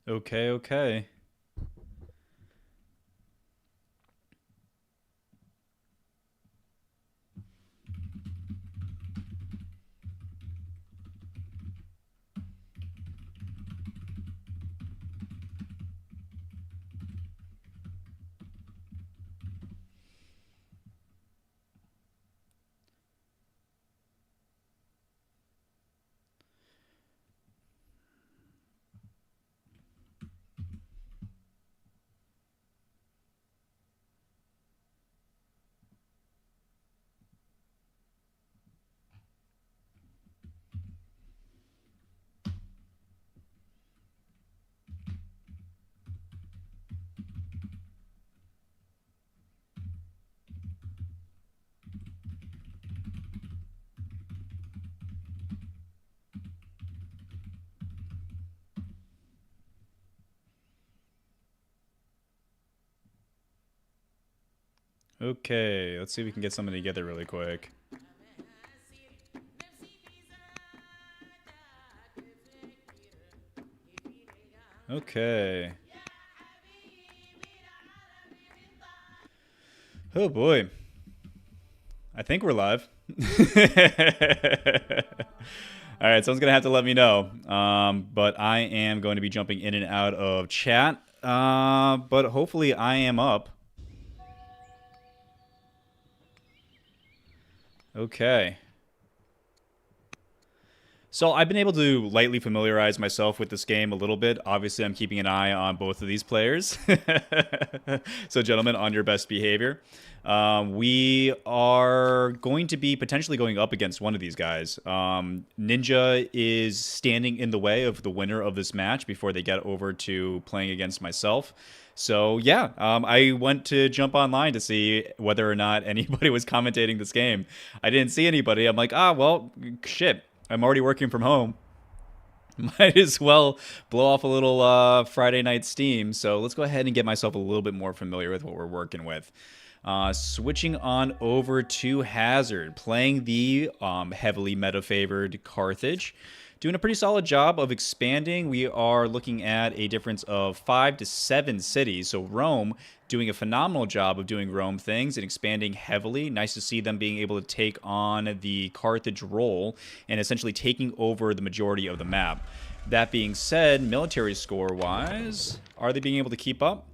Okay, okay. Okay, let's see if we can get something together really quick. Okay. Oh boy. I think we're live. All right, someone's gonna have to let me know. But I am going to be jumping in and out of chat. But hopefully I am up. Okay. So I've been able to lightly familiarize myself with this game a little bit. Obviously, I'm keeping an eye on both of these players. So, gentlemen, on your best behavior. We are going to be potentially going up against one of these guys. Ninja is standing in the way of the winner of this match before they get over to playing against myself. So yeah, I went to jump online to see whether or not anybody was commentating this game. I didn't see anybody. I'm like, well, shit. I'm already working from home. Might as well blow off a little Friday night steam. So let's go ahead and get myself a little bit more familiar with what we're working with. Switching on over to Hazard, playing the heavily meta-favored Carthage. Doing a pretty solid job of expanding. We are looking at a difference of 5 to 7 cities. So Rome doing a phenomenal job of doing Rome things and expanding heavily. Nice to see them being able to take on the Carthage role and essentially taking over the majority of the map. That being said, military score-wise, are they being able to keep up?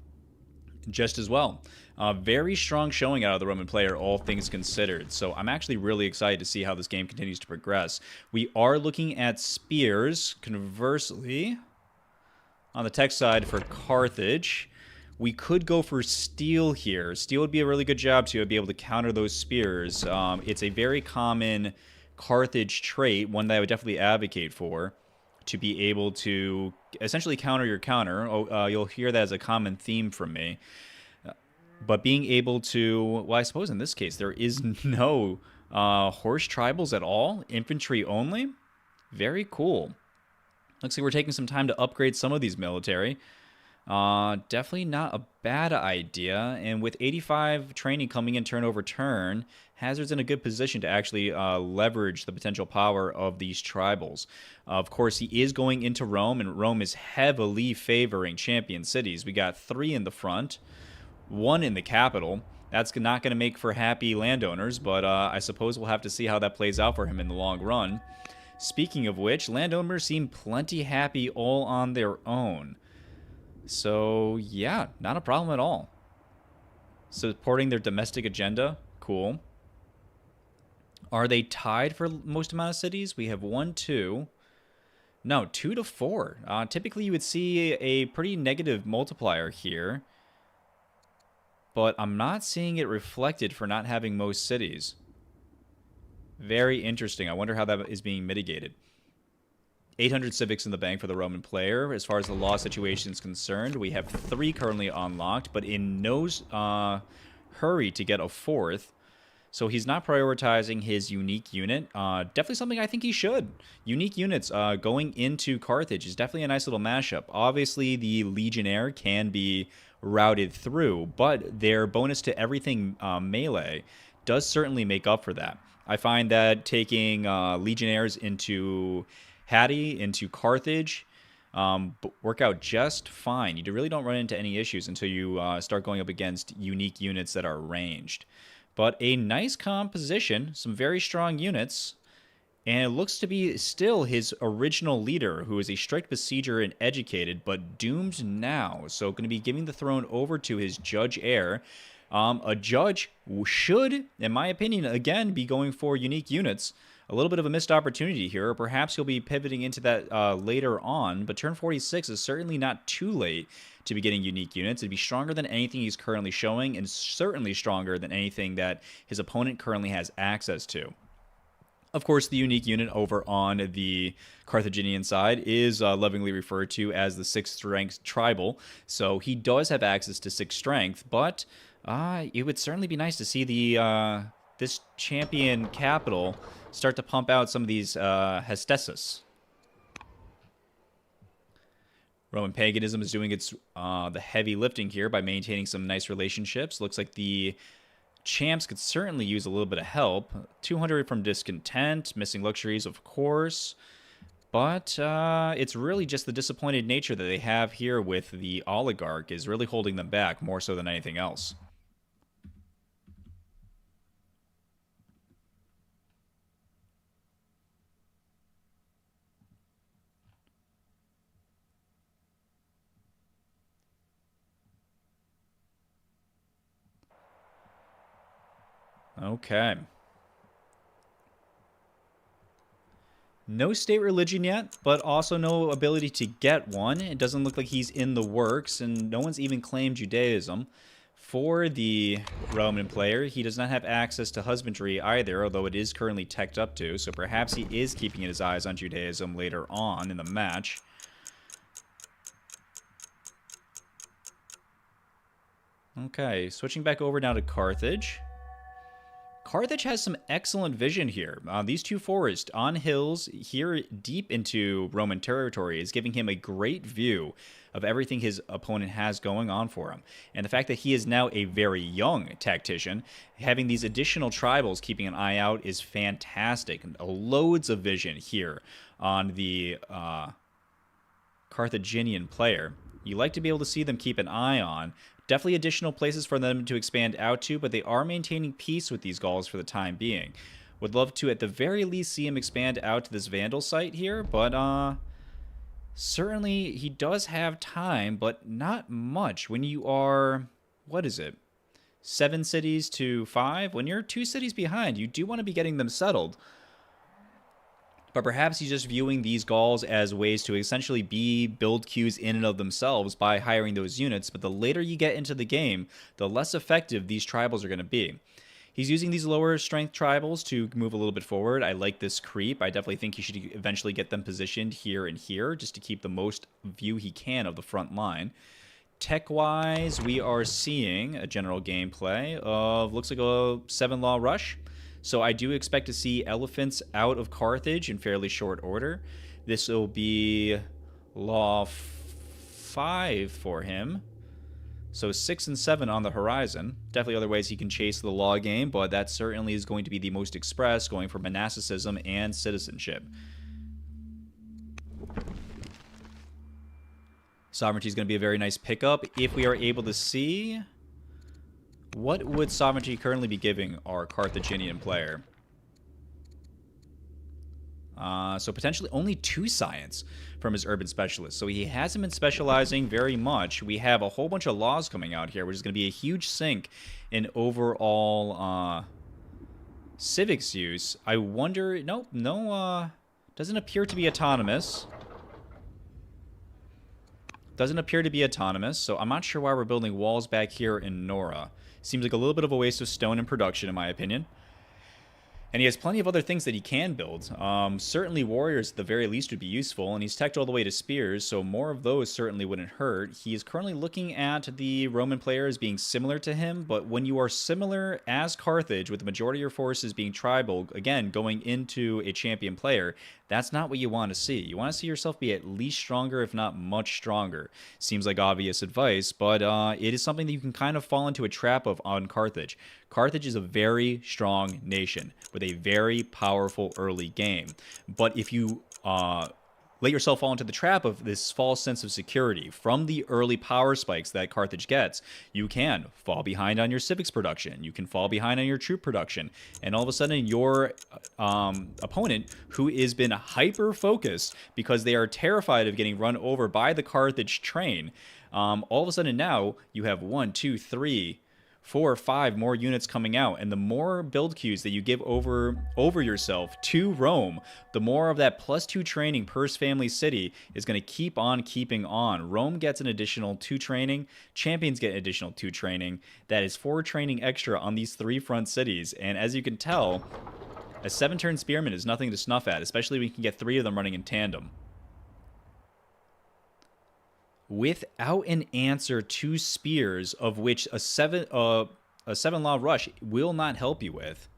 Just as well. Very strong showing out of the Roman player, all things considered. So I'm actually really excited to see how this game continues to progress. We are looking at spears. Conversely, on the tech side for Carthage, we could go for steel here. Steel would be a really good job to be able to counter those spears. It's a very common Carthage trait, one that I would definitely advocate for, to be able to essentially counter your counter. You'll hear that as a common theme from me. But being able to, well, I suppose in this case, there is no horse tribals at all, infantry only. Very cool. Looks like we're taking some time to upgrade some of these military. Definitely not a bad idea. And with 85 training coming in turn over turn, Hazard's in a good position to actually leverage the potential power of these tribals. Of course, he is going into Rome, and Rome is heavily favoring champion cities. We got 3 in the front, 1 in the capital. That's not going to make for happy landowners, but I suppose we'll have to see how that plays out for him in the long run. Speaking of which, landowners seem plenty happy all on their own. So, yeah, not a problem at all. Supporting their domestic agenda, cool. Are they tied for most amount of cities? We have 1, 2. No, 2 to 4. Typically, you would see a pretty negative multiplier here. But I'm not seeing it reflected for not having most cities. Very interesting. I wonder how that is being mitigated. 800 civics in the bank for the Roman player. As far as the law situation is concerned, we have 3 currently unlocked, but in no hurry to get a 4th. So he's not prioritizing his unique unit. Definitely something I think he should. Unique units going into Carthage is definitely a nice little mashup. Obviously, the Legionnaire can be routed through, but their bonus to everything melee does certainly make up for that. I find that taking Legionnaires into Hattie, into Carthage, work out just fine. You really don't run into any issues until you start going up against unique units that are ranged. But a nice composition, some very strong units, and it looks to be still his original leader, who is a strict besieger and educated, but doomed now. So going to be giving the throne over to his judge heir. A judge should, in my opinion, again, be going for unique units. A little bit of a missed opportunity here, or perhaps he'll be pivoting into that later on, but turn 46 is certainly not too late to be getting unique units. It'd be stronger than anything he's currently showing, and certainly stronger than anything that his opponent currently has access to. Of course, the unique unit over on the Carthaginian side is lovingly referred to as the 6th strength tribal, so he does have access to 6th strength, but it would certainly be nice to see the this champion capital start to pump out some of these Hestesis. Roman paganism is doing its the heavy lifting here by maintaining some nice relationships. Looks like the champs could certainly use a little bit of help. 200 from discontent, missing luxuries, of course. But it's really just the disappointed nature that they have here with the oligarch is really holding them back more so than anything else. Okay. No state religion yet, but also no ability to get one. It doesn't look like he's in the works, and no one's even claimed Judaism. For the Roman player, he does not have access to husbandry either, although it is currently teched up to, so perhaps he is keeping his eyes on Judaism later on in the match. Okay, switching back over now to Carthage. Carthage has some excellent vision here. These two forests on hills here deep into Roman territory is giving him a great view of everything his opponent has going on for him. And the fact that he is now a very young tactician, having these additional tribals keeping an eye out is fantastic. Loads of vision here on the Carthaginian player. You like to be able to see them keep an eye on. Definitely additional places for them to expand out to, but they are maintaining peace with these Gauls for the time being. Would love to, at the very least, see him expand out to this Vandal site here, but certainly he does have time, but not much. When you are, what is it, 7 cities to 5? When you're 2 cities behind, you do want to be getting them settled. But perhaps he's just viewing these Gauls as ways to essentially be build queues in and of themselves by hiring those units. But the later you get into the game, the less effective these tribals are going to be. He's using these lower strength tribals to move a little bit forward. I like this creep. I definitely think he should eventually get them positioned here and here just to keep the most view he can of the front line. Tech-wise, we are seeing a general gameplay of, looks like a 7-law rush. So I do expect to see elephants out of Carthage in fairly short order. This will be law 5 for him. So 6 and 7 on the horizon. Definitely other ways he can chase the law game, but that certainly is going to be the most express, going for monasticism and citizenship. Sovereignty is going to be a very nice pickup if we are able to see. What would sovereignty currently be giving our Carthaginian player? So potentially only 2 science from his urban specialist. So he hasn't been specializing very much. We have a whole bunch of laws coming out here, which is going to be a huge sink in overall civics use. I wonder... Nope, no, doesn't appear to be autonomous. Doesn't appear to be autonomous, so I'm not sure why we're building walls back here in Nora. Seems like a little bit of a waste of stone in production, in my opinion. And he has plenty of other things that he can build. Certainly warriors, at the very least, would be useful, and he's teched all the way to spears, so more of those certainly wouldn't hurt. He is currently looking at the Roman player as being similar to him, but when you are similar as Carthage, with the majority of your forces being tribal, again, going into a champion player, that's not what you want to see. You want to see yourself be at least stronger, if not much stronger. Seems like obvious advice, but it is something that you can kind of fall into a trap of on Carthage. Carthage is a very strong nation with a very powerful early game. But if you let yourself fall into the trap of this false sense of security from the early power spikes that Carthage gets. You can fall behind on your civics production. You can fall behind on your troop production. And all of a sudden, your opponent, who has been hyper focused because they are terrified of getting run over by the Carthage train, all of a sudden now you have 1, 2, 3, 4 or 5 more units coming out, and the more build queues that you give over yourself to Rome, the more of that +2 training per family city is going to keep on keeping on. Rome gets an additional 2 training, champions get an additional 2 training. That is 4 training extra on these 3 front cities, and as you can tell, a 7-turn spearman is nothing to snuff at, especially when you can get 3 of them running in tandem. Without an answer to spears, of which a 7-law rush will not help you with,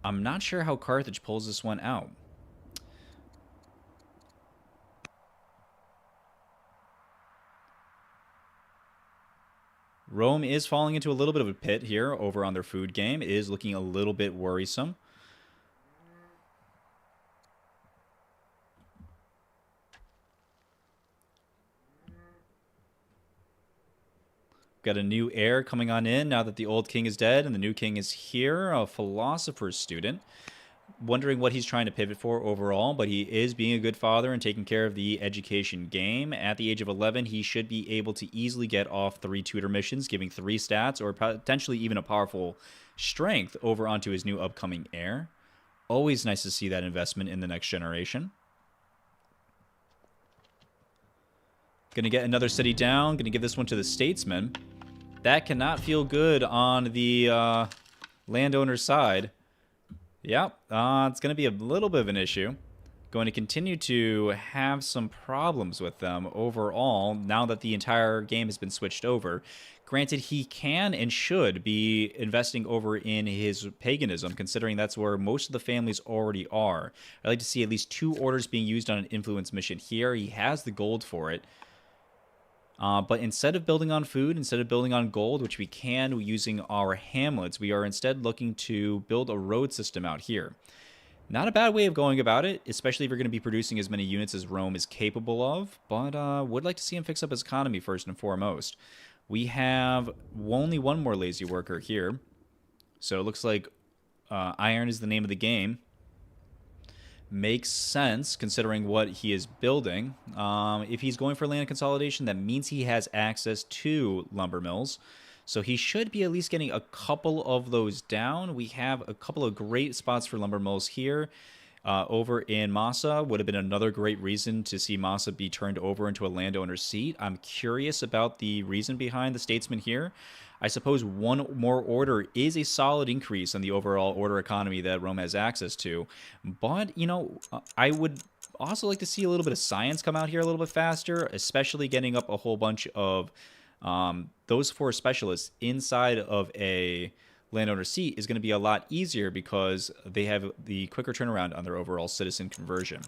I'm not sure how Carthage pulls this one out. Rome is falling into a little bit of a pit here over on their food game. It is looking a little bit worrisome. Got a new heir coming on in now that the old king is dead and the new king is here, a philosopher's student. Wondering what he's trying to pivot for overall, but he is being a good father and taking care of the education game. At the age of 11, he should be able to easily get off 3 tutor missions, giving 3 stats or potentially even a powerful strength over onto his new upcoming heir. Always nice to see that investment in the next generation. Gonna get another city down. Gonna give this one to the statesman. That cannot feel good on the landowner's side. Yep, it's gonna be a little bit of an issue. Going to continue to have some problems with them overall now that the entire game has been switched over. Granted, he can and should be investing over in his paganism, considering that's where most of the families already are. I'd like to see at least 2 orders being used on an influence mission here. He has the gold for it. But instead of building on food, instead of building on gold, which we can using our hamlets, we are instead looking to build a road system out here. Not a bad way of going about it, especially if you're going to be producing as many units as Rome is capable of, but would like to see him fix up his economy first and foremost. We have only 1 more lazy worker here, so it looks like iron is the name of the game. Makes sense considering what he is building. If he's going for land consolidation, that means he has access to lumber mills. So he should be at least getting a couple of those down. We have a couple of great spots for lumber mills here. Over in Massa would have been another great reason to see Massa be turned over into a landowner's seat. I'm curious about the reason behind the statesman here. I suppose 1 more order is a solid increase on the overall order economy that Rome has access to. But, you know, I would also like to see a little bit of science come out here a little bit faster, especially getting up a whole bunch of those 4 specialists inside of a landowner seat is going to be a lot easier because they have the quicker turnaround on their overall citizen conversion.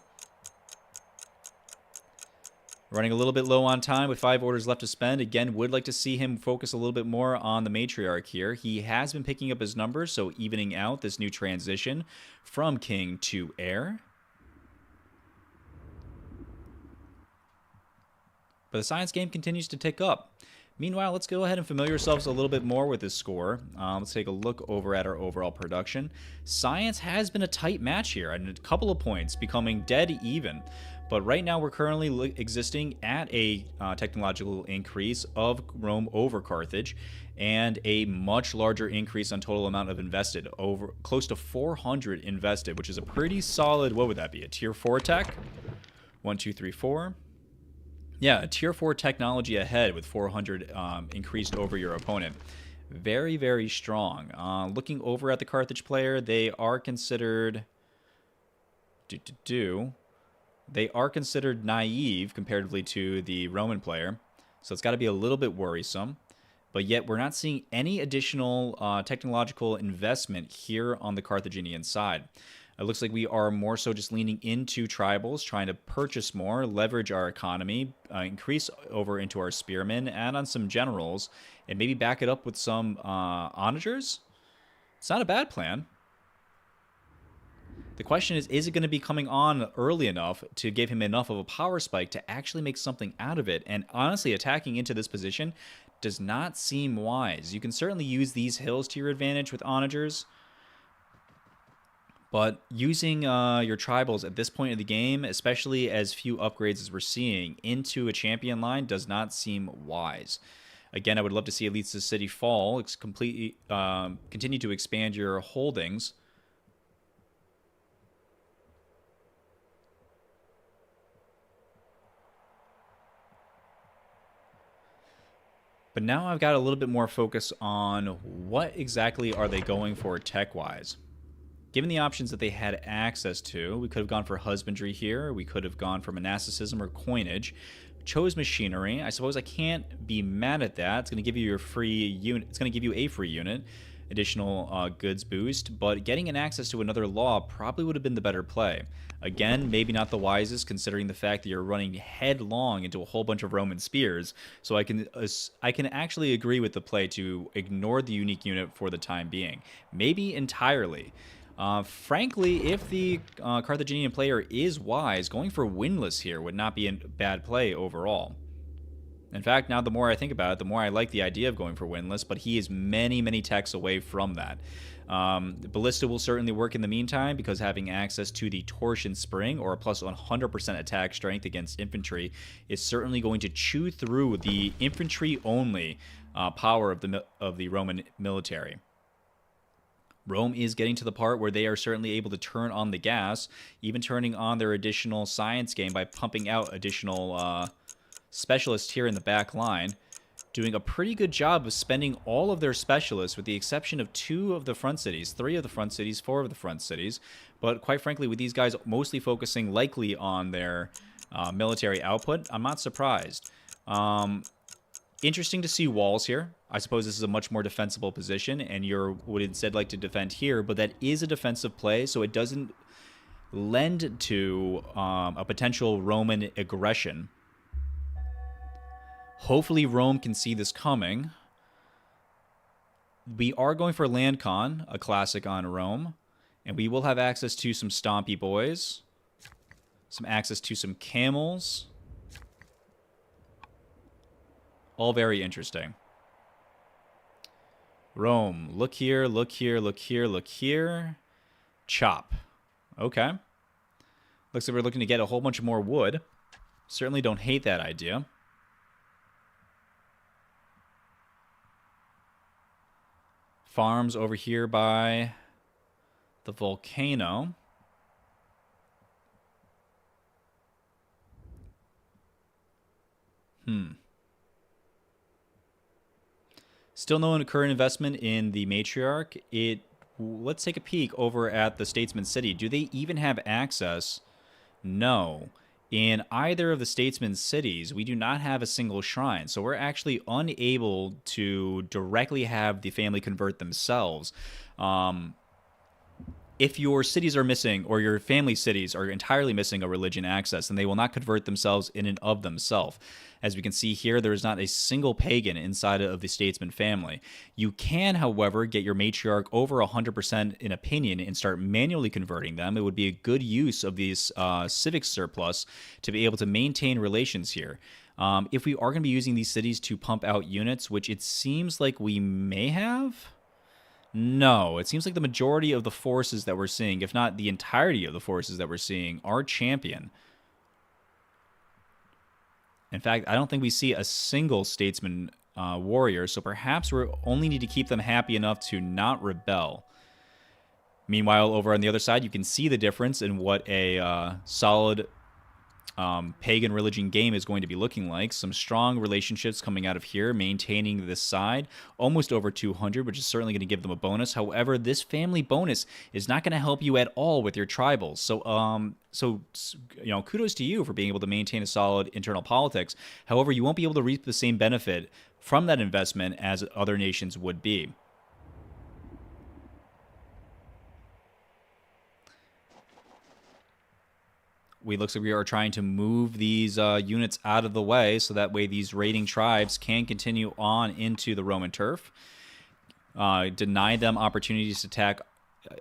Running a little bit low on time with 5 orders left to spend. Again, would like to see him focus a little bit more on the matriarch here. He has been picking up his numbers, so evening out this new transition from king to heir. But the science game continues to tick up. Meanwhile, let's go ahead and familiar ourselves a little bit more with this score. Let's take a look over at our overall production. Science has been a tight match here, and a couple of points becoming dead even. But right now, we're currently existing at a technological increase of Rome over Carthage, and a much larger increase on total amount of invested, over close to 400 invested, which is a pretty solid. What would that be? A tier 4 tech? 1, 2, 3, 4. Yeah, a tier 4 technology ahead with 400 increased over your opponent. Very, very strong. Looking over at the Carthage player, they are considered they are considered naive comparatively to the Roman player, so it's got to be a little bit worrisome. But yet we're not seeing any additional technological investment here on the Carthaginian side. It looks like we are more so just leaning into tribals, trying to purchase more, leverage our economy, increase over into our spearmen, add on some generals, and maybe back it up with some onagers. It's not a bad plan. The question is it going to be coming on early enough to give him enough of a power spike to actually make something out of it? And honestly, attacking into this position does not seem wise. You can certainly use these hills to your advantage with onagers, but using your tribals at this point of the game, especially as few upgrades as we're seeing, into a champion line does not seem wise. Again, I would love to see Elites City fall. It's completely continue to expand your holdings. But now I've got a little bit more focus on what exactly are they going for tech-wise. Given the options that they had access to, we could have gone for husbandry here. We could have gone for monasticism or coinage. Chose machinery. I suppose I can't be mad at that. It's going to give you your free unit. It's going to give you a free unit, additional goods boost. But getting an access to another law probably would have been the better play. Again, maybe not the wisest, considering the fact that you're running headlong into a whole bunch of Roman spears. So I can actually agree with the play to ignore the unique unit for the time being, maybe entirely. Frankly, if the Carthaginian player is wise, going for winless here would not be a bad play overall. In fact, now the more I think about it, the more I like the idea of going for winless, but he is many, many techs away from that. Ballista will certainly work in the meantime, because having access to the Torsion Spring, or a plus 100% attack strength against infantry, is certainly going to chew through the infantry-only power of the Roman military. Rome is getting to the part where they are certainly able to turn on the gas, even turning on their additional science game by pumping out additional specialists here in the back line, doing a pretty good job of spending all of their specialists, with the exception of 2 of the front cities, 3 of the front cities, 4 of the front cities. But quite frankly, with these guys mostly focusing likely on their military output, I'm not surprised. Interesting to see walls here. I suppose this is a much more defensible position, and you would instead like to defend here, but that is a defensive play, so it doesn't lend to a potential Roman aggression. Hopefully Rome can see this coming. We are going for Land Con, a classic on Rome, and we will have access to some Stompy Boys, some access to some Camels. All very interesting. Rome. Look here, look here, look here, look here. Chop. Okay. Looks like we're looking to get a whole bunch more wood. Certainly don't hate that idea. Farms over here by the volcano. Still no current investment in the Matriarch. Let's take a peek over at the Statesman City. Do they even have access? No. In either of the Statesman cities, we do not have a single shrine. So we're actually unable to directly have the family convert themselves. If your cities are missing, or your family cities are entirely missing a religion access, then they will not convert themselves in and of themselves. As we can see here, there is not a single pagan inside of the Statesman family. You can, however, get your matriarch over 100% in opinion and start manually converting them. It would be a good use of these civic surplus to be able to maintain relations here. If we are going to be using these cities to pump out units, which it seems like we may have... No, it seems like the majority of the forces that we're seeing, if not the entirety of the forces that we're seeing, are champion. In fact, I don't think we see a single statesman warrior, so perhaps we only need to keep them happy enough to not rebel. Meanwhile, over on the other side, you can see the difference in what a solid pagan religion game is going to be looking like. Some strong relationships coming out of here, maintaining this side, almost over 200, which is certainly going to give them a bonus. However, this family bonus is not going to help you at all with your tribals. So kudos to you for being able to maintain a solid internal politics. However, you won't be able to reap the same benefit from that investment as other nations would be. Looks like we are trying to move these units out of the way, so that way these raiding tribes can continue on into the Roman turf. Deny them opportunities to attack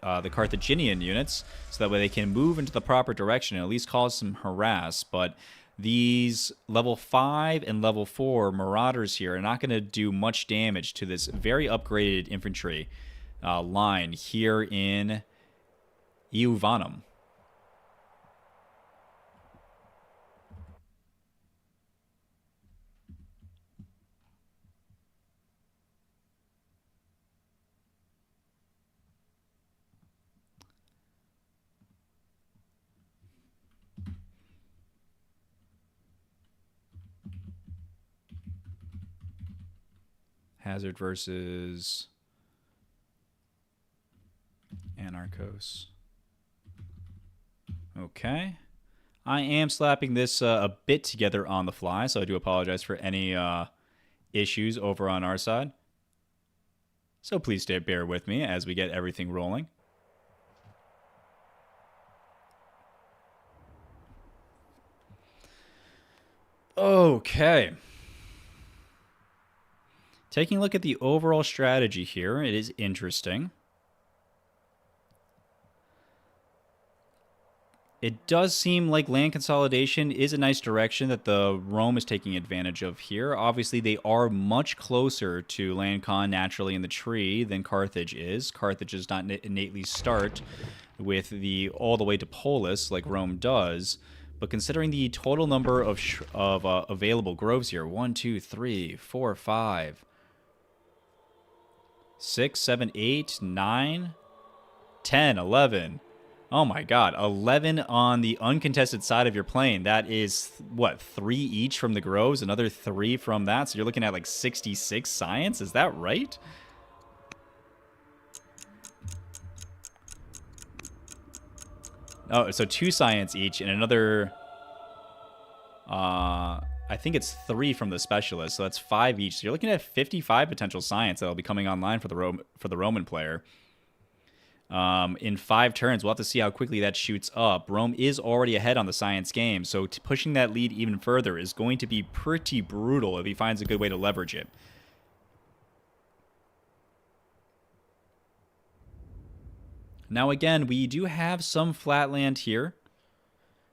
the Carthaginian units, so that way they can move into the proper direction and at least cause some harass. But these level 5 and level 4 marauders here are not going to do much damage to this very upgraded infantry line here in Iuvanum. Hazard versus Anarkos. Okay. I am slapping this a bit together on the fly, so I do apologize for any issues over on our side. So please bear with me as we get everything rolling. Okay. Taking a look at the overall strategy here, it is interesting. It does seem like land consolidation is a nice direction that the Rome is taking advantage of here. Obviously, they are much closer to land con naturally in the tree than Carthage is. Carthage does not innately start with the all the way to Polis like Rome does. But considering the total number of available groves here, 1, 2, 3, 4, 5, 6, 7, 8, 9, 10, 11. Oh my god, 11 on the uncontested side of your plane. That is, what, 3 each from the groves, another 3 from that? So you're looking at like 66 science? Is that right? Oh, so 2 science each and another... I think it's 3 from the specialist, so that's 5 each. So you're looking at 55 potential science that'll be coming online for the Roman player. In 5 turns. We'll have to see how quickly that shoots up. Rome is already ahead on the science game, so pushing that lead even further is going to be pretty brutal if he finds a good way to leverage it. Now again, we do have some flat land here.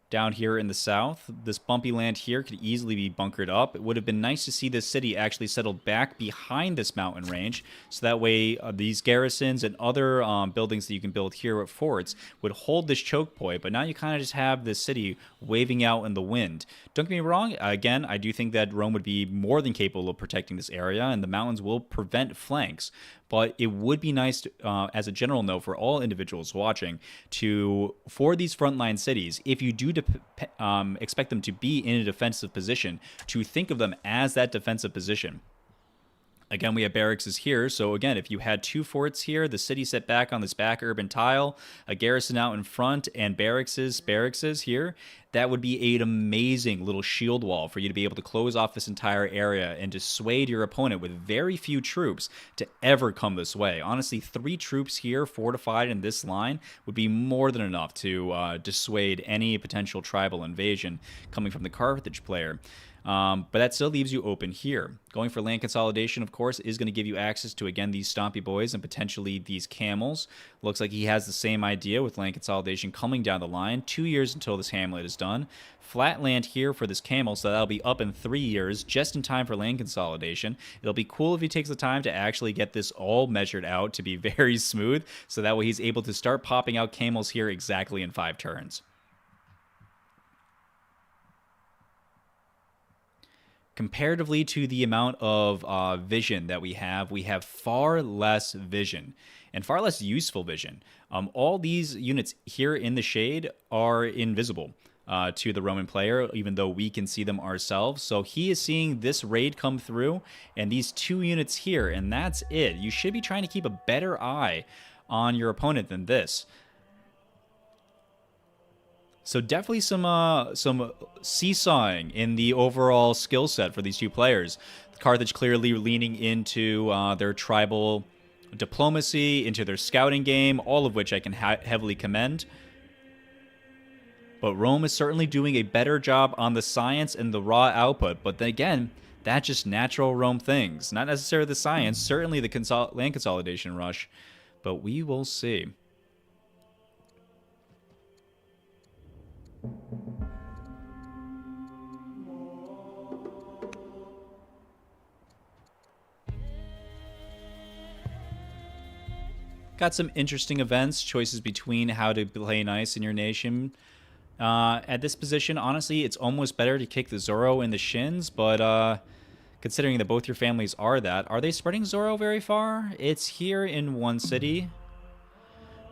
Down here in the south, this bumpy land here could easily be bunkered up. It would have been nice to see this city actually settled back behind this mountain range, so that way these garrisons and other buildings that you can build here at forts would hold this choke point, but now you kind of just have this city waving out in the wind. Don't get me wrong, again, I do think that Rome would be more than capable of protecting this area, and the mountains will prevent flanks. But it would be nice, to, as a general note for all individuals watching, for these frontline cities, if you do expect them to be in a defensive position, to think of them as that defensive position. Again, we have barracks here, so again, if you had 2 forts here, the city set back on this back urban tile, a garrison out in front, and barracks here, that would be an amazing little shield wall for you to be able to close off this entire area and dissuade your opponent with very few troops to ever come this way. Honestly, 3 troops here fortified in this line would be more than enough to dissuade any potential tribal invasion coming from the Carthage player. But that still leaves you open here. Going for land consolidation, of course, is going to give you access to, again, these stompy boys and potentially these camels. Looks like he has the same idea with land consolidation coming down the line. 2 years until this hamlet is done. Flat land here for this camel, so that'll be up in 3 years, just in time for land consolidation. It'll be cool if he takes the time to actually get this all measured out to be very smooth, so that way he's able to start popping out camels here exactly in 5 turns. Comparatively to the amount of vision that we have far less vision and far less useful vision. All these units here in the shade are invisible to the Roman player, even though we can see them ourselves. So he is seeing this raid come through and these 2 units here, and that's it. You should be trying to keep a better eye on your opponent than this. So definitely some seesawing in the overall skill set for these 2 players. Carthage clearly leaning into their tribal diplomacy, into their scouting game, all of which I can heavily commend. But Rome is certainly doing a better job on the science and the raw output. But then again, that's just natural Rome things. Not necessarily the science, certainly the land consolidation rush. But we will see. Got some interesting events, choices between how to play nice in your nation. At this position, honestly, it's almost better to kick the Zoro in the shins, but considering that both your families are that, are they spreading Zoro very far? It's here in one city.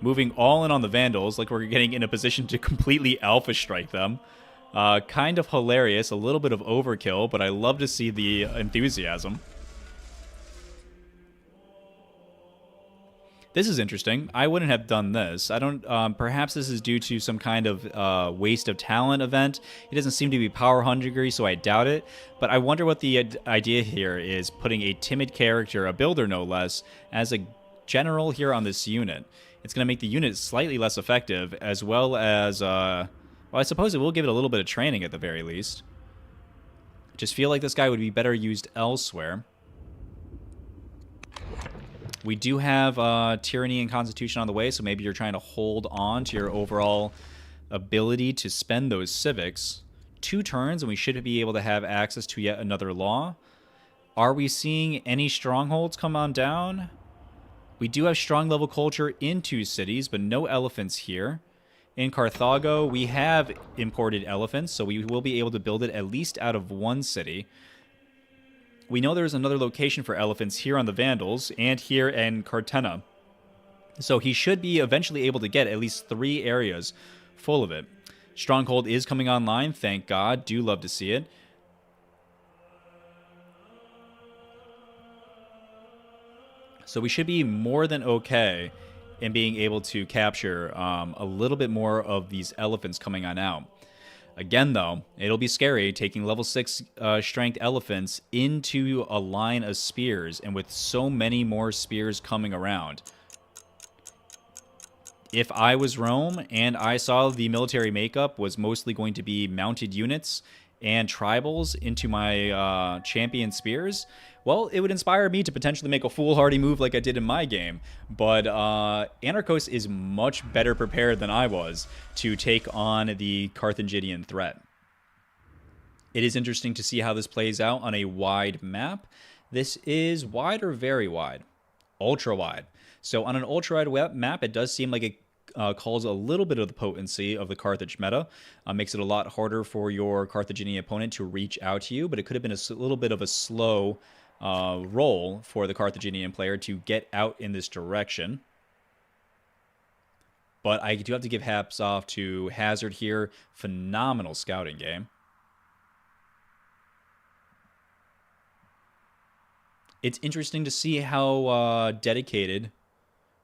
Moving all in on the Vandals, like we're getting in a position to completely alpha strike them. Kind of hilarious, a little bit of overkill, but I love to see the enthusiasm. This is interesting. I wouldn't have done this. I don't. Perhaps this is due to some kind of waste of talent event. He doesn't seem to be power hungry, so I doubt it. But I wonder what the idea here is: putting a timid character, a builder no less, as a general here on this unit. It's going to make the unit slightly less effective, as well as. Well, I suppose it will give it a little bit of training at the very least. Just feel like this guy would be better used elsewhere. We do have Tyranny and Constitution on the way, so maybe you're trying to hold on to your overall ability to spend those civics. 2 turns, and we should be able to have access to yet another law. Are we seeing any strongholds come on down? We do have strong level culture in 2 cities, but no elephants here. In Carthago, we have imported elephants, so we will be able to build it at least out of 1 city. We know there's another location for elephants here on the Vandals and here in Cartena. So he should be eventually able to get at least 3 areas full of it. Stronghold is coming online, thank God. Do love to see it. So we should be more than okay in being able to capture a little bit more of these elephants coming on out. Again, though, it'll be scary taking level 6 strength elephants into a line of spears, and with so many more spears coming around. If I was Rome and I saw the military makeup was mostly going to be mounted units and tribals into my champion spears, well, it would inspire me to potentially make a foolhardy move like I did in my game. But Anarkos is much better prepared than I was to take on the Carthaginian threat. It is interesting to see how this plays out on a wide map. This is wide or very wide? Ultra wide. So on an ultra wide map, it does seem like it calls a little bit of the potency of the Carthage meta. Makes it a lot harder for your Carthaginian opponent to reach out to you, but it could have been a little bit of a slow roll for the Carthaginian player to get out in this direction. But I do have to give hats off to Hazard here. Phenomenal scouting game. It's interesting to see how dedicated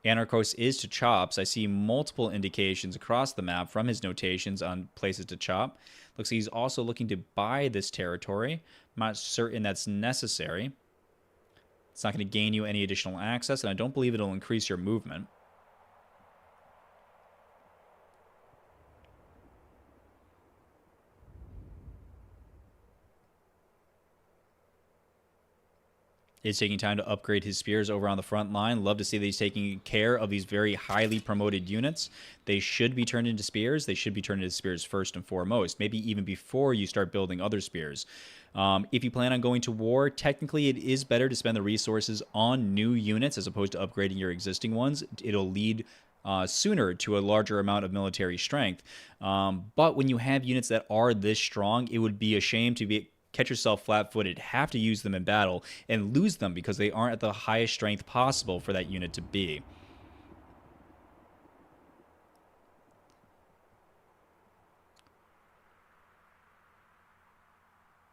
Anarkos is to chops. I see multiple indications across the map from his notations on places to chop. Looks like he's also looking to buy this territory. I'm not certain that's necessary. It's not going to gain you any additional access, and I don't believe it'll increase your movement. Is taking time to upgrade his spears over on the front line. Love to see that he's taking care of these very highly promoted units. They should be turned into spears. They should be turned into spears first and foremost, maybe even before you start building other spears. If you plan on going to war, technically it is better to spend the resources on new units as opposed to upgrading your existing ones. It'll lead sooner to a larger amount of military strength. But when you have units that are this strong, it would be a shame to catch yourself flat-footed, have to use them in battle, and lose them because they aren't at the highest strength possible for that unit to be.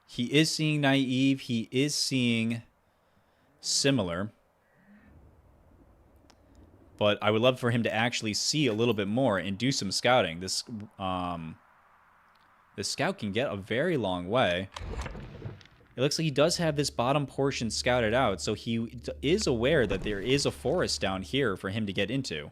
He is seeing naive. He is seeing similar. But I would love for him to actually see a little bit more and do some scouting. This scout can get a very long way. It looks like he does have this bottom portion scouted out, so he is aware that there is a forest down here for him to get into.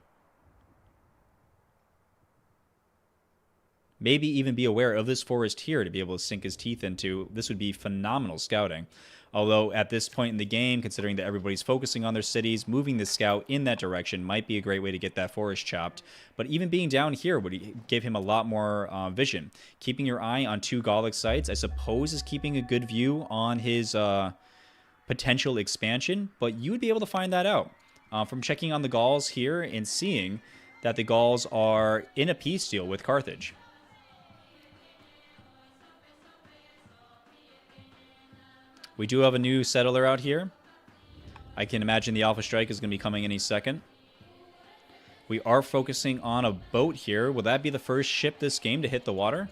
Maybe even be aware of this forest here to be able to sink his teeth into. This would be phenomenal scouting. Although at this point in the game, considering that everybody's focusing on their cities, moving the scout in that direction might be a great way to get that forest chopped. But even being down here would give him a lot more vision. Keeping your eye on 2 Gallic sites, I suppose, is keeping a good view on his potential expansion, but you would be able to find that out from checking on the Gauls here and seeing that the Gauls are in a peace deal with Carthage. We do have a new settler out here. I can imagine the Alpha Strike is going to be coming any second. We are focusing on a boat here. Will that be the first ship this game to hit the water?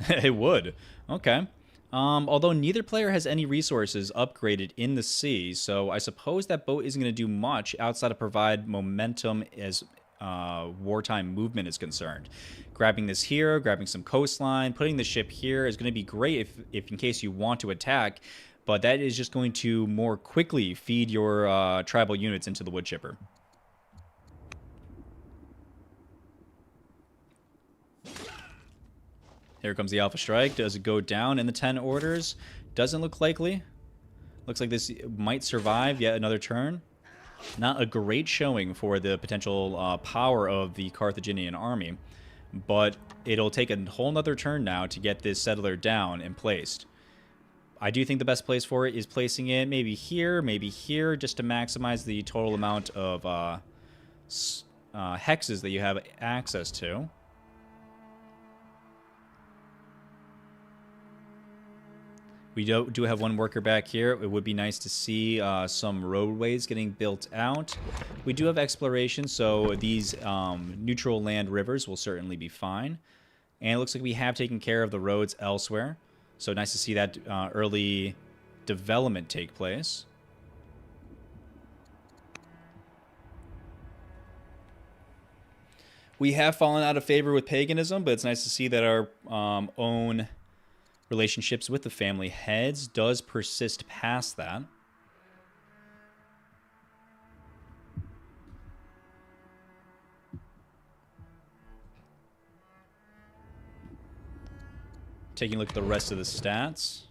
It would. Okay. Although neither player has any resources upgraded in the sea, so I suppose that boat isn't going to do much outside of provide momentum as wartime movement is concerned. Grabbing this here, grabbing some coastline, putting the ship here is going to be great if in case you want to attack, but that is just going to more quickly feed your tribal units into the wood chipper. Here comes the Alpha Strike. Does it go down in the 10 orders? Doesn't look likely. Looks like this might survive yet another turn. Not a great showing for the potential power of the Carthaginian army, but it'll take a whole nother turn now to get this settler down and placed. I do think the best place for it is placing it maybe here, just to maximize the total amount of hexes that you have access to. We do have one worker back here. It would be nice to see some roadways getting built out. We do have exploration, so these neutral land rivers will certainly be fine. And it looks like we have taken care of the roads elsewhere. So nice to see that early development take place. We have fallen out of favor with paganism, but it's nice to see that our own relationships with the family heads does persist past that. Taking a look at the rest of the stats.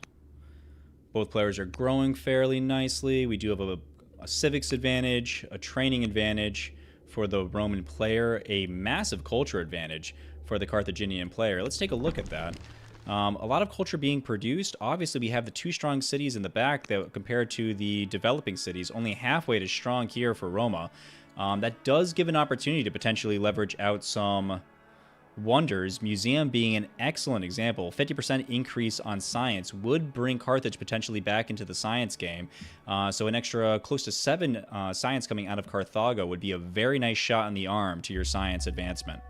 Both players are growing fairly nicely. We do have a civics advantage, a training advantage for the Roman player, a massive culture advantage for the Carthaginian player. Let's take a look at that. A lot of culture being produced. Obviously, we have the 2 strong cities in the back that compared to the developing cities, only halfway as strong here for Roma. That does give an opportunity to potentially leverage out some wonders. Museum being an excellent example. 50% increase on science would bring Carthage potentially back into the science game. So an extra close to 7 science coming out of Carthago would be a very nice shot in the arm to your science advancement.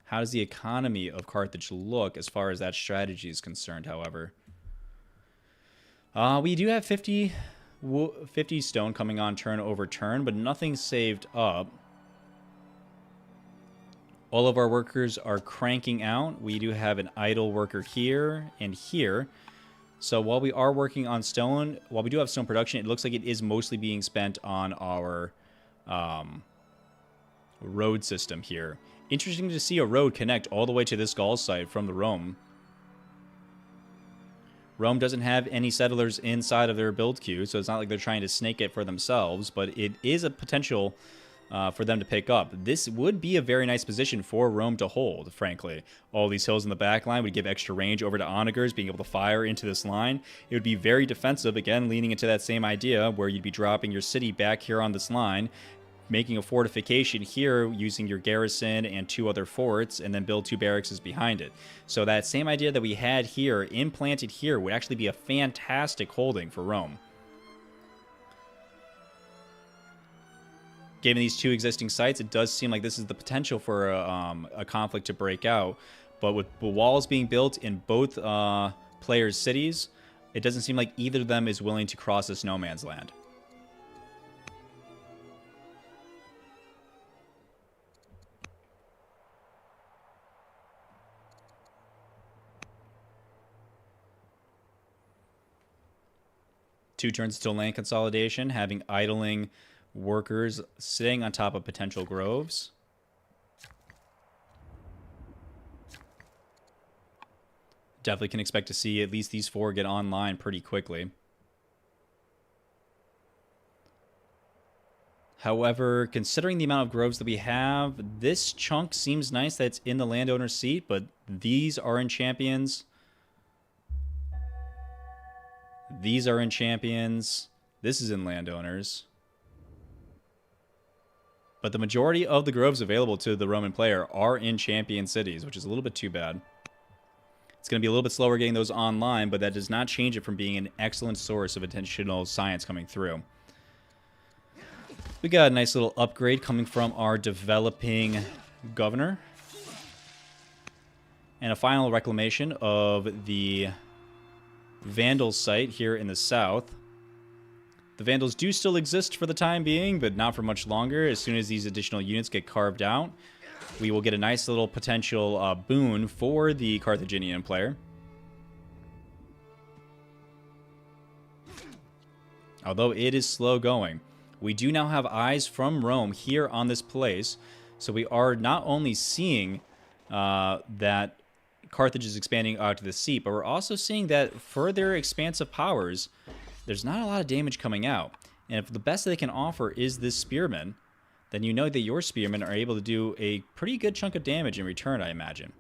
How does the economy of Carthage look as far as that strategy is concerned, however? We do have 50 stone coming on turn over turn, but nothing saved up. All of our workers are cranking out. We do have an idle worker here and here. So while we are working on stone, while we do have stone production, it looks like it is mostly being spent on our road system here. Interesting to see a road connect all the way to this Gaul site from the Rome. Rome doesn't have any settlers inside of their build queue, so it's not like they're trying to snake it for themselves, but it is a potential for them to pick up. This would be a very nice position for Rome to hold, frankly. All these hills in the back line would give extra range over to onagers, being able to fire into this line. It would be very defensive, again, leaning into that same idea where you'd be dropping your city back here on this line, making a fortification here using your garrison and 2 other forts, and then build 2 barracks behind it. So that same idea that we had here, implanted here, would actually be a fantastic holding for Rome. Given these 2 existing sites, it does seem like this is the potential for a conflict to break out. But with the walls being built in both players' cities, it doesn't seem like either of them is willing to cross this no man's land. Two turns until land consolidation, having idling workers sitting on top of potential groves. definitely can expect to see at least these 4 get online pretty quickly. However, considering the amount of groves that we have, this chunk seems nice that it's in the landowner's seat, but these are in champions. These are in champions. This is in landowners. But the majority of the groves available to the Roman player are in champion cities, which is a little bit too bad. It's going to be a little bit slower getting those online, but that does not change it from being an excellent source of additional science coming through. We got a nice little upgrade coming from our developing governor. And a final reclamation of the Vandal site here in the south. The Vandals do still exist for the time being, but not for much longer. As soon as these additional units get carved out, we will get a nice little potential boon for the Carthaginian player. Although it is slow going. We do now have eyes from Rome here on this place, so we are not only seeing that Carthage is expanding out to the sea, but we're also seeing that for their expansive powers, there's not a lot of damage coming out. And if the best they can offer is this spearman, then you know that your spearmen are able to do a pretty good chunk of damage in return, I imagine.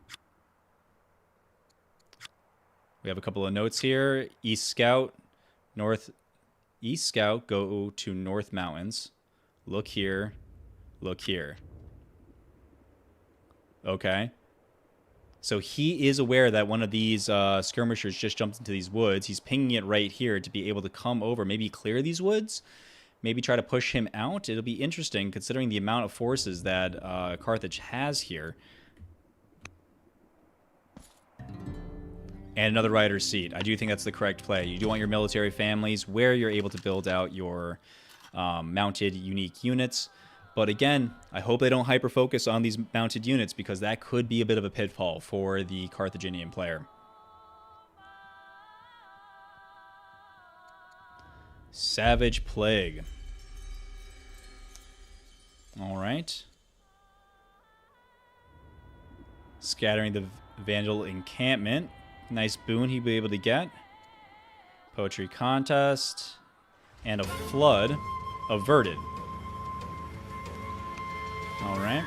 We have a couple of notes here. East Scout, East Scout, go to North Mountains. Look here. Look here. Okay. So he is aware that one of these skirmishers just jumped into these woods. He's pinging it right here to be able to come over, maybe clear these woods, maybe try to push him out. It'll be interesting considering the amount of forces that Carthage has here. And another rider's seat. I do think that's the correct play. You do want your military families where you're able to build out your mounted unique units. But again, I hope they don't hyper-focus on these mounted units because that could be a bit of a pitfall for the Carthaginian player. Savage Plague. All right. Scattering the Vandal encampment. Nice boon he'll be able to get. Poetry contest. And a flood averted. Alright.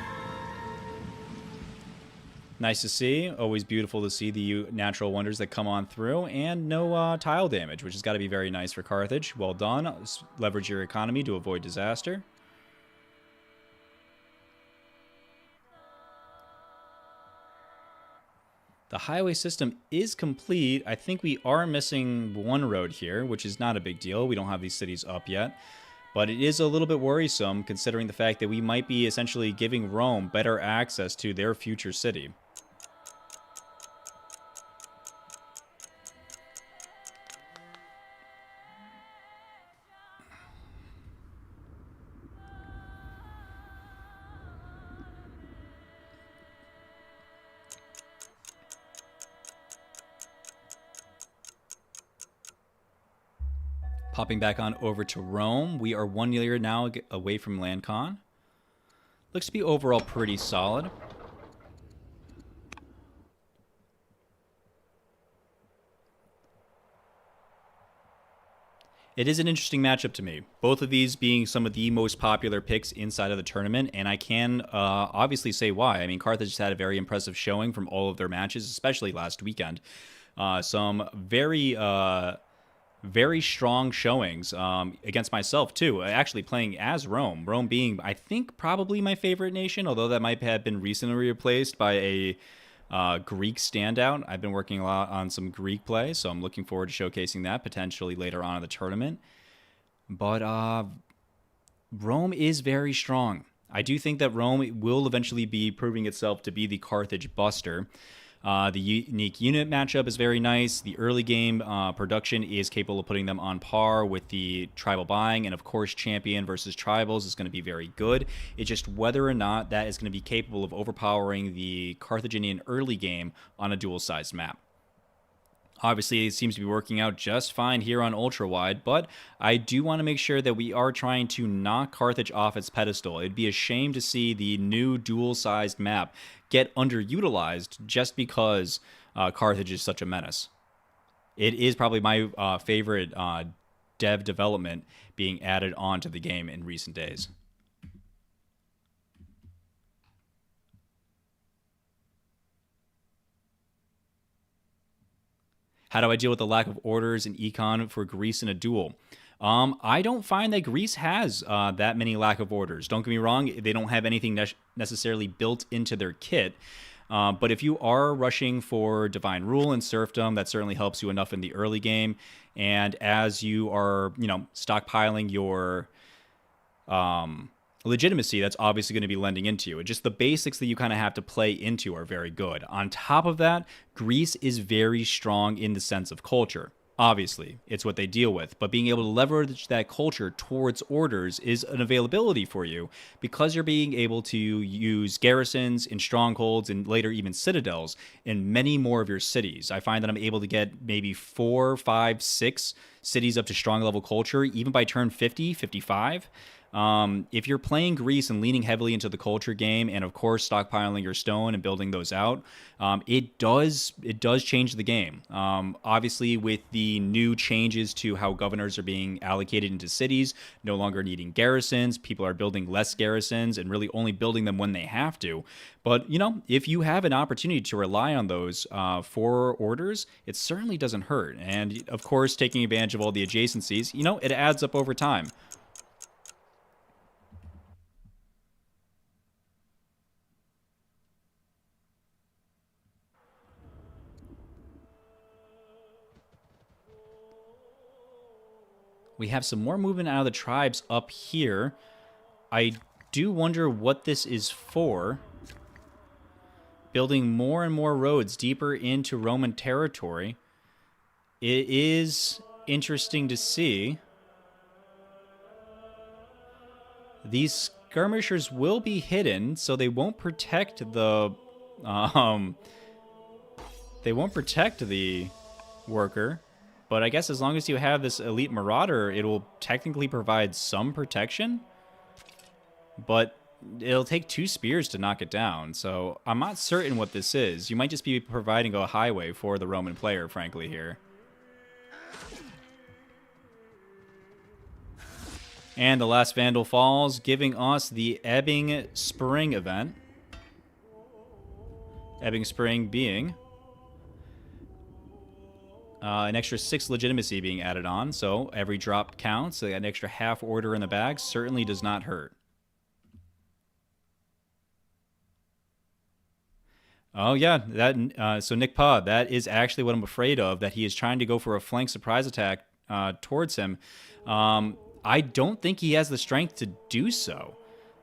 Nice to see. Always beautiful to see the natural wonders that come on through. And no tile damage, which has got to be very nice for Carthage. Well done. Leverage your economy to avoid disaster. The highway system is complete. I think we are missing one road here, which is not a big deal. We don't have these cities up yet. But it is a little bit worrisome considering the fact that we might be essentially giving Rome better access to their future city. Popping back on over to Rome. We are 1 year now away from LandCon. Looks to be overall pretty solid. It is an interesting matchup to me. Both of these being some of the most popular picks inside of the tournament, and I can obviously say why. I mean, Carthage has had a very impressive showing from all of their matches, especially last weekend. Some very strong showings against myself, too. Actually playing as Rome. Rome being, I think, probably my favorite nation, although that might have been recently replaced by a Greek standout. I've been working a lot on some Greek play, so I'm looking forward to showcasing that potentially later on in the tournament. But Rome is very strong. I do think that Rome will eventually be proving itself to be the Carthage buster. The unique unit matchup is very nice. The early game production is capable of putting them on par with the tribal buying. And of course, champion versus tribals is going to be very good. It's just whether or not that is going to be capable of overpowering the Carthaginian early game on a dual-sized map. Obviously, it seems to be working out just fine here on Ultra Wide, but I do want to make sure that we are trying to knock Carthage off its pedestal. It'd be a shame to see the new dual-sized map get underutilized just because Carthage is such a menace. It is probably my favorite dev development being added onto the game in recent days. How do I deal with the lack of orders in econ for Greece in a duel? I don't find that Greece has that many lack of orders. Don't get me wrong; they don't have anything necessarily built into their kit. But if you are rushing for Divine Rule and Serfdom, that certainly helps you enough in the early game. And as you are, stockpiling your legitimacy, that's obviously going to be lending into it. Just the basics that you kind of have to play into are very good. On top of that, Greece is very strong in the sense of culture. Obviously, it's what they deal with, but being able to leverage that culture towards orders is an availability for you because you're being able to use garrisons in strongholds and later even citadels in many more of your cities. I find that I'm able to get maybe 4, 5, 6 cities up to strong level culture, even by turn 50, 55. If you're playing Greece and leaning heavily into the culture game, and of course stockpiling your stone and building those out, it does change the game. Obviously, with the new changes to how governors are being allocated into cities, no longer needing garrisons, people are building less garrisons and really only building them when they have to. But if you have an opportunity to rely on those for orders, it certainly doesn't hurt. And of course, taking advantage of all the adjacencies, it adds up over time. We have some more movement out of the tribes up here. I do wonder what this is for. Building more and more roads deeper into Roman territory. It is interesting to see. These skirmishers will be hidden, so they won't protect the worker. But I guess as long as you have this elite marauder, it will technically provide some protection. But it'll take 2 spears to knock it down, so I'm not certain what this is. You might just be providing a highway for the Roman player, frankly, here. And the last Vandal falls, giving us the Ebbing Spring event. Ebbing Spring being an extra 6 legitimacy being added on, so every drop counts. So an extra half order in the bag certainly does not hurt. Oh yeah, that so Nick Pa, that is actually what I'm afraid of, that he is trying to go for a flank surprise attack towards him. I don't think he has the strength to do so.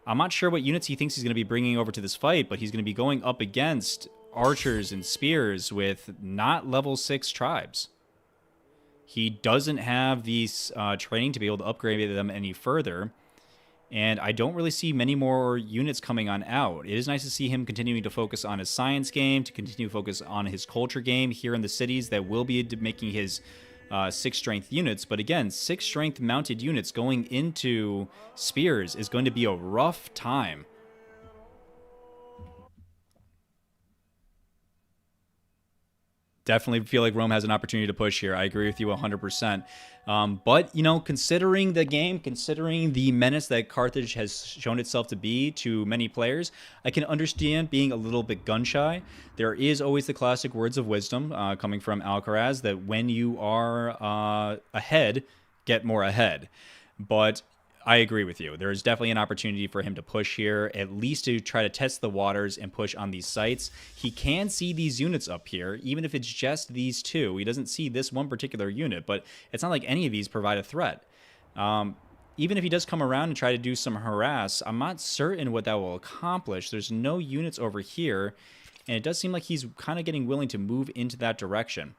I'm not sure what units he thinks he's going to be bringing over to this fight, but he's going to be going up against archers and spears with not level 6 tribes. He doesn't have these training to be able to upgrade them any further, and I don't really see many more units coming on out. It is nice to see him continuing to focus on his science game, to continue to focus on his culture game here in the cities that will be making his 6 strength units. But again, 6 strength mounted units going into spears is going to be a rough time. Definitely feel like Rome has an opportunity to push here. I agree with you 100%. But, considering the game, considering the menace that Carthage has shown itself to be to many players, I can understand being a little bit gun-shy. There is always the classic words of wisdom coming from Alcaraz that when you are ahead, get more ahead. But I agree with you. There is definitely an opportunity for him to push here, at least to try to test the waters and push on these sites. He can see these units up here, even if it's just these 2. He doesn't see this one particular unit, but it's not like any of these provide a threat. Even if he does come around and try to do some harass, I'm not certain what that will accomplish. There's no units over here, and it does seem like he's kind of getting willing to move into that direction.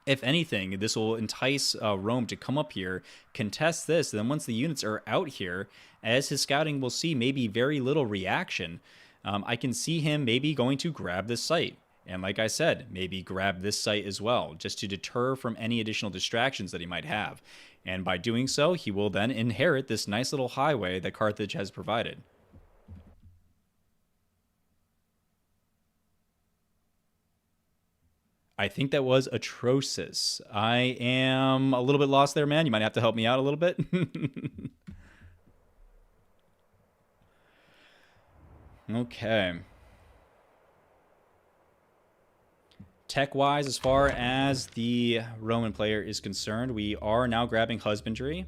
If anything, this will entice Rome to come up here, contest this, and then once the units are out here, as his scouting will see maybe very little reaction, I can see him maybe going to grab this site. And like I said, maybe grab this site as well, just to deter from any additional distractions that he might have. And by doing so, he will then inherit this nice little highway that Carthage has provided. I think that was atrocious. I am a little bit lost there, man. You might have to help me out a little bit. Okay. Tech-wise, as far as the Roman player is concerned, we are now grabbing Husbandry.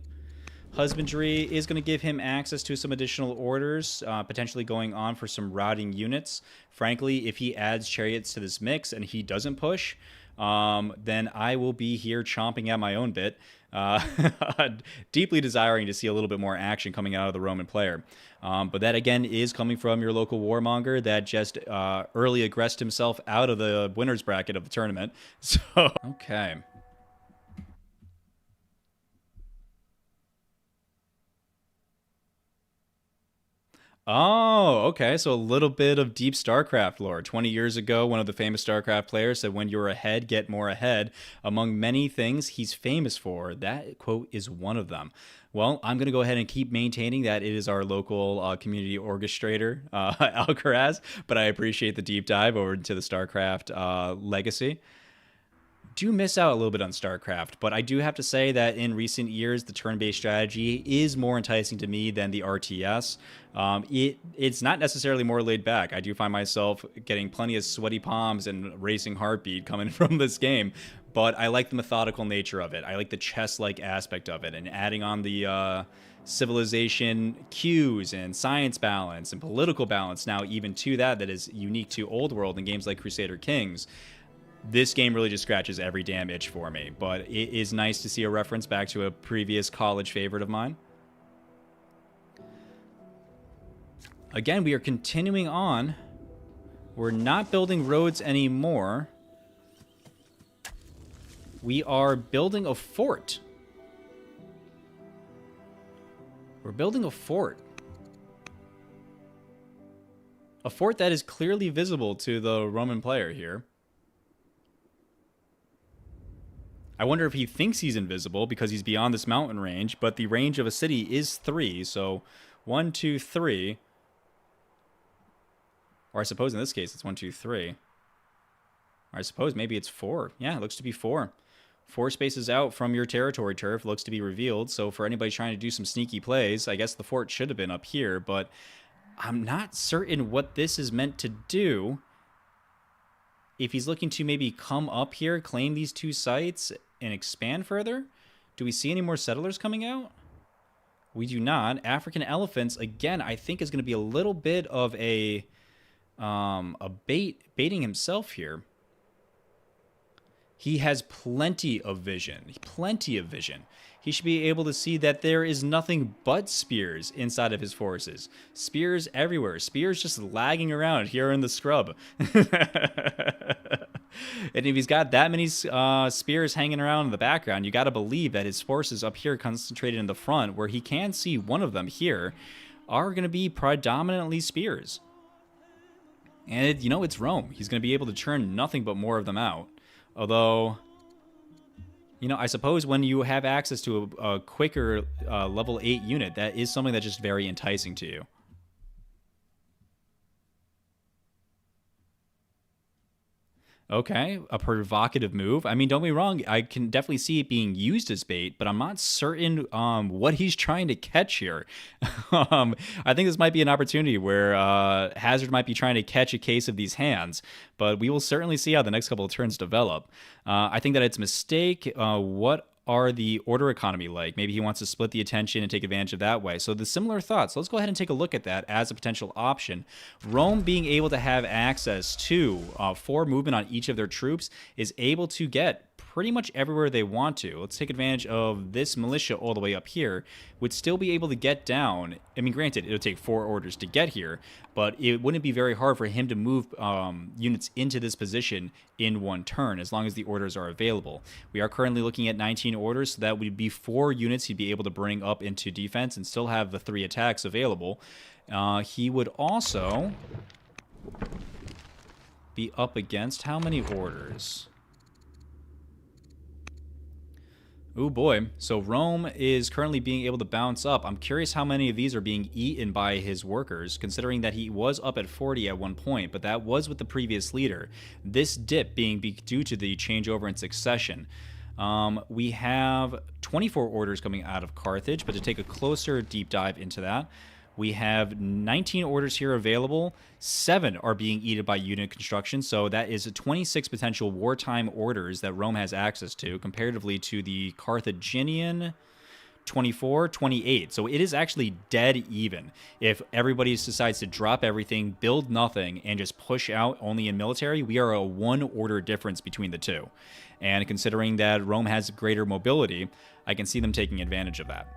Husbandry is going to give him access to some additional orders, potentially going on for some routing units. Frankly, if he adds chariots to this mix and he doesn't push, then I will be here chomping at my own bit, deeply desiring to see a little bit more action coming out of the Roman player. But that, again, is coming from your local warmonger that just early aggressed himself out of the winner's bracket of the tournament. So, okay. Oh, okay. So a little bit of deep StarCraft lore. 20 years ago, one of the famous StarCraft players said, "When you're ahead, get more ahead." Among many things he's famous for, that quote is one of them. Well, I'm going to go ahead and keep maintaining that it is our local community orchestrator, Alcaraz, but I appreciate the deep dive over into the StarCraft legacy. Do miss out a little bit on StarCraft, but I do have to say that in recent years, the turn-based strategy is more enticing to me than the RTS. It's not necessarily more laid back. I do find myself getting plenty of sweaty palms and racing heartbeat coming from this game, but I like the methodical nature of it. I like the chess-like aspect of it, and adding on the civilization cues and science balance and political balance now even to that is unique to Old World in games like Crusader Kings. This game really just scratches every damn itch for me, but it is nice to see a reference back to a previous college favorite of mine. Again, we are continuing on. We're not building roads anymore. We are building a fort. We're building a fort. A fort that is clearly visible to the Roman player here. I wonder if he thinks he's invisible because he's beyond this mountain range, but the range of a city is 3, so 1, 2, 3. Or I suppose in this case it's 1, 2, 3. Or I suppose maybe it's 4. Yeah, it looks to be 4. 4 spaces out from your territory turf looks to be revealed, so for anybody trying to do some sneaky plays, I guess the fort should have been up here, but I'm not certain what this is meant to do. If he's looking to maybe come up here, claim these 2 sites, and expand further? Do we see any more settlers coming out? We do not. African elephants, again, I think is going to be a little bit of a baiting himself here. He has plenty of vision. Plenty of vision. He should be able to see that there is nothing but spears inside of his forces. Spears everywhere. Spears just lagging around here in the scrub. And if he's got that many spears hanging around in the background, you got to believe that his forces up here concentrated in the front, where he can see one of them here, are going to be predominantly spears. And, it's Rome. He's going to be able to churn nothing but more of them out. Although, I suppose when you have access to a quicker level 8 unit, that is something that's just very enticing to you. Okay, a provocative move. I mean, don't be wrong. I can definitely see it being used as bait, but I'm not certain what he's trying to catch here. I think this might be an opportunity where Hazard might be trying to catch a case of these hands, but we will certainly see how the next couple of turns develop. I think that it's a mistake. What are the order economy like? Maybe he wants to split the attention and take advantage of that way. So the similar thoughts. Let's go ahead and take a look at that as a potential option. Rome being able to have access to 4 movement on each of their troops is able to get pretty much everywhere they want to. Let's take advantage of this militia all the way up here. Would still be able to get down. I mean, granted, it'll take 4 orders to get here, but it wouldn't be very hard for him to move units into this position in 1 turn, as long as the orders are available. We are currently looking at 19 orders, so that would be 4 units he'd be able to bring up into defense and still have the 3 attacks available. He would also be up against how many orders? Oh boy. So Rome is currently being able to bounce up. I'm curious how many of these are being eaten by his workers, considering that he was up at 40 at one point, but that was with the previous leader. This dip being due to the changeover in succession. We have 24 orders coming out of Carthage, but to take a closer deep dive into that, we have 19 orders here available. 7 are being eaten by unit construction, so that is 26 potential wartime orders that Rome has access to, comparatively to the Carthaginian 24, 28. So it is actually dead even. If everybody decides to drop everything, build nothing, and just push out only in military, we are a 1 order difference between the two. And considering that Rome has greater mobility, I can see them taking advantage of that.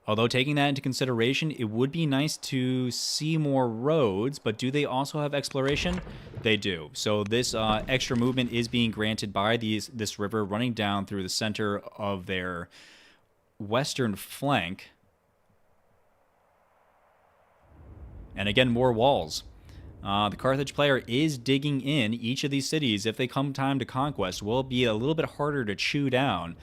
Although taking that into consideration, it would be nice to see more roads, but do they also have exploration? They do. So this extra movement is being granted by this river running down through the center of their western flank. And again, more walls. The Carthage player is digging in. Each of these cities, if they come time to conquest, will be a little bit harder to chew down.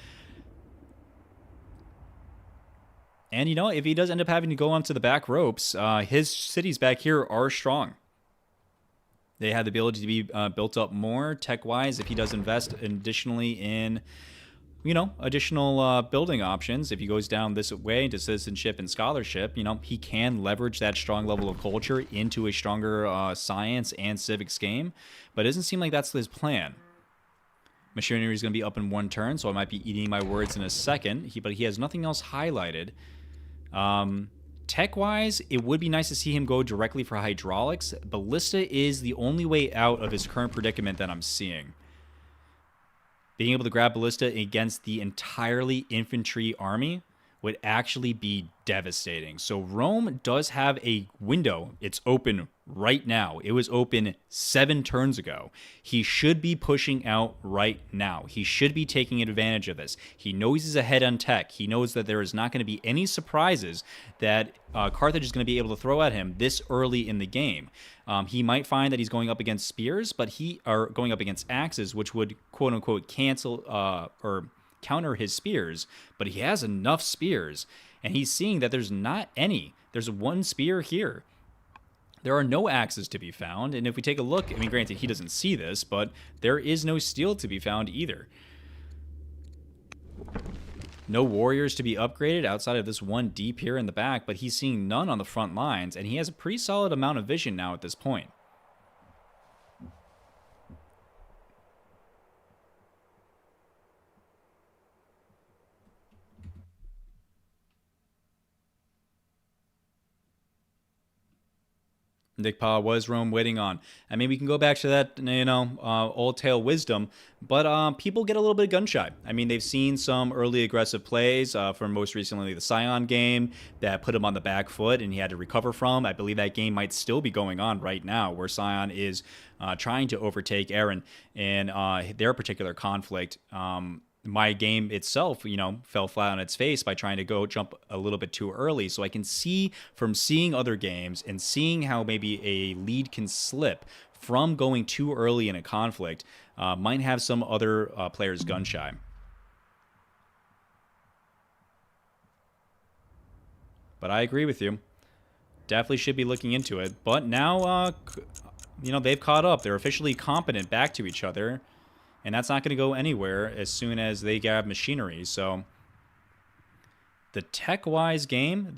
And, you know, if he does end up having to go onto the back ropes, his cities back here are strong. They have the ability to be built up more tech-wise if he does invest additionally in, you know, additional building options. If he goes down this way into citizenship and scholarship, you know, he can leverage that strong level of culture into a stronger science and civics game. But it doesn't seem like that's his plan. Machinery is going to be up in 1 turn, so I might be eating my words in a second. But he has nothing else highlighted. Tech-wise, it would be nice to see him go directly for hydraulics. Ballista is the only way out of his current predicament that I'm seeing. Being able to grab Ballista against the entirely infantry army would actually be devastating. So Rome does have a window. It's open right now. It was open 7 turns ago. He should be pushing out right now. He should be taking advantage of this. He knows he's ahead on tech. He knows that there is not going to be any surprises that Carthage is going to be able to throw at him this early in the game. He might find that he's going up against spears, but he are going up against axes, which would quote unquote cancel or counter his spears, but he has enough spears, and he's seeing that there's not any. There's 1 spear here. There are no axes to be found, and if we take a look, I mean, granted, he doesn't see this, but there is no steel to be found either. No warriors to be upgraded outside of this 1 deep here in the back, but he's seeing none on the front lines, and he has a pretty solid amount of vision now at this point. Nick Pa was Rome waiting on. I mean, we can go back to that, you know, old tale wisdom, but people get a little bit gun shy. I mean, they've seen some early aggressive plays from most recently the Scion game that put him on the back foot and he had to recover from. I believe that game might still be going on right now where Scion is trying to overtake Aaron in their particular conflict. My game itself, you know, fell flat on its face by trying to go jump a little bit too early. So I can see from seeing other games and seeing how maybe a lead can slip from going too early in a conflict might have some other players gun shy. But I agree with you. Definitely should be looking into it. But now, you know, they've caught up. They're officially competent back to each other. And that's not going to go anywhere as soon as they grab machinery. So the tech-wise game,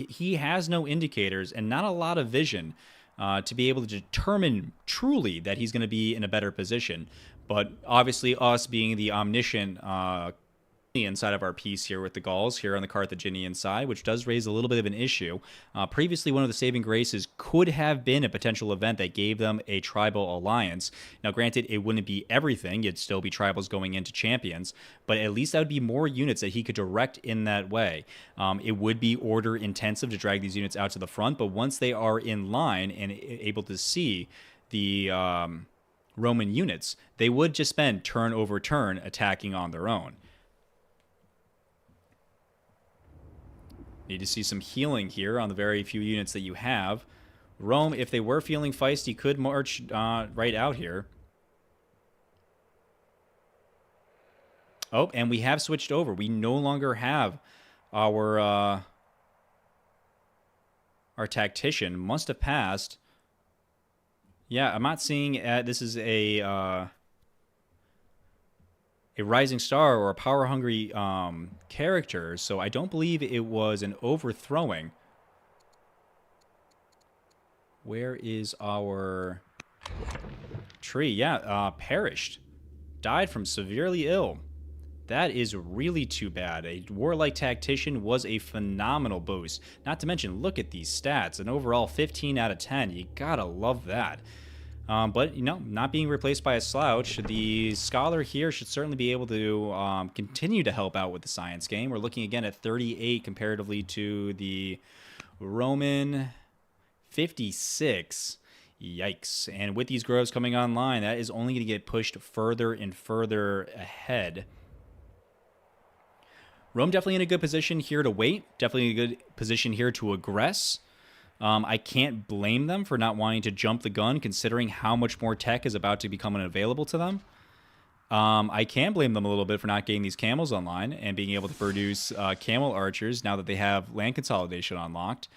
he has no indicators and not a lot of vision to be able to determine truly that he's going to be in a better position. But obviously us being the omniscient inside of our piece here with the Gauls here on the Carthaginian side, which does raise a little bit of an issue. Previously, one of the saving graces could have been a potential event that gave them a tribal alliance. Now, granted, it wouldn't be everything. It'd still be tribals going into champions, but at least that would be more units that he could direct in that way. It would be order intensive to drag these units out to the front, but once they are in line and able to see the Roman units, they would just spend turn over turn attacking on their own. Need to see some healing here on the very few units that you have. Rome, if they were feeling feisty, could march right out here. Oh, and we have switched over. We no longer have our tactician. Must have passed. Yeah, I'm not seeing. This is a rising star or a power hungry character, so I don't believe it was an overthrowing. Where is our tree? Yeah, perished. Died from severely ill. That is really too bad. A warlike tactician was a phenomenal boost. Not to mention, look at these stats. An overall 15 out of 10. You gotta love that. But, not being replaced by a slouch, the scholar here should certainly be able to continue to help out with the science game. We're looking again at 38 comparatively to the Roman 56. Yikes. And with these groves coming online, that is only going to get pushed further and further ahead. Rome definitely in a good position here to wait. Definitely a good position here to aggress. I can't blame them for not wanting to jump the gun, considering how much more tech is about to become available to them. I can blame them a little bit for not getting these camels online and being able to produce camel archers now that they have land consolidation unlocked.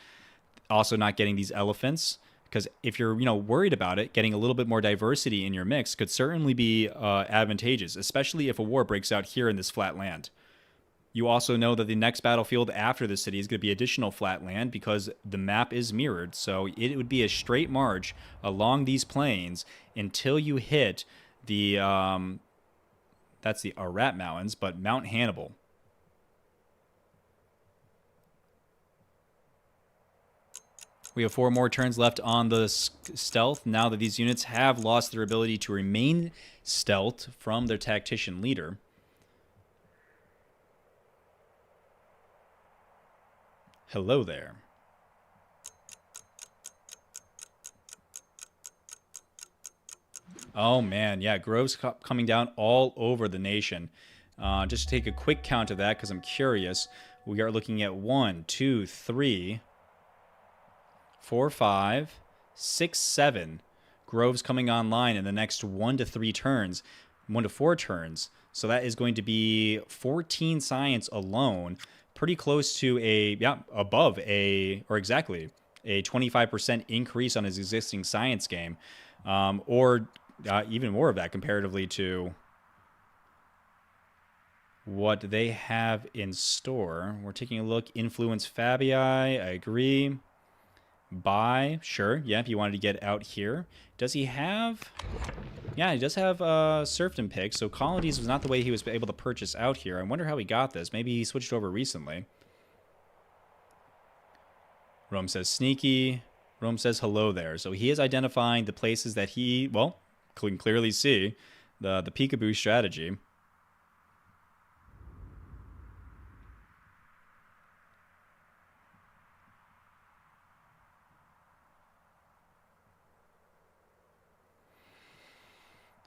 Also not getting these elephants, because if you're worried about it, getting a little bit more diversity in your mix could certainly be advantageous, especially if a war breaks out here in this flat land. You also know that the next battlefield after the city is going to be additional flat land because the map is mirrored. So it would be a straight march along these plains until you hit the, that's the Ararat Mountains, but Mount Hannibal. We have 4 more turns left on the stealth now that these units have lost their ability to remain stealth from their tactician leader. Hello there. Oh man, yeah, groves coming down all over the nation. Just to take a quick count of that because I'm curious. We are looking at 1, 2, 3, 4, 5, 6, 7 groves coming online in the next 1 to 3 turns, 1 to 4 turns. So that is going to be 14 science alone. Pretty close to above or exactly a 25% increase on his existing science game, or even more of that comparatively to what they have in store. We're taking a look. Influence Fabii, I agree. Buy, sure. Yeah, if you wanted to get out here. Does he have... Yeah, he does have serfdom picks, so colonies was not the way he was able to purchase out here. I wonder how he got this. Maybe he switched over recently. Rome says sneaky. Rome says hello there. So he is identifying the places that he, can clearly see the peekaboo strategy.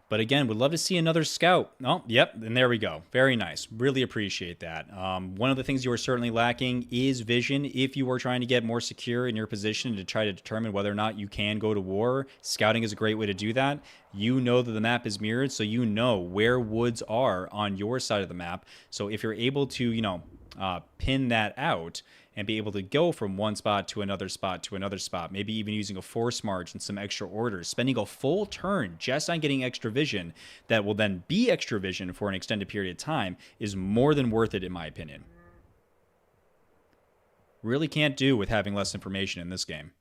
But again, would love to see another scout. Oh, yep, and there we go. Very nice. Really appreciate that. One of the things you are certainly lacking is vision. If you are trying to get more secure in your position to try to determine whether or not you can go to war, scouting is a great way to do that. You know that the map is mirrored, so you know where woods are on your side of the map. So if you're able to, pin that out and be able to go from one spot to another spot to another spot, maybe even using a force march and some extra orders, spending a full turn just on getting extra vision that will then be extra vision for an extended period of time is more than worth it in my opinion. Really can't do with having less information in this game.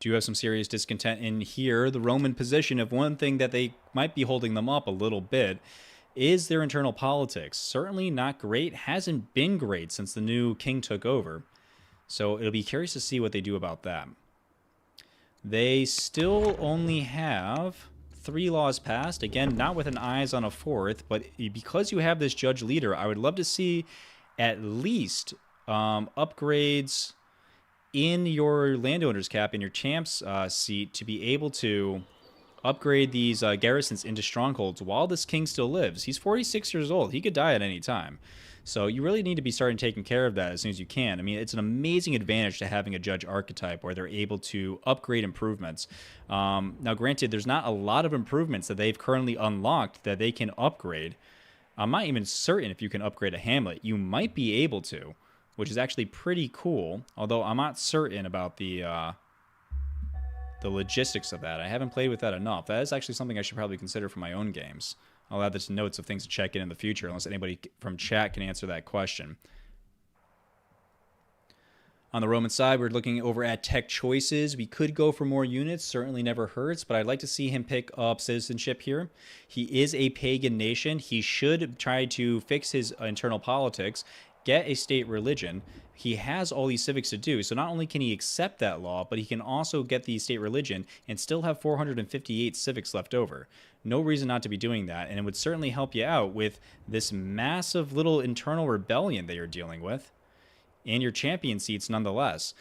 Do have some serious discontent in here. The Roman position of one thing that they might be holding them up a little bit is their internal politics. Certainly not great. Hasn't been great since the new king took over. So it'll be curious to see what they do about that. They still only have 3 laws passed. Again, not with an eyes on a 4th, but because you have this judge leader, I would love to see at least upgrades in your landowner's cap, in your champ's seat, to be able to upgrade these garrisons into strongholds while this king still lives. He's 46 years old. He could die at any time. So you really need to be starting taking care of that as soon as you can. I mean, it's an amazing advantage to having a judge archetype where they're able to upgrade improvements. Now, granted, there's not a lot of improvements that they've currently unlocked that they can upgrade. I'm not even certain if you can upgrade a hamlet. You might be able to, which is actually pretty cool, although I'm not certain about the logistics of that. I haven't played with that enough. That is actually something I should probably consider for my own games. I'll add this to notes of things to check in the future, unless anybody from chat can answer that question. On the Roman side, we're looking over at tech choices. We could go for more units. Certainly never hurts, but I'd like to see him pick up citizenship here. He is a pagan nation. He should try to fix his internal politics, get a state religion. He has all these civics to do, so not only can he accept that law, but he can also get the state religion and still have 458 civics left over. No reason not to be doing that, and it would certainly help you out with this massive little internal rebellion that you're dealing with, and your champion seats nonetheless.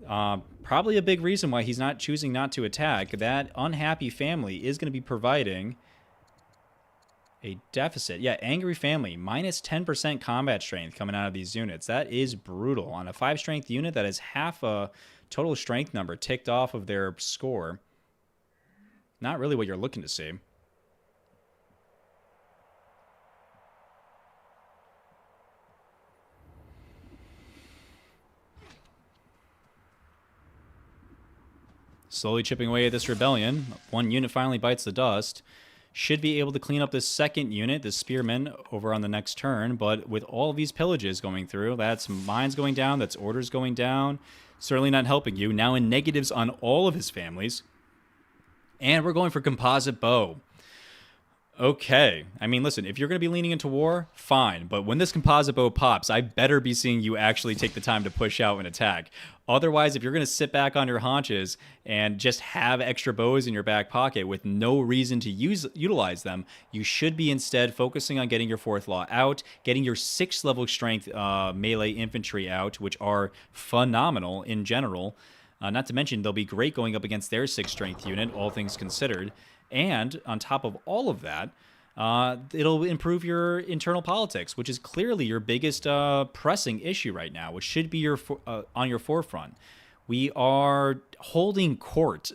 Probably a big reason why he's not choosing not to attack. That unhappy family is going to be providing a deficit. Yeah, angry family, minus 10% combat strength coming out of these units. That is brutal. On a 5 strength unit, that is half a total strength number ticked off of their score. Not really what you're looking to see. Slowly chipping away at this rebellion. One unit finally bites the dust. Should be able to clean up this second unit, the spearmen, over on the next turn. But with all of these pillages going through, that's mines going down, that's orders going down. Certainly not helping you. Now in negatives on all of his families. And we're going for composite bow. Okay. I mean, listen, if you're going to be leaning into war, fine. But when this composite bow pops, I better be seeing you actually take the time to push out and attack. Otherwise, if you're going to sit back on your haunches and just have extra bows in your back pocket with no reason to utilize them, you should be instead focusing on getting your 4th law out, getting your 6th level strength melee infantry out, which are phenomenal in general. Not to mention, they'll be great going up against their 6th strength unit, all things considered. And on top of all of that, it'll improve your internal politics, which is clearly your biggest pressing issue right now, which should be your on your forefront. We are holding court.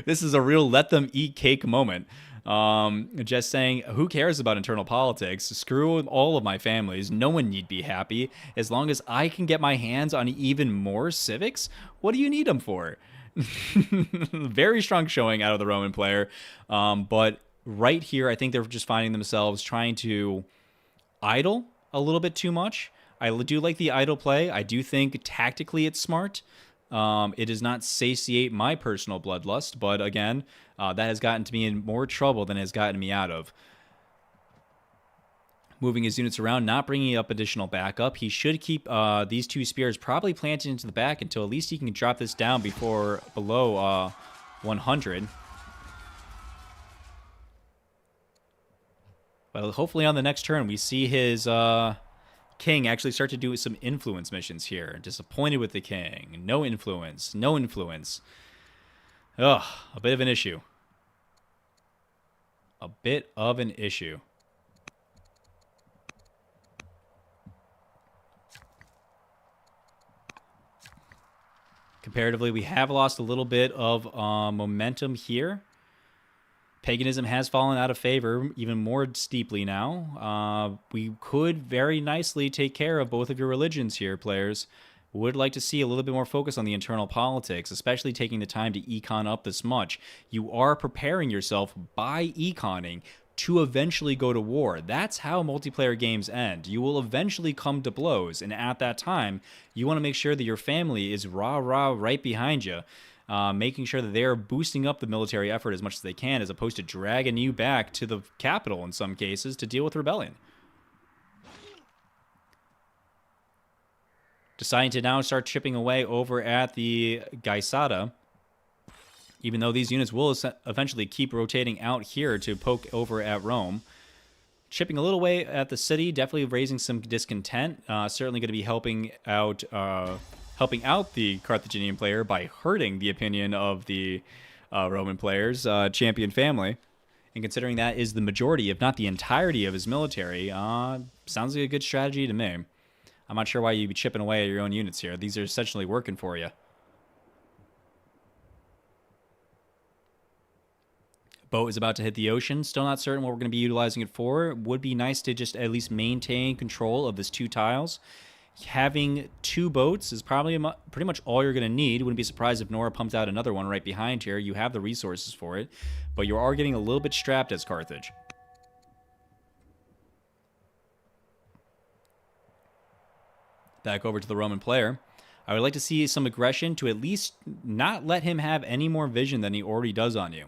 This is a real let them eat cake moment. Just saying, who cares about internal politics? Screw all of my families. No one need be happy. As long as I can get my hands on even more civics, what do you need them for? Very strong showing out of the Roman player. But right here, I think they're just finding themselves trying to idle a little bit too much. I do like the idle play. I do think tactically it's smart. It does not satiate my personal bloodlust, but again, that has gotten to me in more trouble than it has gotten me out of. Moving his units around, not bringing up additional backup. He should keep these 2 spears probably planted into the back until at least he can drop this down below 100. But hopefully on the next turn we see his king actually start to do some influence missions here. Disappointed with the king. No influence. No influence. Ugh, a bit of an issue. A bit of an issue. Comparatively, we have lost a little bit of momentum here. Paganism has fallen out of favor even more steeply now. We could very nicely take care of both of your religions here, players. Would like to see a little bit more focus on the internal politics, especially taking the time to econ up this much. You are preparing yourself by econing to eventually go to war. That's how multiplayer games end. You will eventually come to blows, and at that time, you want to make sure that your family is rah-rah right behind you, making sure that they're boosting up the military effort as much as they can, as opposed to dragging you back to the capital in some cases to deal with rebellion. Deciding to now start chipping away over at the Gaisata, even though these units will eventually keep rotating out here to poke over at Rome. Chipping a little way at the city, definitely raising some discontent. Certainly going to be helping out the Carthaginian player by hurting the opinion of the Roman players, champion family. And considering that is the majority, if not the entirety of his military, sounds like a good strategy to me. I'm not sure why you'd be chipping away at your own units here. These are essentially working for you. Boat is about to hit the ocean. Still not certain what we're going to be utilizing it for. Would be nice to just at least maintain control of this 2 tiles. Having 2 boats is probably pretty much all you're going to need. Wouldn't be surprised if Nora pumps out another one right behind here. You have the resources for it, but you are getting a little bit strapped as Carthage. Back over to the Roman player. I would like to see some aggression to at least not let him have any more vision than he already does on you.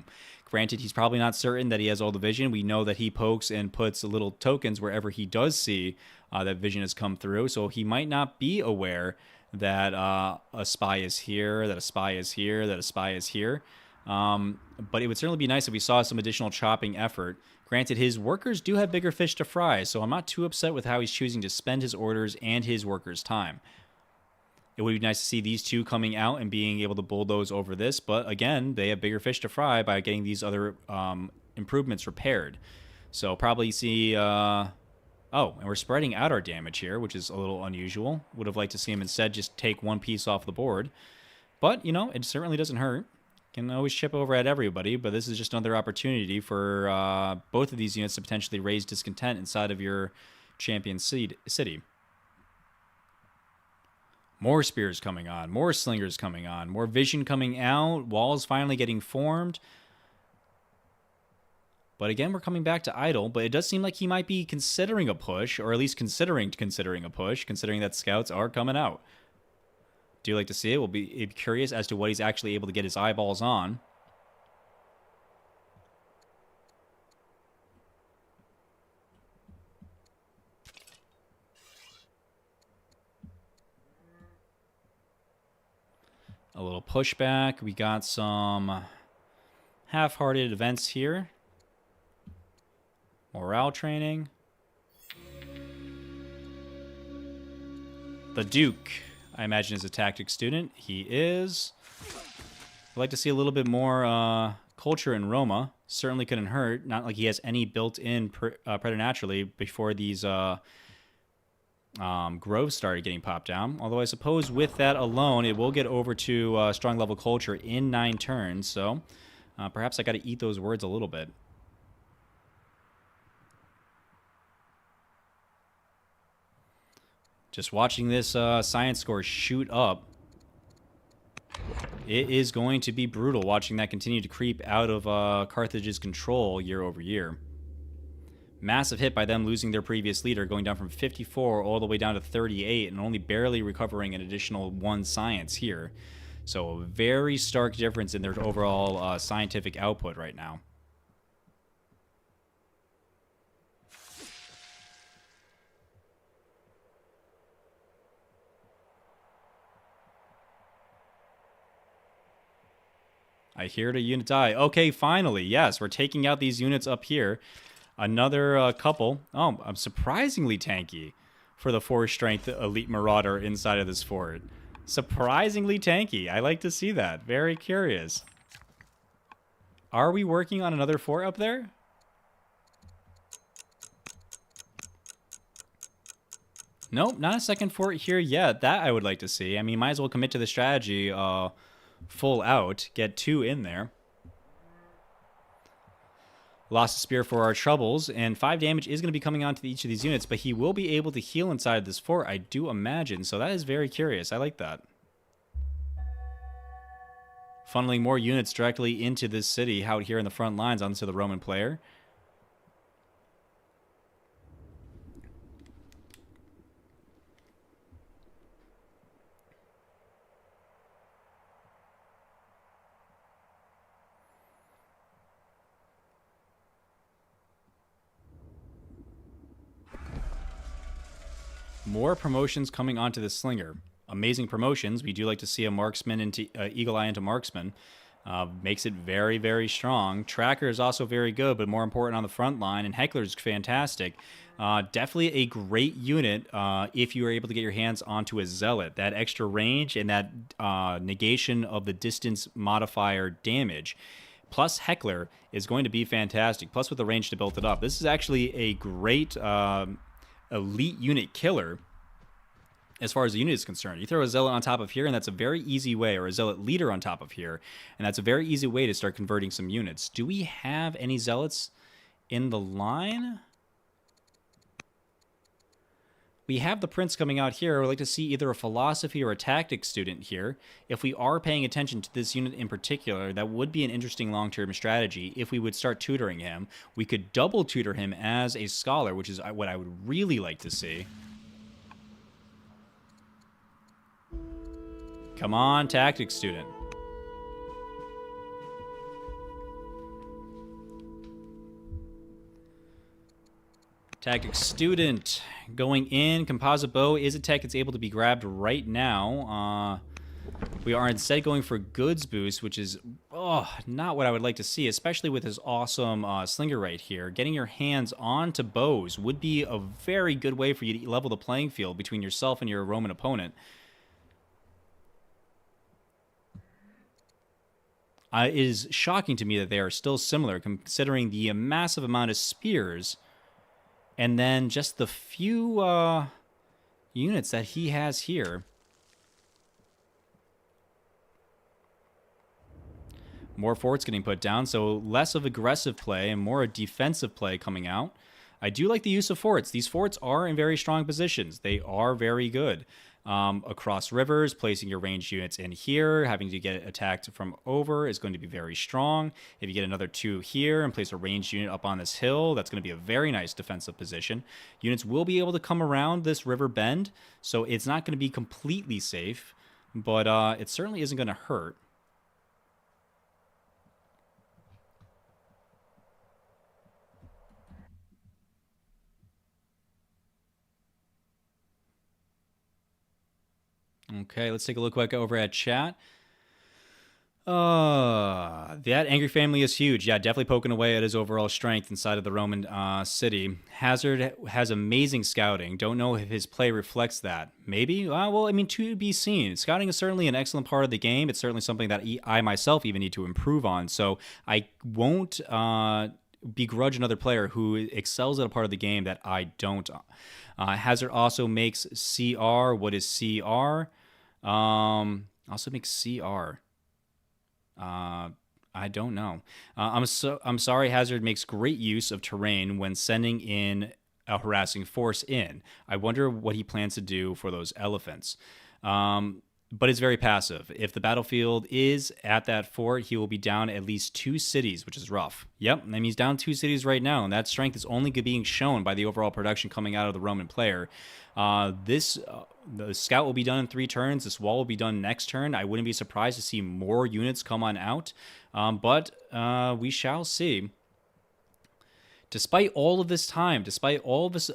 Granted, he's probably not certain that he has all the vision. We know that he pokes and puts little tokens wherever he does see that vision has come through. So he might not be aware that a spy is here, that a spy is here, that a spy is here. But it would certainly be nice if we saw some additional chopping effort. Granted, his workers do have bigger fish to fry, so I'm not too upset with how he's choosing to spend his orders and his workers' time. It would be nice to see these 2 coming out and being able to bulldoze over this. But again, they have bigger fish to fry by getting these other improvements repaired. So probably see... oh, and we're spreading out our damage here, which is a little unusual. Would have liked to see him instead just take 1 piece off the board. But, you know, it certainly doesn't hurt. Can always chip over at everybody, but this is just another opportunity for both of these units to potentially raise discontent inside of your champion city. More spears coming on, more slingers coming on, more vision coming out, walls finally getting formed. But again, we're coming back to idle, but it does seem like he might be considering a push, or at least considering a push, considering that scouts are coming out. Do you like to see it? We'll be curious as to what he's actually able to get his eyeballs on. A little pushback. We got some half-hearted events here. Morale training. The Duke, I imagine, is a tactics student. He is. I'd like to see a little bit more culture in Roma. Certainly couldn't hurt. Not like he has any built-in preternaturally before these groves started getting popped down. Although I suppose with that alone, it will get over to strong level culture in 9 turns. So perhaps I got to eat those words a little bit. Just watching this science score shoot up, it is going to be brutal watching that continue to creep out of Carthage's control year over year. Massive hit by them losing their previous leader, going down from 54 all the way down to 38, and only barely recovering an additional 1 science here. So a very stark difference in their overall scientific output right now. I hear the unit die. Okay, finally. Yes, we're taking out these units up here. Another couple. Oh, I'm surprisingly tanky for the 4-strength elite marauder inside of this fort. Surprisingly tanky. I like to see that. Very curious. Are we working on another fort up there? Nope, not a second fort here yet. That I would like to see. I mean, might as well commit to the strategy full out. Get 2 in there. Lost a spear for our troubles, and 5 damage is going to be coming onto each of these units, but he will be able to heal inside this fort, I do imagine. So that is very curious. I like that. Funneling more units directly into this city out here in the front lines onto the Roman player. More promotions coming onto the Slinger. Amazing promotions. We do like to see a marksman into Eagle Eye into marksman. Makes it very, very strong. Tracker is also very good, but more important on the front line. And Heckler's fantastic. Definitely a great unit if you are able to get your hands onto a Zealot. That extra range and that negation of the distance modifier damage. Plus Heckler is going to be fantastic. Plus with the range to build it up. This is actually a great elite unit killer as far as the unit is concerned. You throw a Zealot on top of here, and that's a very easy way, or a Zealot leader on top of here, and that's a very easy way to start converting some units. Do we have any Zealots in the line? We have the Prince coming out here. I would like to see either a philosophy or a tactics student here. If we are paying attention to this unit in particular, that would be an interesting long-term strategy. If we would start tutoring him, we could double tutor him as a scholar, which is what I would really like to see. Come on, tactics student. Tactics student going in. Composite bow is a tech that's able to be grabbed right now. We are instead going for goods boost, which is not what I would like to see, especially with this awesome slinger right here. Getting your hands onto bows would be a very good way for you to level the playing field between yourself and your Roman opponent. It is shocking to me that they are still similar, considering the massive amount of spears and then just the few units that he has here. More forts getting put down, so less of aggressive play and more a defensive play coming out. I do like the use of forts. These forts are in very strong positions. They are very good. Across rivers, placing your ranged units in here, having to get attacked from over is going to be very strong. If you get another 2 here and place a ranged unit up on this hill, that's going to be a very nice defensive position. Units will be able to come around this river bend, so it's not going to be completely safe, but it certainly isn't going to hurt. Okay, let's take a look back over at chat. That angry family is huge. Yeah, definitely poking away at his overall strength inside of the Roman city. Hazard has amazing scouting. Don't know if his play reflects that. Maybe? Well, I mean, to be seen. Scouting is certainly an excellent part of the game. It's certainly something that I myself even need to improve on. So I won't begrudge another player who excels at a part of the game that I don't. Hazard also makes CR. What is CR? Also makes CR. I don't know. I'm sorry. Hazard makes great use of terrain when sending in a harassing force in. I wonder what he plans to do for those elephants. But it's very passive. If the battlefield is at that fort, he will be down at least 2 cities, which is rough. Yep, I mean, he's down 2 cities right now, and that strength is only being shown by the overall production coming out of the Roman player. The scout will be done in 3 turns. This wall will be done next turn. I wouldn't be surprised to see more units come on out, but we shall see. Despite all of this time, despite all of this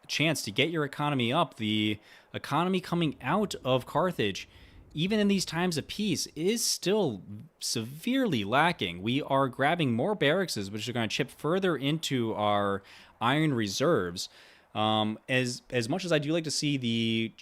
chance to get your economy up, the economy coming out of Carthage, even in these times of peace, is still severely lacking. We are grabbing more barracks, which are going to chip further into our iron reserves. As much as I do like to see the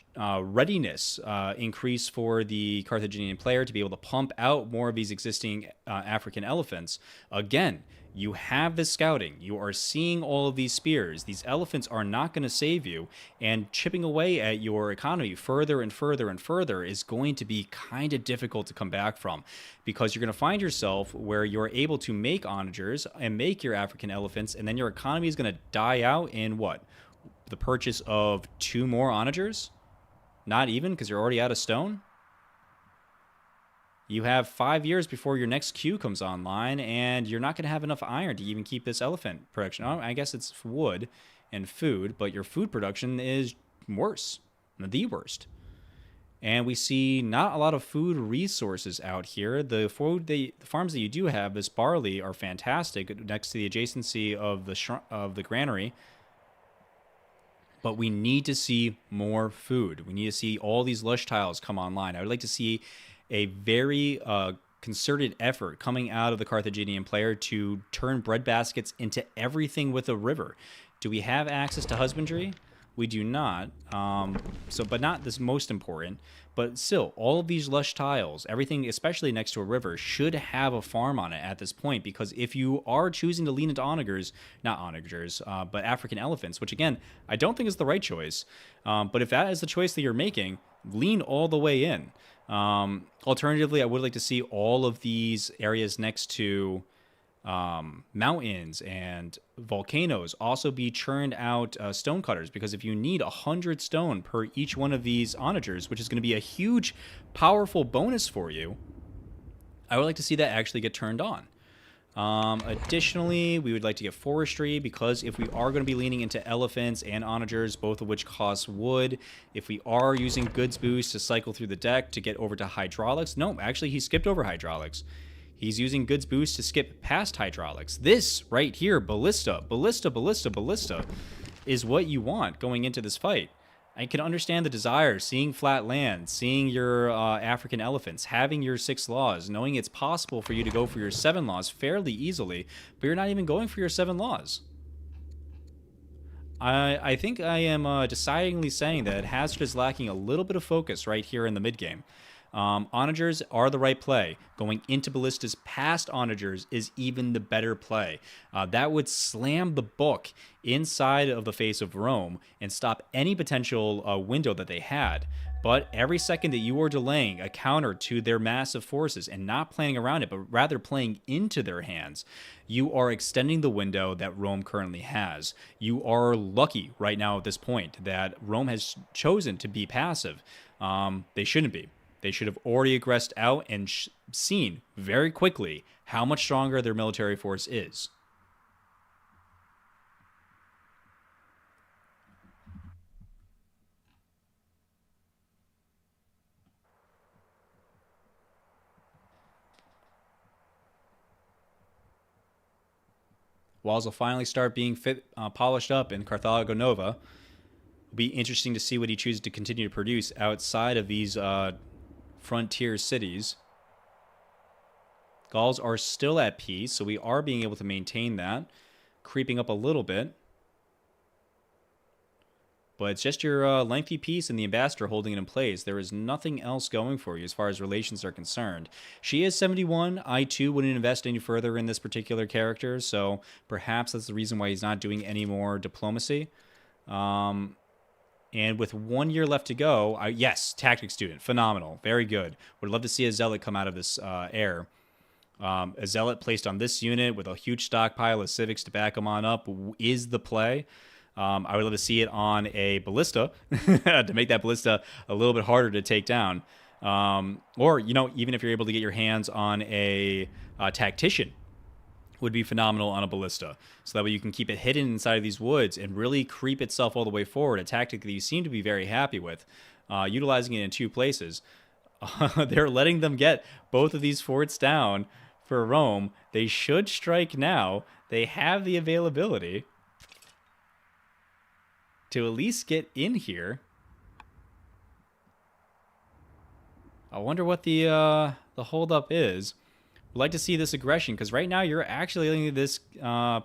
readiness increase for the Carthaginian player to be able to pump out more of these existing African elephants, again, you have the scouting. You are seeing all of these spears. These elephants are not going to save you, and chipping away at your economy further and further and further is going to be kind of difficult to come back from, because you're going to find yourself where you're able to make onagers and make your African elephants, and then your economy is going to die out in what? The purchase of 2 more onagers? Not even, because you're already out of stone? You have 5 years before your next queue comes online, and you're not going to have enough iron to even keep this elephant production. Oh, I guess it's wood and food, but your food production is worse, the worst. And we see not a lot of food resources out here. The farms that you do have, this barley, are fantastic next to the adjacency of the granary. But we need to see more food. We need to see all these lush tiles come online. I would like to see a very concerted effort coming out of the Carthaginian player to turn breadbaskets into everything with a river. Do we have access to husbandry? We do not. But not this most important. But still, all of these lush tiles, everything, especially next to a river, should have a farm on it at this point. Because if you are choosing to lean into onagers, not onagers, but African elephants, which again, I don't think is the right choice. But if that is the choice that you're making, lean all the way in. Alternatively, I would like to see all of these areas next to mountains and volcanoes also be churned out stone cutters, because if you need 100 stone per each one of these onagers, which is going to be a huge, powerful bonus for you, I would like to see that actually get turned on. Additionally, we would like to get forestry, because if we are going to be leaning into elephants and onagers, both of which cost wood, if we are using goods boost to cycle through the deck to get over to hydraulics, no, actually he skipped over hydraulics. He's using goods boost to skip past hydraulics. This right here, ballista, is what you want going into this fight. I can understand the desire, seeing flat land, seeing your African elephants, having your 6 laws, knowing it's possible for you to go for your 7 laws fairly easily, but you're not even going for your 7 laws. I think I am decidedly saying that Hazard is lacking a little bit of focus right here in the mid game. Onagers are the right play. Going into ballistas past onagers is even the better play. That would slam the book inside of the face of Rome and stop any potential window that they had. But every second that you are delaying a counter to their massive forces and not playing around it, but rather playing into their hands, you are extending the window that Rome currently has. You are lucky right now at this point that Rome has chosen to be passive. They shouldn't be. They should have already aggressed out and seen very quickly how much stronger their military force is. Walls will finally start being polished up in Carthago Nova. It'll be interesting to see what he chooses to continue to produce outside of these frontier cities. Gauls are still at peace, so we are being able to maintain that, creeping up a little bit. But it's just your lengthy peace and the ambassador holding it in place. There is nothing else going for you as far as relations are concerned. She is 71. I, too, wouldn't invest any further in this particular character, so perhaps that's the reason why he's not doing any more diplomacy. And with 1 year left to go, yes, tactics student, phenomenal, very good. Would love to see a zealot come out of this air. A zealot placed on this unit with a huge stockpile of civics to back them on up is the play. I would love to see it on a ballista to make that ballista a little bit harder to take down. Or, even if you're able to get your hands on a tactician, would be phenomenal on a ballista. So that way you can keep it hidden inside of these woods and really creep itself all the way forward, a tactic that you seem to be very happy with, utilizing it in 2 places. They're letting them get both of these forts down for Rome. They should strike now. They have the availability to at least get in here. I wonder what the holdup is. Would like to see this aggression, because right now you're actually letting this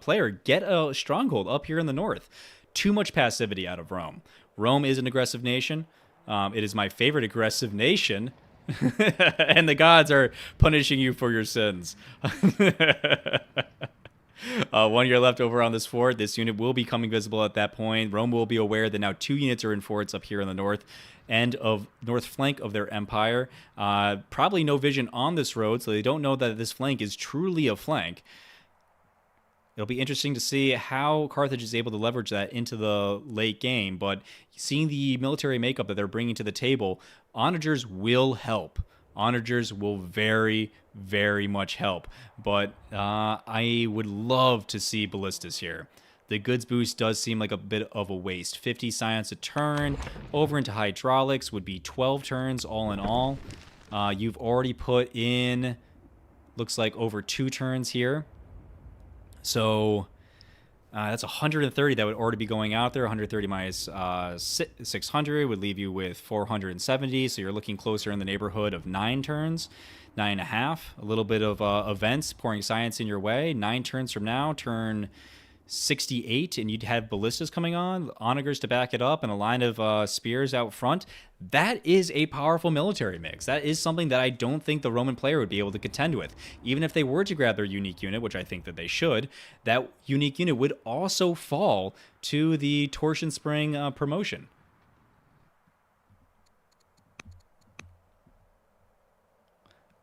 player get a stronghold up here in the north. Too much passivity out of Rome. Rome is an aggressive nation. It is my favorite aggressive nation. And the gods are punishing you for your sins. 1 year left over on this fort. This unit will be coming visible at that point. Rome will be aware that now 2 units are in forts up here in the north flank of their empire. Probably no vision on this road, so they don't know that this flank is truly a flank. It'll be interesting to see how Carthage is able to leverage that into the late game, but seeing the military makeup that they're bringing to the table, onagers will help. Onagers will very, very much help, but I would love to see ballistas here. The goods boost does seem like a bit of a waste. 50 science a turn over into hydraulics would be 12 turns all in all. You've already put in, looks like over 2 turns here. So That's 130 that would already be going out there. 130 minus 600 would leave you with 470. So you're looking closer in the neighborhood of 9 turns, 9.5. A little bit of events pouring science in your way. 9 turns from now, turn 68, and you'd have ballistas coming on, onagers to back it up, and a line of spears out front. That is a powerful military mix. That is something that I don't think the Roman player would be able to contend with. Even if they were to grab their unique unit, which I think that they should, that unique unit would also fall to the Torsion Spring promotion.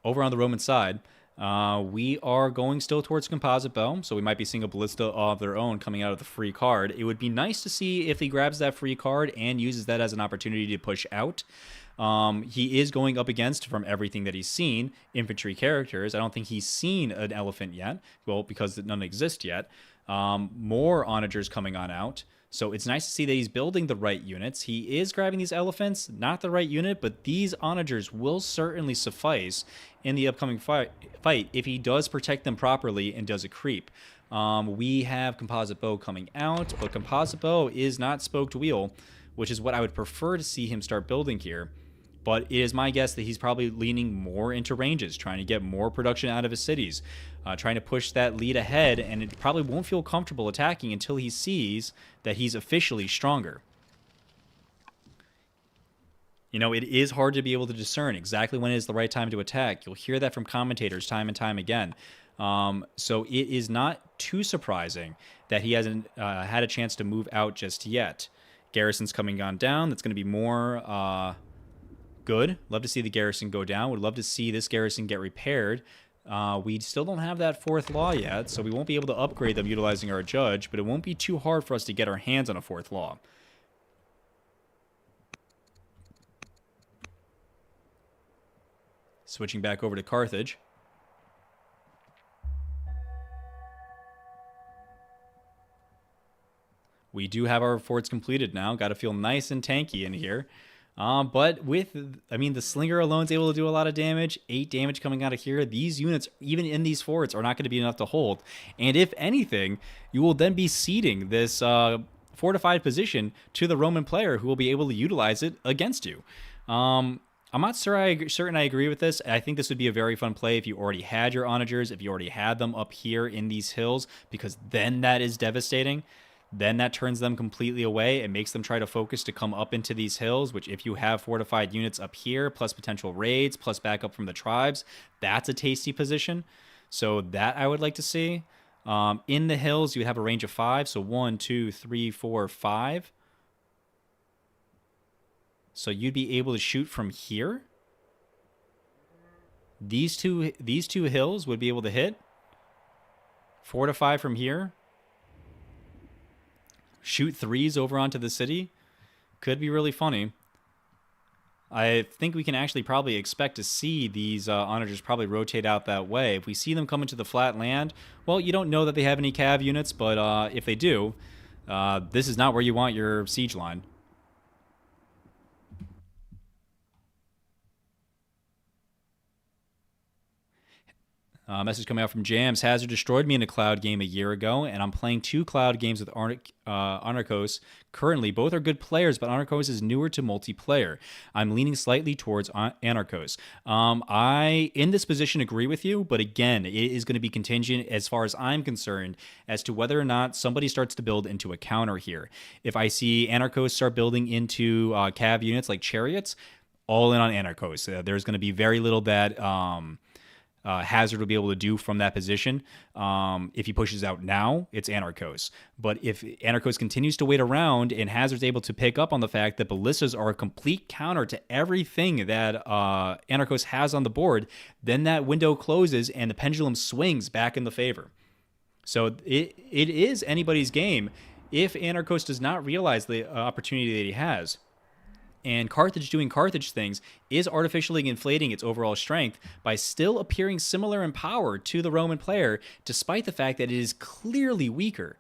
Over on the Roman side, we are going still towards composite bow, so we might be seeing a ballista of their own coming out of the free card. It would be nice to see if he grabs that free card and uses that as an opportunity to push out. He is going up against, from everything that he's seen, infantry characters. I don't think he's seen an elephant yet, well, because none exist yet. More onagers coming on out. So it's nice to see that he's building the right units. He is grabbing these elephants, not the right unit, but these onagers will certainly suffice in the upcoming fight if he does protect them properly and does a creep. We have composite bow coming out, but composite bow is not spoked wheel, which is what I would prefer to see him start building here. But it is my guess that he's probably leaning more into ranges, trying to get more production out of his cities, trying to push that lead ahead, and it probably won't feel comfortable attacking until he sees that he's officially stronger. You know, it is hard to be able to discern exactly when is the right time to attack. You'll hear that from commentators time and time again. So it is not too surprising that he hasn't had a chance to move out just yet. Garrison's coming on down. That's going to be more good. Love to see the garrison go down. Would love to see this garrison get repaired. We still don't have that fourth law yet, so we won't be able to upgrade them utilizing our judge, but it won't be too hard for us to get our hands on a fourth law. Switching back over to Carthage. We do have our forts completed now. Got to feel nice and tanky in here. But with, I mean, the Slinger alone is able to do a lot of damage. 8 damage coming out of here. These units, even in these forts, are not going to be enough to hold. And if anything, you will then be ceding this fortified position to the Roman player who will be able to utilize it against you. I'm not certain I agree with this. I think this would be a very fun play if you already had your onagers, if you already had them up here in these hills, because then that is devastating. Then that turns them completely away and makes them try to focus to come up into these hills, which if you have fortified units up here, plus potential raids, plus backup from the tribes, that's a tasty position. So that I would like to see. In the hills, you have a range of 5. So 1, 2, 3, 4, 5. So you'd be able to shoot from here. These two hills would be able to hit. 4 to 5 from here. Shoot 3s over onto the city. Could be really funny. I think we can actually probably expect to see these onagers probably rotate out that way. If we see them come into the flat land, well, you don't know that they have any cav units, but if they do, this is not where you want your siege line. Message coming out from Jams. Hazard destroyed me in a cloud game a year ago, and I'm playing 2 cloud games with Anarkos currently. Both are good players, but Anarkos is newer to multiplayer. I'm leaning slightly towards Anarkos. I, in this position, agree with you, but again, it is going to be contingent, as far as I'm concerned, as to whether or not somebody starts to build into a counter here. If I see Anarkos start building into cav units like chariots, all in on Anarkos. There's going to be very little that Hazard will be able to do from that position. If he pushes out now, it's Anarkos. But if Anarkos continues to wait around and Hazard's able to pick up on the fact that ballistas are a complete counter to everything that Anarkos has on the board, then that window closes and the pendulum swings back in the favor. So it is anybody's game if Anarkos does not realize the opportunity that he has. And Carthage doing Carthage things is artificially inflating its overall strength by still appearing similar in power to the Roman player, despite the fact that it is clearly weaker.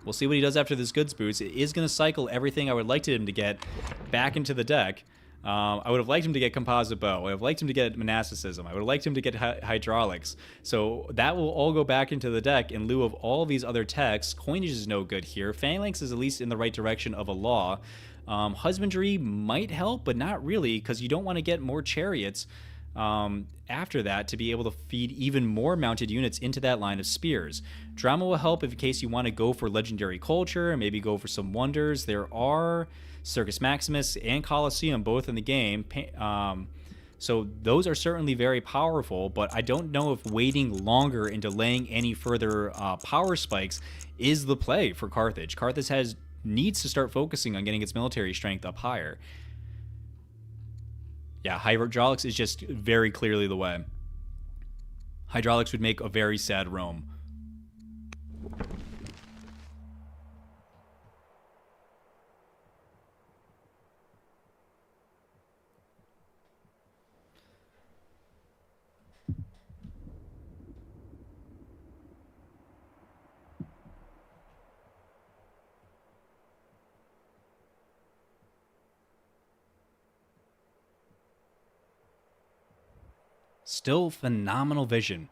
We'll see what he does after this goods boost. It is going to cycle everything I would like him to get back into the deck. I would have liked him to get composite bow. I would have liked him to get monasticism. I would have liked him to get hydraulics. So that will all go back into the deck in lieu of all these other techs. Coinage is no good here. Phalanx is at least in the right direction of a law. Husbandry might help, but not really, because you don't want to get more chariots after that to be able to feed even more mounted units into that line of spears. Drama will help if in case you want to go for legendary culture and maybe go for some wonders. There are Circus Maximus and Colosseum both in the game. So those are certainly very powerful, but I don't know if waiting longer and delaying any further power spikes is the play for Carthage. Carthage needs to start focusing on getting its military strength up higher. Yeah, hydraulics is just very clearly the way. Hydraulics would make a very sad Rome. Still phenomenal vision.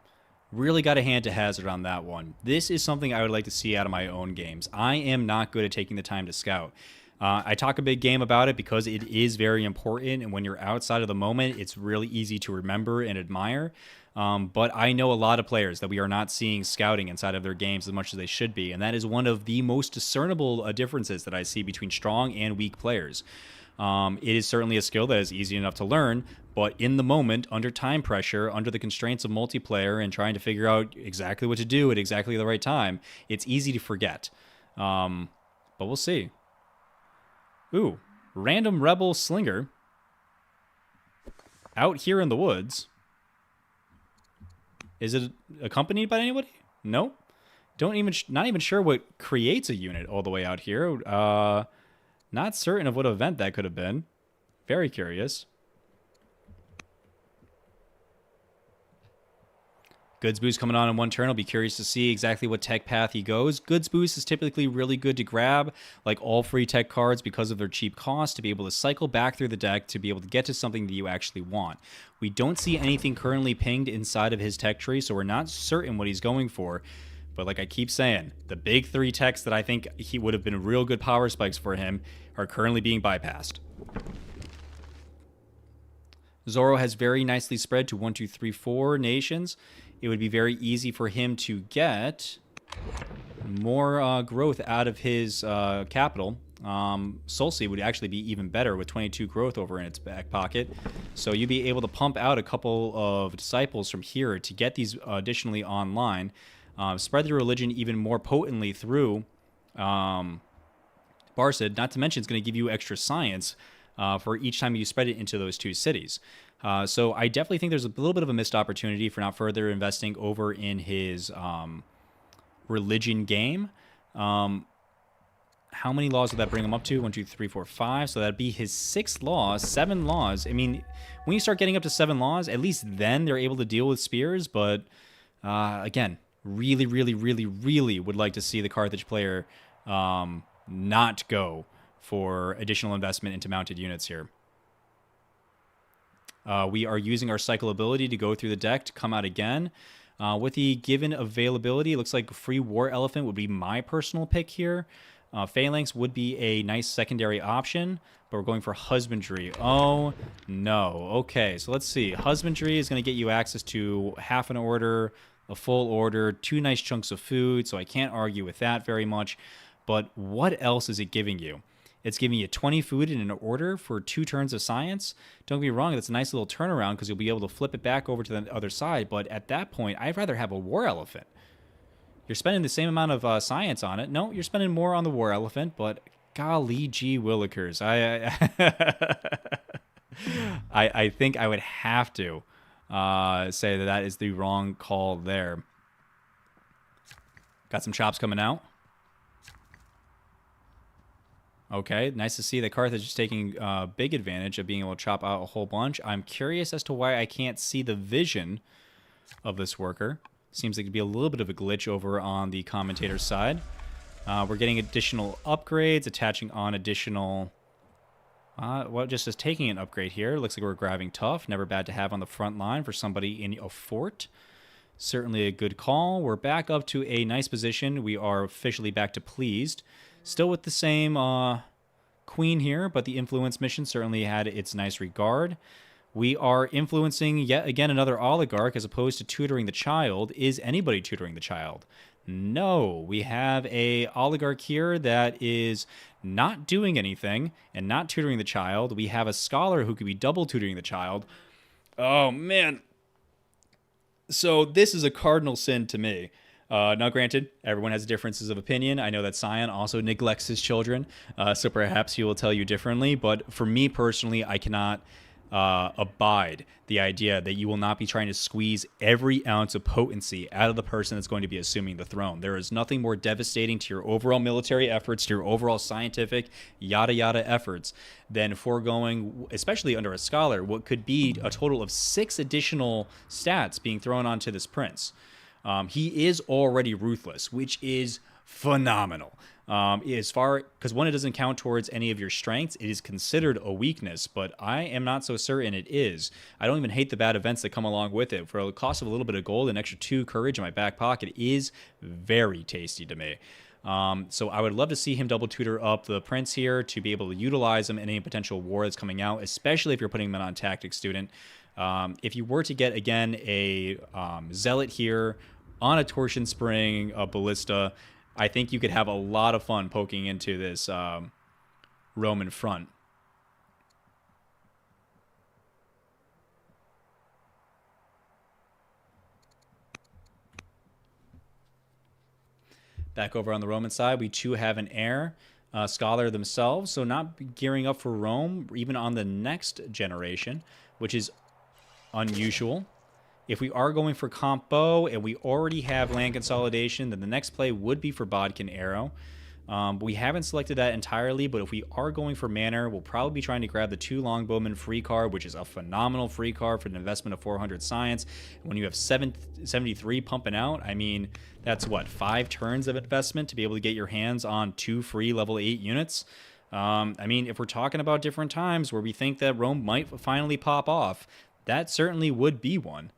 Really got a hand to hazard on that one. This is something I would like to see out of my own games. I am not good at taking the time to scout. I talk a big game about it because it is very important, and when you're outside of the moment, it's really easy to remember and admire. But I know a lot of players that we are not seeing scouting inside of their games as much as they should be, and that is one of the most discernible differences that I see between strong and weak players. It is certainly a skill that is easy enough to learn, but in the moment, under time pressure, under the constraints of multiplayer and trying to figure out exactly what to do at exactly the right time, it's easy to forget. But we'll see. Ooh, random rebel slinger out here in the woods. Is it accompanied by anybody? Nope. Not even sure what creates a unit all the way out here. Not certain of what event that could have been. Very curious. Goods Boost coming on in one turn. I'll be curious to see exactly what tech path he goes. Goods Boost is typically really good to grab, like all free tech cards, because of their cheap cost, to be able to cycle back through the deck to be able to get to something that you actually want. We don't see anything currently pinged inside of his tech tree, so we're not certain what he's going for. But like I keep saying, the big three techs that I think he would have been real good power spikes for him are currently being bypassed. Zoro has very nicely spread to 1, 2, 3, 4 nations. It would be very easy for him to get more growth out of his capital. Solsi would actually be even better with 22 growth over in its back pocket. So you'd be able to pump out a couple of disciples from here to get these additionally online. Spread the religion even more potently through Barcid. Not to mention it's going to give you extra science for each time you spread it into those two cities. So I definitely think there's a little bit of a missed opportunity for not further investing over in his religion game. How many laws would that bring him up to? 1, 2, 3, 4, 5. So that'd be his 6 laws, 7 laws. I mean, when you start getting up to 7 laws, at least then they're able to deal with spears. But again, really, really, really, really would like to see the Carthage player not go for additional investment into mounted units here. We are using our cycle ability to go through the deck to come out again. With the given availability, it looks like Free War Elephant would be my personal pick here. Phalanx would be a nice secondary option, but we're going for Husbandry. Oh, no. Okay, so let's see. Husbandry is going to get you access to half an order, a full order, 2 nice chunks of food, so I can't argue with that very much. But what else is it giving you? It's giving you 20 food in an order for 2 turns of science. Don't get me wrong, that's a nice little turnaround because you'll be able to flip it back over to the other side. But at that point, I'd rather have a War Elephant. You're spending the same amount of science on it. No, you're spending more on the War Elephant, but golly gee willikers. I think I would have to say that is the wrong call there. Got some chops coming out. Okay, nice to see that Carthage is taking big advantage of being able to chop out a whole bunch. I'm curious as to why I can't see the vision of this worker. Seems like it'd be a little bit of a glitch over on the commentator's side. We're getting additional upgrades, attaching on additional Well, just as taking an upgrade here. Looks like we're grabbing tough. Never bad to have on the front line for somebody in a fort. Certainly a good call. We're back up to a nice position. We are officially back to pleased. Still with the same queen here, but the influence mission certainly had its nice regard. We are influencing yet again another oligarch as opposed to tutoring the child. Is anybody tutoring the child? No, we have a oligarch here that is not doing anything and not tutoring the child. We have a scholar who could be double tutoring the child. Oh man. So this is a cardinal sin to me. Now, granted, everyone has differences of opinion. I know that Scion also neglects his children, so perhaps he will tell you differently. But for me personally, I cannot abide the idea that you will not be trying to squeeze every ounce of potency out of the person that's going to be assuming the throne. There is nothing more devastating to your overall military efforts, to your overall scientific yada yada efforts, than foregoing, especially under a scholar, what could be a total of 6 additional stats being thrown onto this prince. He is already ruthless, which is phenomenal. As far because one, it doesn't count towards any of your strengths, it is considered a weakness, but I am not so certain it is. I don't even hate the bad events that come along with it. For the cost of a little bit of gold, an extra 2 courage in my back pocket is very tasty to me. So I would love to see him double tutor up the prince here to be able to utilize him in any potential war that's coming out, especially if you're putting him on tactics student. If you were to get again a zealot here on a torsion spring, a ballista, I think you could have a lot of fun poking into this Roman front. Back over on the Roman side, we too have an heir, scholar themselves, so not gearing up for Rome, even on the next generation, which is unusual. If we are going for combo and we already have land consolidation, then the next play would be for Bodkin Arrow. We haven't selected that entirely, but if we are going for manor, we'll probably be trying to grab the 2 Longbowmen free card, which is a phenomenal free card for an investment of 400 science. When you have 73 pumping out, I mean, that's what, 5 turns of investment to be able to get your hands on 2 free level 8 units. I mean, if we're talking about different times where we think that Rome might finally pop off, that certainly would be one.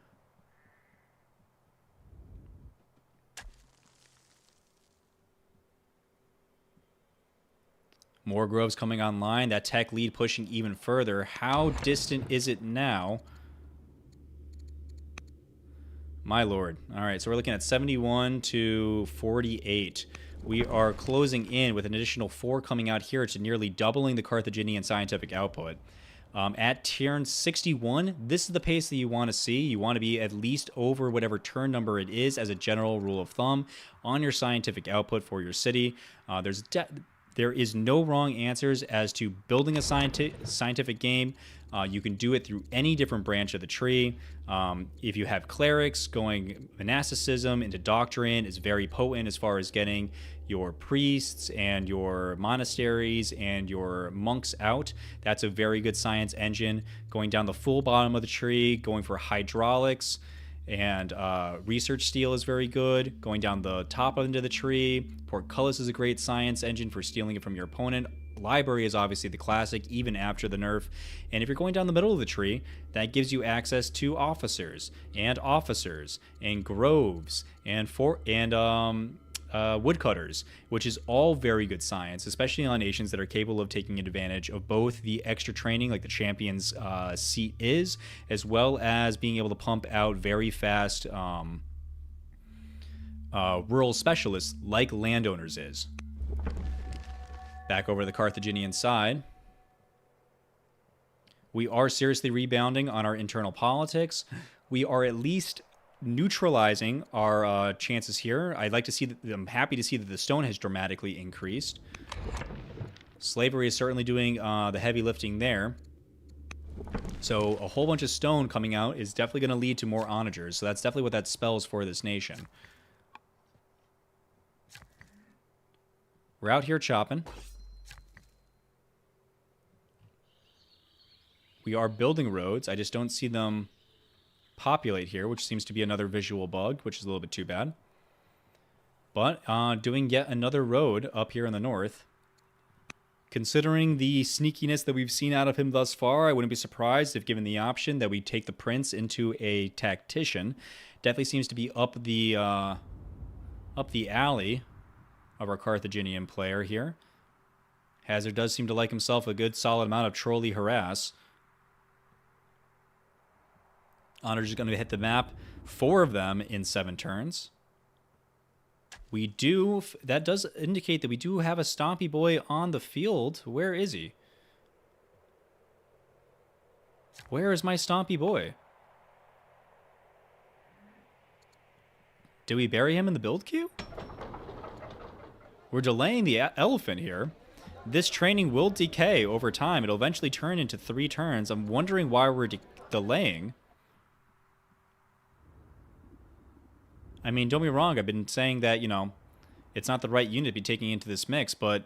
More groves coming online. That tech lead pushing even further. How distant is it now? My lord. All right, so we're looking at 71 to 48. We are closing in with an additional 4 coming out here to nearly doubling the Carthaginian scientific output. At turn 61, this is the pace that you want to see. You want to be at least over whatever turn number it is as a general rule of thumb on your scientific output for your city. There is no wrong answers as to building a scientific game. You can do it through any different branch of the tree. If you have clerics, going monasticism into doctrine is very potent as far as getting your priests and your monasteries and your monks out. That's a very good science engine. Going down the full bottom of the tree, going for hydraulics, and research steel is very good. Going down the top end of the tree, portcullis is a great science engine for stealing it from your opponent. Library is obviously the classic, even after the nerf. And if you're going down the middle of the tree, that gives you access to officers and groves and woodcutters, which is all very good science, especially on nations that are capable of taking advantage of both the extra training like the champion's seat is, as well as being able to pump out very fast rural specialists like landowners is. Back over the Carthaginian side, we are seriously rebounding on our internal politics. We are at least neutralizing our chances here. I'd like to see that. I'm happy to see that the stone has dramatically increased. Slavery is certainly doing the heavy lifting there. So a whole bunch of stone coming out is definitely going to lead to more onagers. So that's definitely what that spells for this nation. We're out here chopping. We are building roads. I just don't see them populate here, which seems to be another visual bug, which is a little bit too bad. But doing yet another road up here in the north. Considering the sneakiness that we've seen out of him thus far, I wouldn't be surprised if given the option that we take the Prince into a Tactician. Definitely seems to be up the alley of our Carthaginian player here. Hazard does seem to like himself a good solid amount of trolley harass. Honor's just going to hit the map, 4 of them in 7 turns. That does indicate that we do have a Stompy Boy on the field. Where is he? Where is my Stompy Boy? Do we bury him in the build queue? We're delaying the elephant here. This training will decay over time. It'll eventually turn into 3 turns. I'm wondering why we're delaying. I mean, don't be wrong. I've been saying that, you know, it's not the right unit to be taking into this mix, but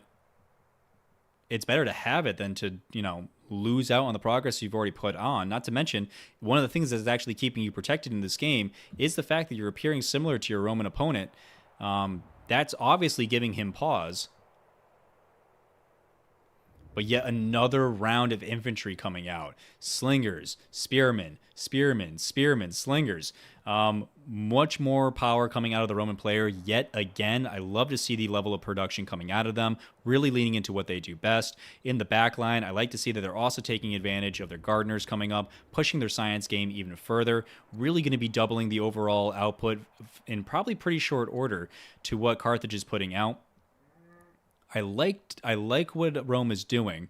it's better to have it than to, you know, lose out on the progress you've already put on. Not to mention, one of the things that's actually keeping you protected in this game is the fact that you're appearing similar to your Roman opponent. That's obviously giving him pause. But yet another round of infantry coming out. Slingers, spearmen, slingers. Much more power coming out of the Roman player yet again. I love to see the level of production coming out of them, really leaning into what they do best. In the back line, I like to see that they're also taking advantage of their gardeners coming up, pushing their science game even further, really going to be doubling the overall output in probably pretty short order to what Carthage is putting out. I like what Rome is doing.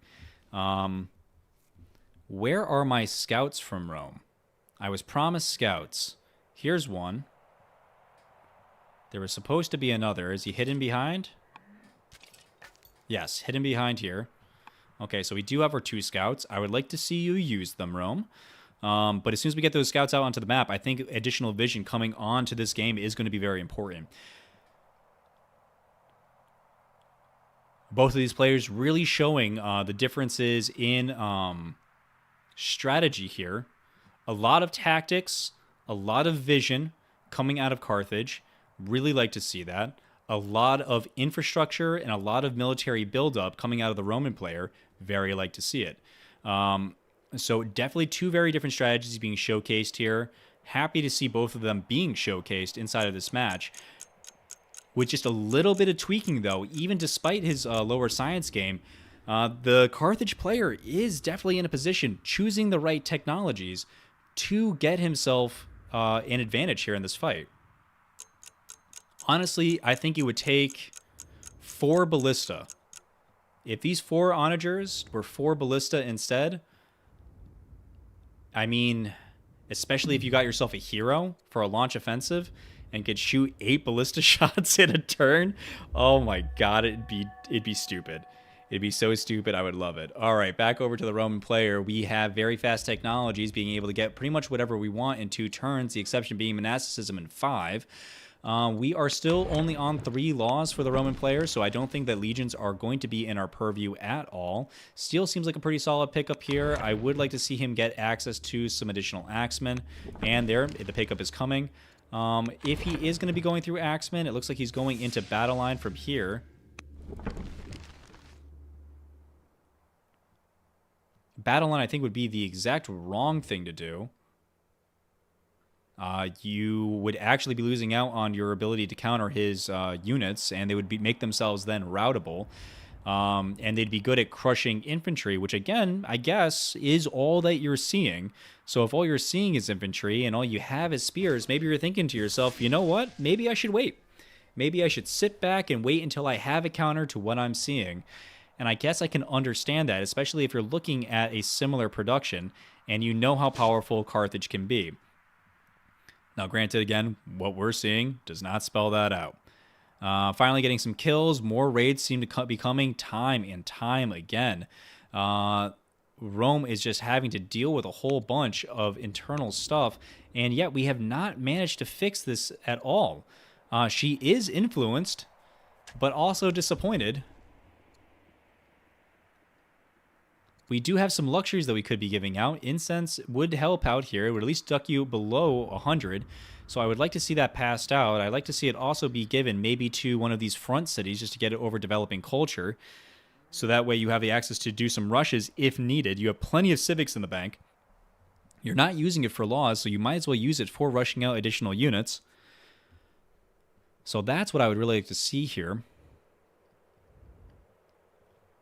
Where are my scouts from Rome? I was promised scouts. Here's one. There was supposed to be another. Is he hidden behind? Yes, hidden behind here. Okay, so we do have our 2 scouts. I would like to see you use them, Rome. But as soon as we get those scouts out onto the map, I think additional vision coming onto this game is going to be very important. Both of these players really showing the differences in strategy here. A lot of tactics, a lot of vision coming out of Carthage. Really like to see that. A lot of infrastructure and a lot of military buildup coming out of the Roman player. Very like to see it. So definitely 2 very different strategies being showcased here. Happy to see both of them being showcased inside of this match. With just a little bit of tweaking, though, even despite his lower science game, the Carthage player is definitely in a position, choosing the right technologies, to get himself an advantage here in this fight. Honestly, I think it would take 4 ballista. If these 4 onagers were 4 ballista instead, I mean, especially if you got yourself a hero for a launch offensive and could shoot 8 ballista shots in a turn, oh my god, it'd be stupid. It'd be so stupid, I would love it. All right, back over to the Roman player. We have very fast technologies, being able to get pretty much whatever we want in 2 turns, the exception being monasticism in 5. We are still only on 3 laws for the Roman player, so I don't think that legions are going to be in our purview at all. Steel seems like a pretty solid pickup here. I would like to see him get access to some additional axemen, and there, the pickup is coming. If he is going to be going through axemen, it looks like he's going into battle line from here. Battle line, I think, would be the exact wrong thing to do. You would actually be losing out on your ability to counter his units, and they would make themselves then routable. And they'd be good at crushing infantry, which, again, I guess, is all that you're seeing. So if all you're seeing is infantry and all you have is spears, maybe you're thinking to yourself, you know what? Maybe I should wait. Maybe I should sit back and wait until I have a counter to what I'm seeing. And I guess I can understand that, especially if you're looking at a similar production and you know how powerful Carthage can be. Now, granted, again, what we're seeing does not spell that out. Finally getting some kills. More raids seem to be coming time and time again. Rome is just having to deal with a whole bunch of internal stuff, and yet we have not managed to fix this at all. She is influenced, but also disappointed. We do have some luxuries that we could be giving out. Incense would help out here. It would at least duck you below 100. So I would like to see that passed out. I'd like to see it also be given maybe to one of these front cities just to get it over developing culture. So that way you have the access to do some rushes if needed. You have plenty of civics in the bank. You're not using it for laws, so you might as well use it for rushing out additional units. So that's what I would really like to see here.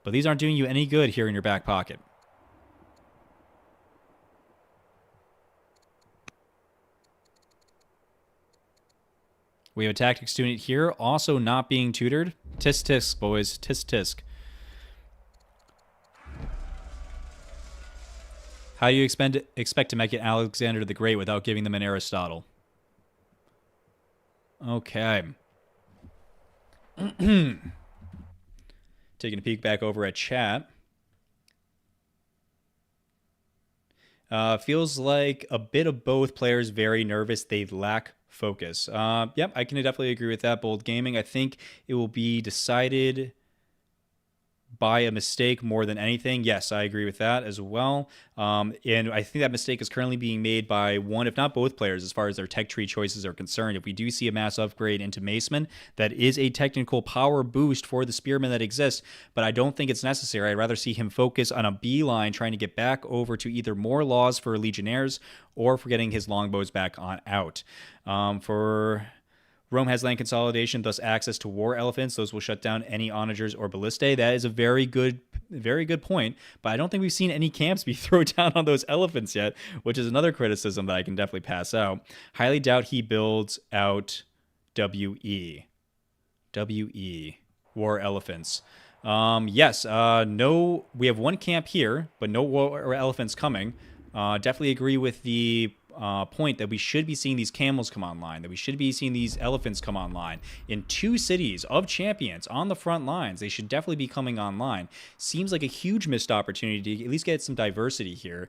But these aren't doing you any good here in your back pocket. We have a tactics student here, also not being tutored. Tisk tisk, boys. Tisk tisk. How do you expect to make it Alexander the Great without giving them an Aristotle? Okay. Taking a peek back over at chat. Feels like a bit of both players very nervous. They lack focus. Yep, I can definitely agree with that. Bold Gaming. I think it will be decided by a mistake more than anything. Yes, I agree with that as well. And I think that mistake is currently being made by one, if not both players, as far as their tech tree choices are concerned. If we do see a mass upgrade into Maceman, that is a technical power boost for the Spearman that exists, but I don't think it's necessary. I'd rather see him focus on a beeline trying to get back over to either more laws for Legionnaires or for getting his longbows back on out. Rome has land consolidation, thus access to war elephants. Those will shut down any onagers or ballistae. That is a very good point. But I don't think we've seen any camps be thrown down on those elephants yet, which is another criticism that I can definitely pass out. Highly doubt he builds out WE. War elephants. Yes, no, we have one camp here, but no war elephants coming. Definitely agree with the point that we should be seeing these camels come online, that we should be seeing these elephants come online in 2 cities of champions on the front lines. They should definitely be coming online. Seems like a huge missed opportunity to at least get some diversity here.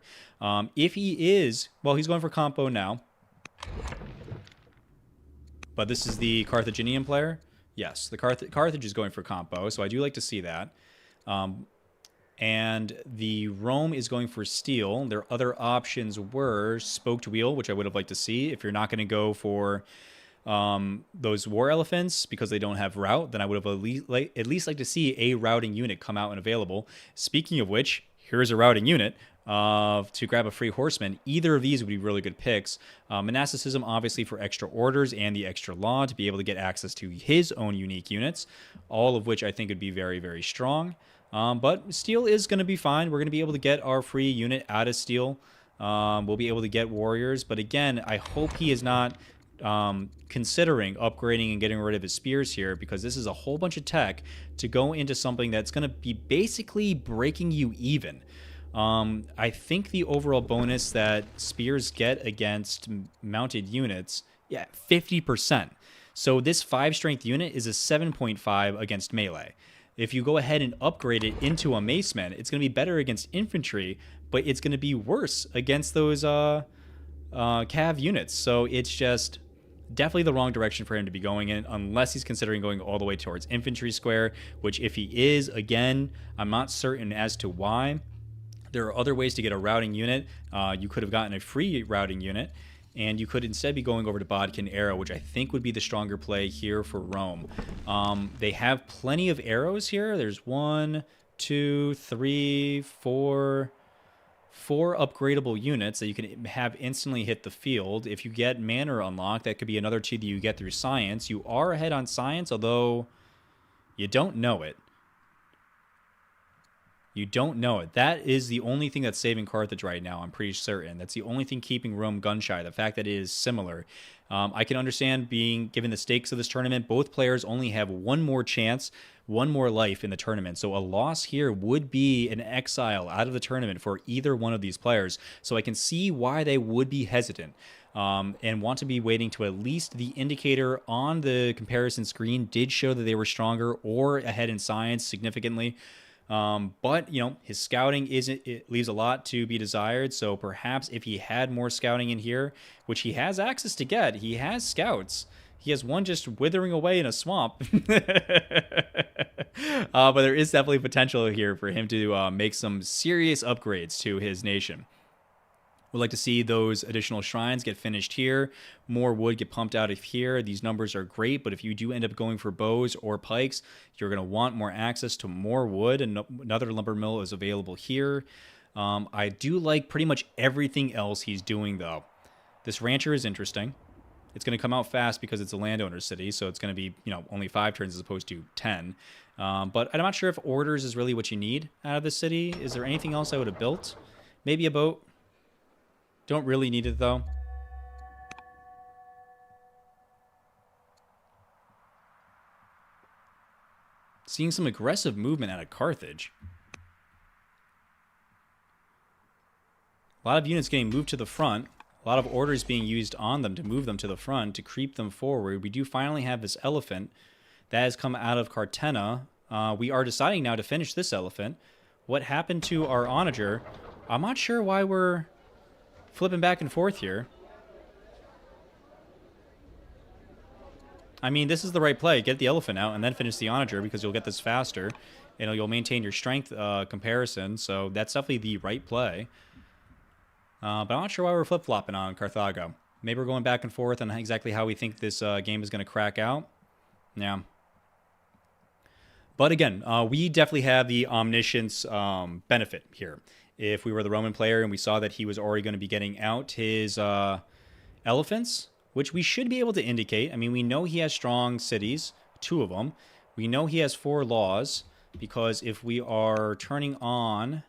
If he is, well, he's going for compo now. But this is the Carthaginian player. Yes, the Carthage is going for compo, so I do like to see that. And the Rome is going for steel. Their other options were spoked wheel, which I would have liked to see. If you're not going to go for those war elephants because they don't have route, then I would have at least like to see a routing unit come out and available. Speaking of which, here's a routing unit to grab a free horseman. Either of these would be really good picks. Monasticism, obviously, for extra orders and the extra law to be able to get access to his own unique units, all of which I think would be very, very strong. But steel is going to be fine. We're going to be able to get our free unit out of steel. We'll be able to get warriors. But again, I hope he is not considering upgrading and getting rid of his spears here, because this is a whole bunch of tech to go into something that's going to be basically breaking you even. I think the overall bonus that spears get against mounted units, 50%. So this 5 strength unit is a 7.5 against melee. If you go ahead and upgrade it into a maceman, it's going to be better against infantry, but it's going to be worse against those cav units. So it's just definitely the wrong direction for him to be going in, unless he's considering going all the way towards infantry square, which if he is, again, I'm not certain as to why. There are other ways to get a routing unit. You could have gotten a free routing unit, and you could instead be going over to Bodkin Arrow, which I think would be the stronger play here for Rome. They have plenty of arrows here. There's 1, 2, 3, 4 upgradable units that you can have instantly hit the field. If you get Manor unlocked, that could be another 2 that you get through Science. You are ahead on Science, although you don't know it. You don't know it. That is the only thing that's saving Carthage right now, I'm pretty certain. That's the only thing keeping Rome gun-shy, the fact that it is similar. I can understand being given the stakes of this tournament. Both players only have one more chance, one more life in the tournament. So a loss here would be an exile out of the tournament for either one of these players. So I can see why they would be hesitant and want to be waiting to at least the indicator on the comparison screen did show that they were stronger or ahead in Science significantly. But, you know, his scouting it leaves a lot to be desired. So perhaps if he had more scouting in here, which he has access to get, he has scouts. He has one just withering away in a swamp. But there is definitely potential here for him to make some serious upgrades to his nation. We'd like to see those additional shrines get finished here. More wood get pumped out of here. These numbers are great, but if you do end up going for bows or pikes, you're going to want more access to more wood, and another lumber mill is available here. I do like pretty much everything else he's doing, though. This rancher is interesting. It's going to come out fast because it's a landowner city, so it's going to be, only 5 turns as opposed to 10. But I'm not sure if orders is really what you need out of the city. Is there anything else I would have built? Maybe a boat. Don't really need it, though. Seeing some aggressive movement out of Carthage. A lot of units getting moved to the front. A lot of orders being used on them to move them to the front, to creep them forward. We do finally have this elephant that has come out of Cartena. We are deciding now to finish this elephant. What happened to our onager? I'm not sure why we're flipping back and forth here. I mean, this is the right play. Get the elephant out and then finish the onager because you'll get this faster. And you'll maintain your strength comparison. So that's definitely the right play. But I'm not sure why we're flip-flopping on Carthago. Maybe we're going back and forth on exactly how we think this game is going to crack out. Yeah. But again, we definitely have the omniscience benefit here. If we were the Roman player and we saw that he was already going to be getting out his elephants, which we should be able to indicate. I mean, we know he has strong cities, 2 of them. We know he has 4 laws, because if we are turning on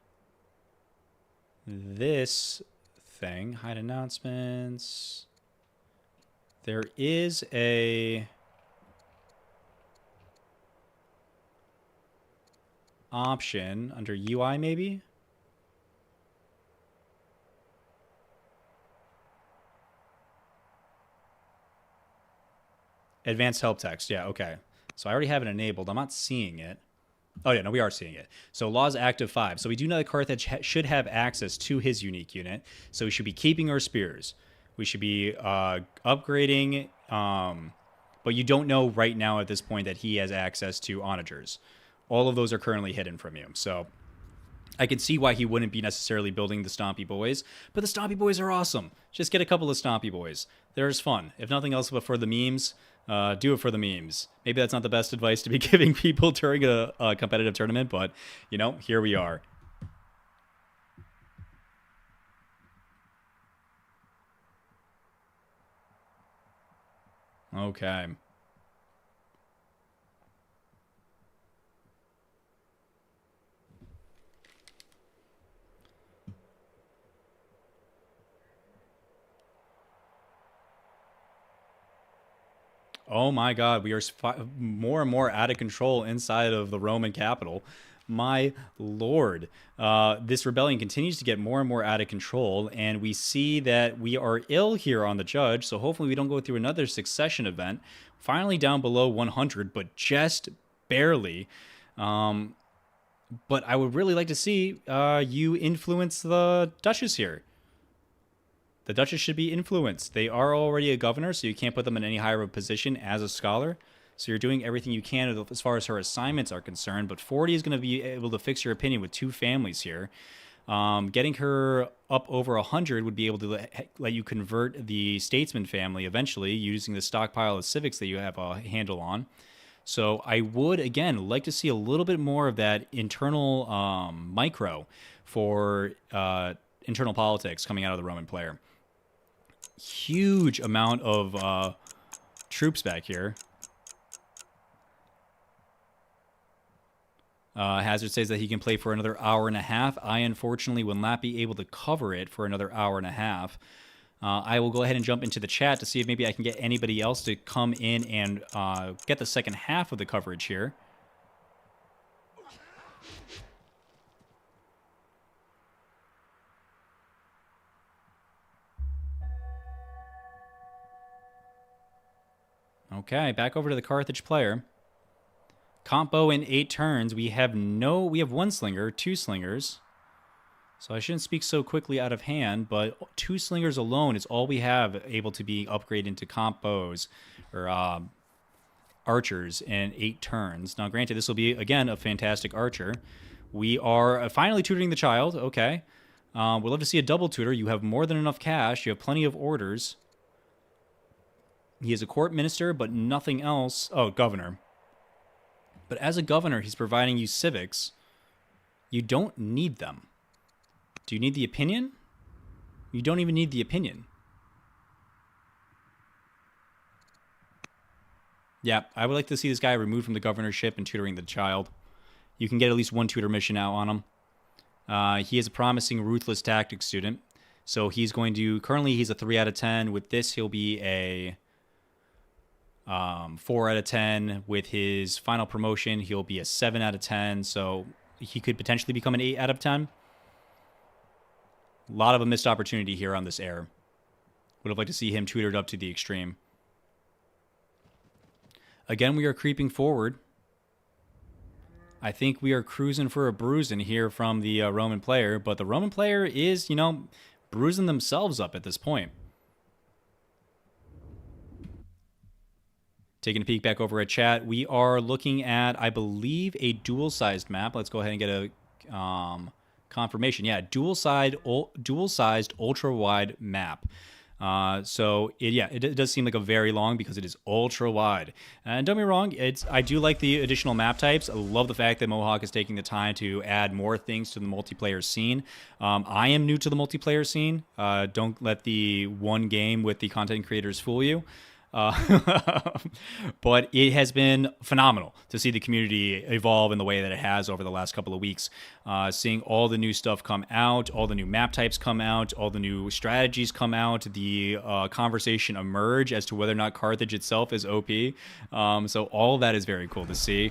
this thing, hide announcements, there is a option under UI maybe. Advanced help text. Yeah, okay. So I already have it enabled. I'm not seeing it. Oh, yeah, no, we are seeing it. So laws active 5. So we do know that Carthage should have access to his unique unit. So we should be keeping our spears. We should be upgrading. But you don't know right now at this point that he has access to onagers. All of those are currently hidden from you. So I can see why he wouldn't be necessarily building the Stompy Boys. But the Stompy Boys are awesome. Just get a couple of Stompy Boys. They're just fun. If nothing else but for the memes, do it for the memes. Maybe that's not the best advice to be giving people during a competitive tournament, but, here we are. Okay. Oh my God, we are more and more out of control inside of the Roman capital. My lord. This rebellion continues to get more and more out of control, and we see that we are ill here on the judge, so hopefully we don't go through another succession event. Finally down below 100, but just barely. But I would really like to see you influence the Duchess here. The Duchess should be influenced. They are already a governor, so you can't put them in any higher of a position as a scholar. So you're doing everything you can as far as her assignments are concerned. But 40 is going to be able to fix your opinion with 2 families here. Getting her up over 100 would be able to let you convert the statesman family eventually using the stockpile of civics that you have a handle on. So I would, again, like to see a little bit more of that internal micro for internal politics coming out of the Roman player. Huge amount of troops back here. Hazard says that he can play for another hour and a half. I unfortunately will not be able to cover it for another hour and a half. I will go ahead and jump into the chat to see if maybe I can get anybody else to come in and get the second half of the coverage here. Okay, back over to the Carthage player. Combo in 8 turns. We have 1 slinger, 2 slingers. So I shouldn't speak so quickly out of hand, but 2 slingers alone is all we have able to be upgraded into combos or archers in 8 turns. Now, granted, this will be, again, a fantastic archer. We are finally tutoring the child. Okay. We'd love to see a double tutor. You have more than enough cash. You have plenty of orders. He is a court minister, but nothing else. Oh, governor. But as a governor, he's providing you civics. You don't need them. Do you need the opinion? You don't even need the opinion. Yeah, I would like to see this guy removed from the governorship and tutoring the child. You can get at least one tutor mission out on him. He is a promising ruthless tactics student. So he's going to, currently he's a 3 out of 10. With this, he'll be a 4 out of 10. With his final promotion, he'll be a 7 out of 10. So he could potentially become an 8 out of 10. A lot of a missed opportunity here on this heir. Would have liked to see him tutored up to the extreme. Again, we are creeping forward. I think we are cruising for a bruising here from the Roman player, but the Roman player is, bruising themselves up at this point. Taking a peek back over at chat, we are looking at, I believe, a dual-sized map. Let's go ahead and get a confirmation. Yeah, dual-sized ultra-wide map. So it does seem like a very long because it is ultra wide. And don't be wrong, I do like the additional map types. I love the fact that Mohawk is taking the time to add more things to the multiplayer scene. I am new to the multiplayer scene. Don't let the one game with the content creators fool you. But it has been phenomenal to see the community evolve in the way that it has over the last couple of weeks. Seeing all the new stuff come out, all the new map types come out, all the new strategies come out, the conversation emerge as to whether or not Carthage itself is OP. So all of that is very cool to see.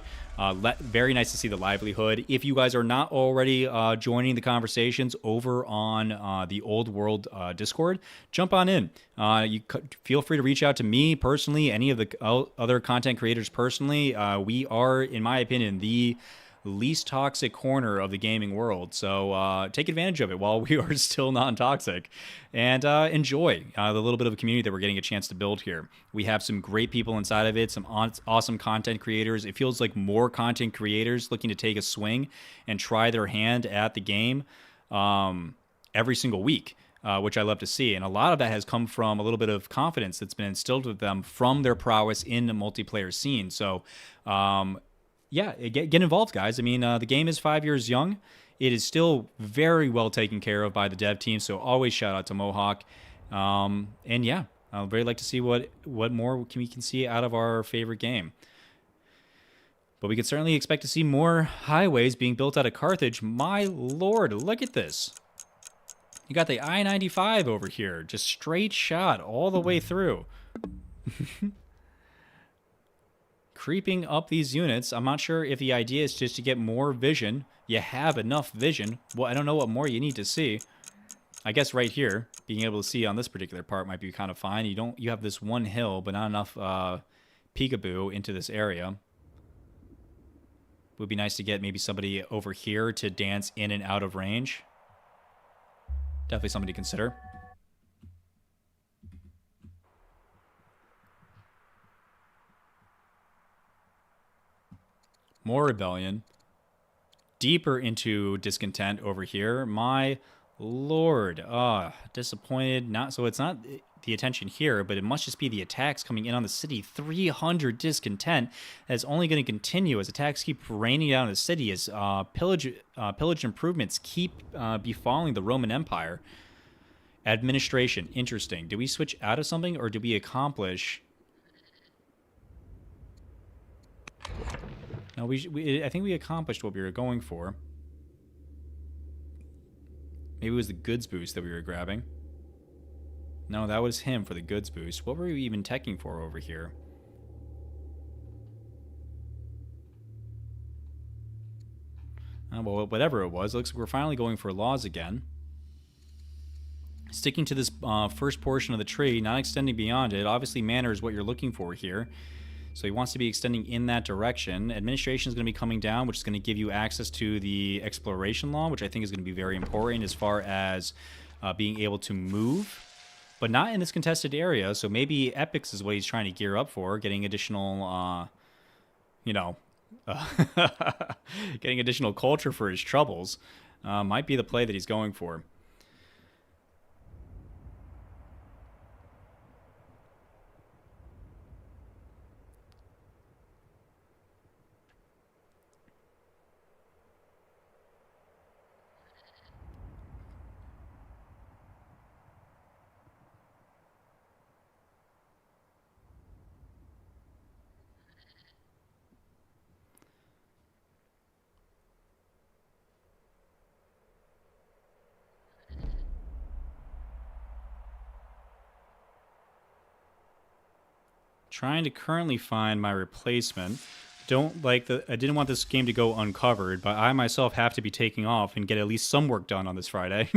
Very nice to see the livelihood. If you guys are not already joining the conversations over on the Old World Discord, jump on in. You feel free to reach out to me personally, any of the other content creators personally. We are, in my opinion, the least toxic corner of the gaming world. So take advantage of it while we are still non-toxic and enjoy the little bit of a community that we're getting a chance to build here. We have some great people inside of it, some awesome content creators. It feels like more content creators looking to take a swing and try their hand at the game every single week. Which I love to see. And a lot of that has come from a little bit of confidence that's been instilled with them from their prowess in the multiplayer scene. So, get involved, guys. I mean, the game is 5 years young. It is still very well taken care of by the dev team. So always shout out to Mohawk. I'd very like to see what more we can see out of our favorite game. But we could certainly expect to see more highways being built out of Carthage. My lord, look at this. You got the I-95 over here, just straight shot all the way through. Creeping up these units. I'm not sure if the idea is just to get more vision. You have enough vision. Well, I don't know what more you need to see. I guess right here, being able to see on this particular part might be kind of fine. You have this one hill, but not enough peekaboo into this area. Would be nice to get maybe somebody over here to dance in and out of range. Definitely something to consider. More rebellion. Deeper into discontent over here. My lord. Disappointed. So it's not the attention here, but it must just be the attacks coming in on the city. 300 discontent. That's only going to continue as attacks keep raining down the city, as pillage improvements keep befalling the Roman Empire. Administration. Interesting. Do we switch out of something, or do we accomplish... No, I think we accomplished what we were going for. Maybe it was the goods boost that we were grabbing. No, that was him for the goods boost. What were we even teching for over here? Well, whatever it was, looks like we're finally going for laws again. Sticking to this first portion of the tree, not extending beyond it. Obviously, manor is what you're looking for here. So he wants to be extending in that direction. Administration is going to be coming down, which is going to give you access to the exploration law, which I think is going to be very important as far as being able to move. But not in this contested area, so maybe Epics is what he's trying to gear up for, getting additional, getting additional culture for his troubles. Might be the play that he's going for. Trying to currently find my replacement. I didn't want this game to go uncovered, but I myself have to be taking off and get at least some work done on this Friday.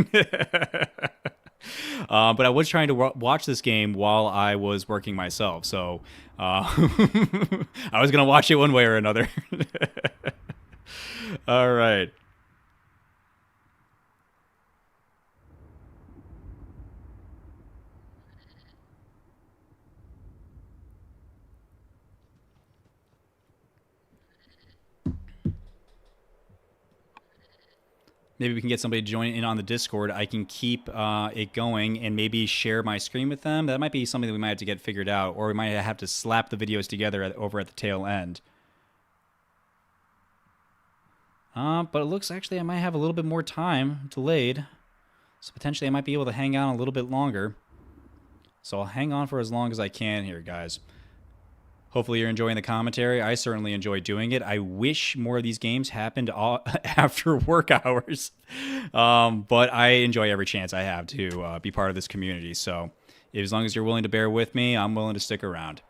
But I was trying to watch this game while I was working myself, so I was gonna watch it one way or another. All right. Maybe we can get somebody to join in on the Discord. I can keep it going and maybe share my screen with them. That might be something that we might have to get figured out, or we might have to slap the videos together over at the tail end. But it looks actually I might have a little bit more time delayed, so potentially I might be able to hang on a little bit longer. So I'll hang on for as long as I can here, guys. Hopefully you're enjoying the commentary. I certainly enjoy doing it. I wish more of these games happened after work hours. But I enjoy every chance I have to be part of this community. So as long as you're willing to bear with me, I'm willing to stick around.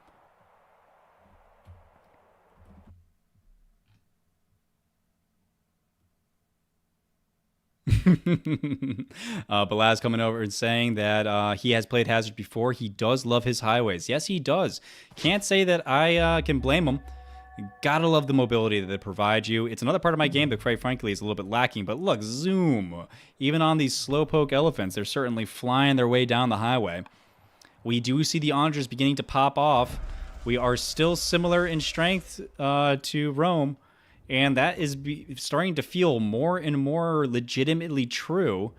Balaz coming over and saying that he has played Hazard before. He does love his highways. Yes, he does. Can't say that I can blame him. Gotta love the mobility that they provide you. It's another part of my game that, quite frankly, is a little bit lacking. But look, zoom. Even on these slowpoke elephants, they're certainly flying their way down the highway. We do see the Andras beginning to pop off. We are still similar in strength to Rome. And that is starting to feel more and more legitimately true.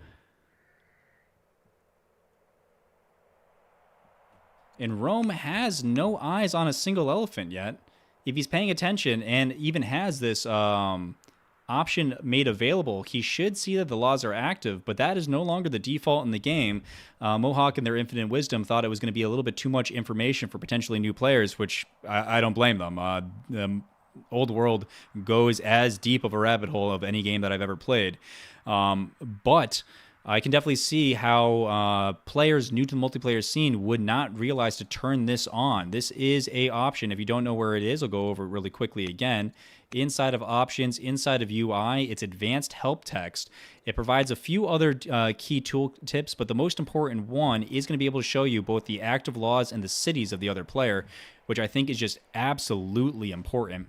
And Rome has no eyes on a single elephant yet. If he's paying attention and even has this option made available, he should see that the laws are active, but that is no longer the default in the game. Mohawk, in their infinite wisdom, thought it was going to be a little bit too much information for potentially new players, which I don't blame them. Old World goes as deep of a rabbit hole of any game that I've ever played. But I can definitely see how players new to the multiplayer scene would not realize to turn this on. This is a option. If you don't know where it is, I'll go over it really quickly again. Inside of options, inside of UI, it's advanced help text. It provides a few other key tool tips, but the most important one is going to be able to show you both the active laws and the cities of the other player, which I think is just absolutely important.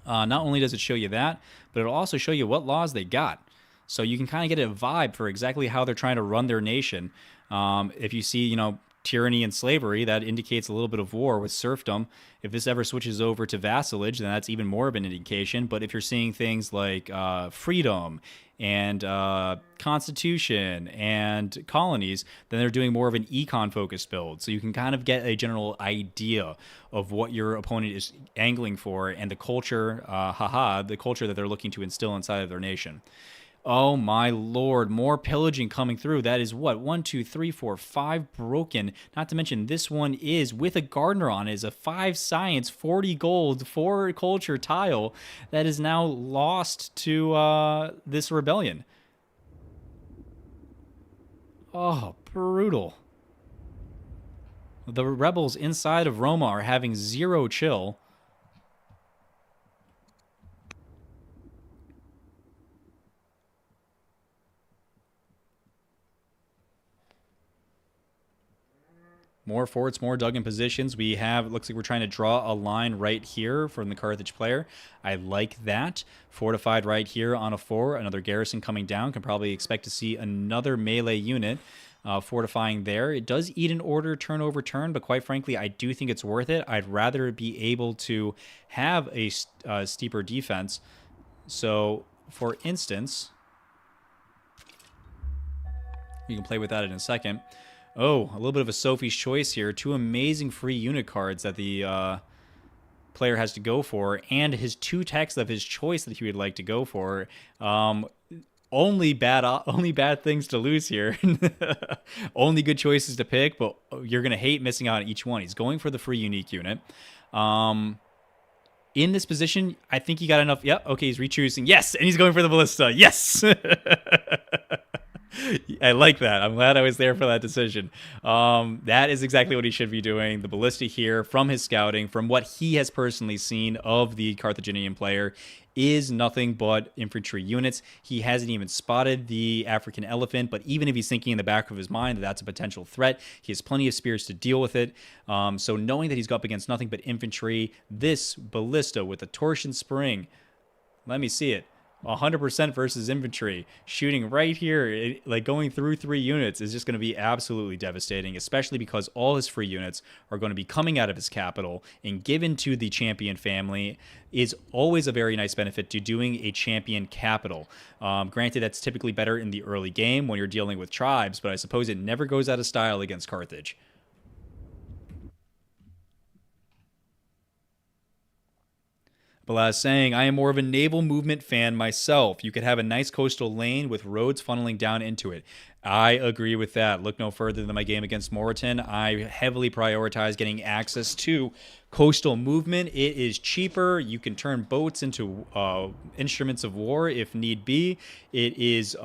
Not only does it show you that, but it'll also show you what laws they got. So you can kind of get a vibe for exactly how they're trying to run their nation. If you see, tyranny and slavery, that indicates a little bit of war with serfdom. If this ever switches over to vassalage, then that's even more of an indication. But if you're seeing things like freedom and constitution and colonies, then they're doing more of an econ focused build. So you can kind of get a general idea of what your opponent is angling for and the culture, the culture that they're looking to instill inside of their nation. Oh my lord, more pillaging coming through. That is what? 1, 2, 3, 4, 5 broken. Not to mention this one is, with a gardener on it, is a 5 science, 40 gold, 4 culture tile that is now lost to this rebellion. Oh, brutal. The rebels inside of Roma are having zero chill. More forts, more dug in positions. We have, it looks like we're trying to draw a line right here from the Carthage player. I like that. Fortified right here on a 4. Another garrison coming down. Can probably expect to see another melee unit fortifying there. It does eat an order turn over turn, but quite frankly, I do think it's worth it. I'd rather be able to have a steeper defense. So, for instance, you can play with that in a second. Oh, a little bit of a Sophie's Choice here. 2 amazing free unit cards that the player has to go for, and his 2 techs of his choice that he would like to go for. Only bad things to lose here. Only good choices to pick, but you're going to hate missing out on each one. He's going for the free unique unit. In this position, I think he got enough. Yep, okay, he's re-choosing. Yes, and he's going for the ballista. Yes! I like that. I'm glad I was there for that decision. That is exactly what he should be doing. The ballista here, from his scouting, from what he has personally seen of the Carthaginian player, is nothing but infantry units. He hasn't even spotted the African elephant, but even if he's thinking in the back of his mind that that's a potential threat, he has plenty of spears to deal with it. So knowing that he's up against nothing but infantry, this ballista with a torsion spring, let me see it. 100% versus infantry, shooting right here, like going through 3 units, is just going to be absolutely devastating, especially because all his free units are going to be coming out of his capital and given to the champion family. Is always a very nice benefit to doing a champion capital. Granted, that's typically better in the early game when you're dealing with tribes, but I suppose it never goes out of style against Carthage. Balaz saying, I am more of a naval movement fan myself. You could have a nice coastal lane with roads funneling down into it. I agree with that. Look no further than my game against Moreton. I heavily prioritize getting access to coastal movement. It is cheaper. You can turn boats into instruments of war if need be. It is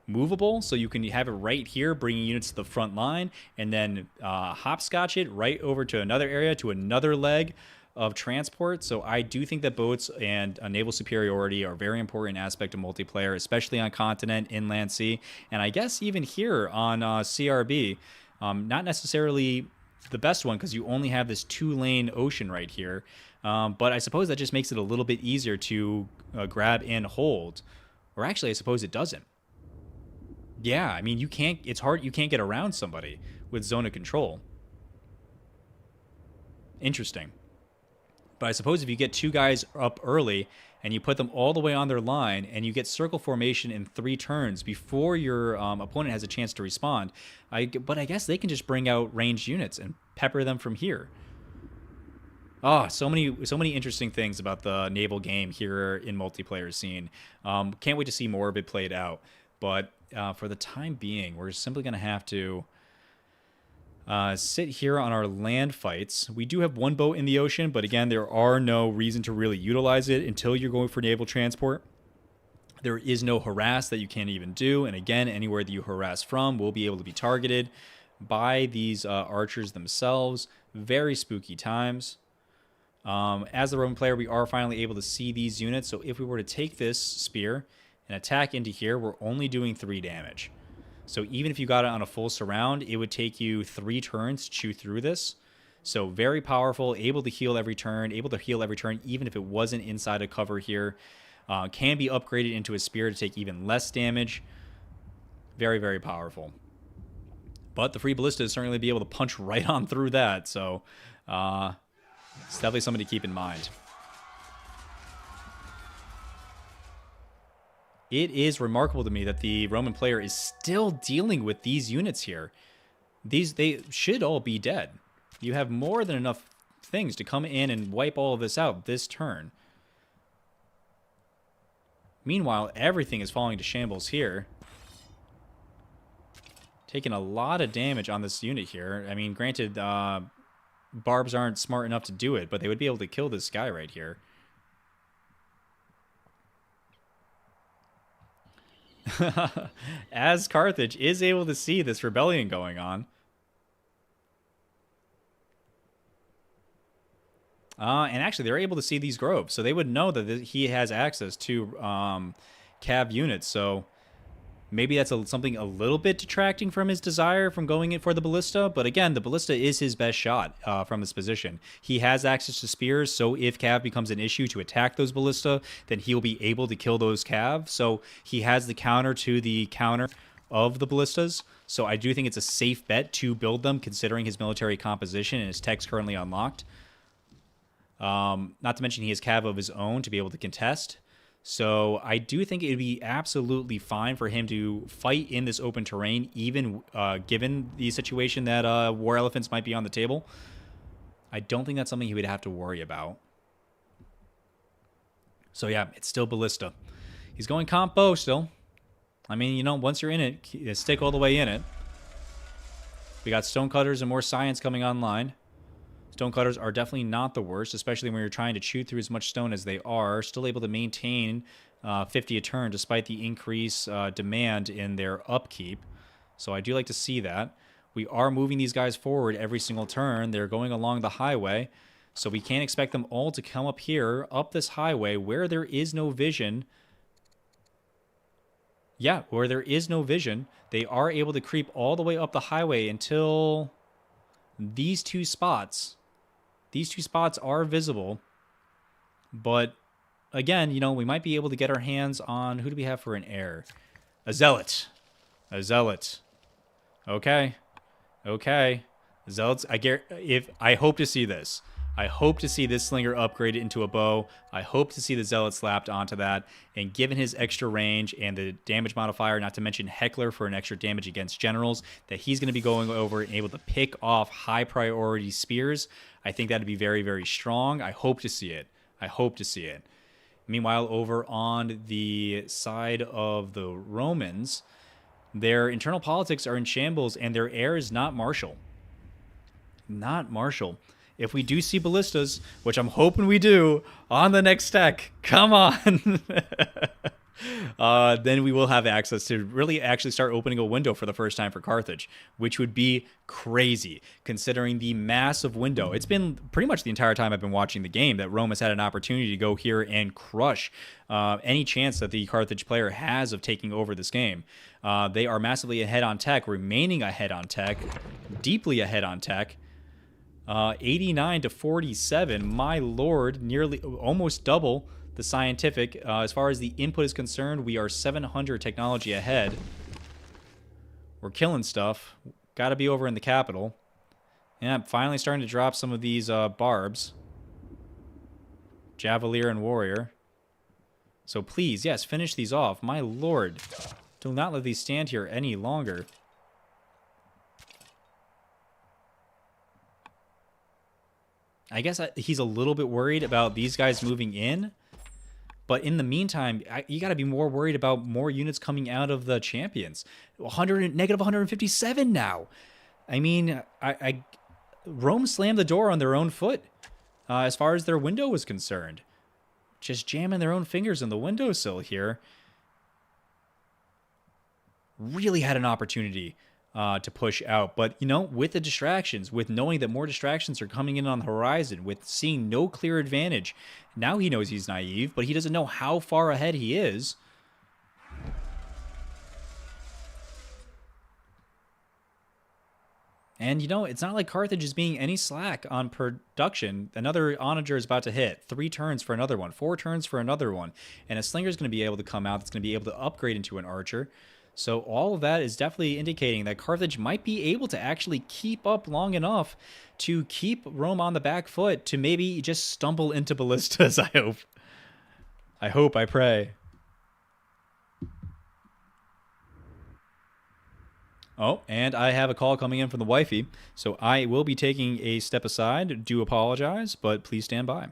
movable, so you can have it right here, bringing units to the front line, and then hopscotch it right over to another area, to another leg of transport. So I do think that boats and naval superiority are a very important aspect of multiplayer, especially on continent, inland sea, and I guess even here on CRB. Not necessarily the best one because you only have this 2-lane ocean right here, but I suppose that just makes it a little bit easier to grab and hold. Or actually, I suppose it doesn't. Yeah, I mean, you can't. It's hard. You can't get around somebody with zone of control. Interesting. But I suppose if you get 2 guys up early and you put them all the way on their line and you get circle formation in 3 turns before your opponent has a chance to respond, but I guess they can just bring out ranged units and pepper them from here. So many interesting things about the naval game here in multiplayer scene. Can't wait to see more of it played out. But for the time being, we're simply going to have to sit here on our land fights. We do have 1 boat in the ocean, but again, there are no reason to really utilize it until you're going for naval transport. There is no harass that you can't even do, and again, anywhere that you harass from will be able to be targeted by these archers themselves. Very spooky times. As the Roman player, we are finally able to see these units, so if we were to take this spear and attack into here, we're only doing 3 damage. So even if you got it on a full surround, it would take you 3 turns to chew through this. So very powerful, able to heal every turn, even if it wasn't inside a cover here. Can be upgraded into a spear to take even less damage. Very, very powerful. But the free ballista is certainly be able to punch right on through that. So it's definitely something to keep in mind. It is remarkable to me that the Roman player is still dealing with these units here. They should all be dead. You have more than enough things to come in and wipe all of this out this turn. Meanwhile, everything is falling to shambles here. Taking a lot of damage on this unit here. I mean, granted, barbs aren't smart enough to do it, but they would be able to kill this guy right here. As Carthage is able to see this rebellion going on. And actually, they're able to see these groves, so they would know that he has access to cav units. So maybe that's something a little bit detracting from his desire from going in for the ballista. But again, the ballista is his best shot from this position. He has access to spears, so if cav becomes an issue to attack those ballista, then he'll be able to kill those cav. So he has the counter to the counter of the ballistas. So I do think it's a safe bet to build them, considering his military composition and his tech's currently unlocked. Not to mention he has cav of his own to be able to contest. So I do think it would be absolutely fine for him to fight in this open terrain, even given the situation that war elephants might be on the table. I don't think that's something he would have to worry about. So yeah, it's still ballista. He's going compo still. I mean, you know, once you're in it, stick all the way in it. We got stonecutters and more science coming online. Stonecutters are definitely not the worst, especially when you're trying to chew through as much stone as they are. Still able to maintain 50 a turn, despite the increased demand in their upkeep. So I do like to see that. We are moving these guys forward every single turn. They're going along the highway. So we can't expect them all to come up here, up this highway, where there is no vision. Yeah, where there is no vision. They are able to creep all the way up the highway until these two spots. These two spots are visible. But again, we might be able to get our hands on... Who do we have for an heir? A zealot. A zealot. Okay. Okay. Zealots, I hope to see this. I hope to see this slinger upgraded into a bow. I hope to see the zealot slapped onto that. And given his extra range and the damage modifier, not to mention Heckler for an extra damage against generals, that he's going to be going over and able to pick off high priority spears. I think that'd be very, very strong. I hope to see it. I hope to see it. Meanwhile, over on the side of the Romans, their internal politics are in shambles, and their heir is not Marshall. Not Marshall. If we do see ballistas, which I'm hoping we do, on the next deck, come on, then we will have access to really actually start opening a window for the first time for Carthage, which would be crazy, considering the massive window. It's been pretty much the entire time I've been watching the game that Rome has had an opportunity to go here and crush any chance that the Carthage player has of taking over this game. They are massively ahead on tech, remaining ahead on tech, deeply ahead on tech. 89 to 47, my lord, nearly almost double the scientific. As far as the input is concerned, we are 700 technology ahead. We're killing stuff. Got to be over in the capital. Yeah, I'm finally starting to drop some of these barbs. Javelier and Warrior. So please, yes, finish these off. My lord, do not let these stand here any longer. I guess he's a little bit worried about these guys moving in. But in the meantime, you got to be more worried about more units coming out of the champions. Negative 157 now. I mean, Rome slammed the door on their own foot as far as their window was concerned. Just jamming their own fingers in the windowsill here. Really had an opportunity to push out. But, with the distractions, with knowing that more distractions are coming in on the horizon, with seeing no clear advantage, now he knows he's naive, but he doesn't know how far ahead he is. And, it's not like Carthage is being any slack on production. Another onager is about to hit. 3 turns for another one. 4 turns for another one. And a slinger is going to be able to come out that's going to be able to upgrade into an archer. So all of that is definitely indicating that Carthage might be able to actually keep up long enough to keep Rome on the back foot, to maybe just stumble into ballistas, I hope. I pray. Oh, and I have a call coming in from the wifey, so I will be taking a step aside. Do apologize, but please stand by.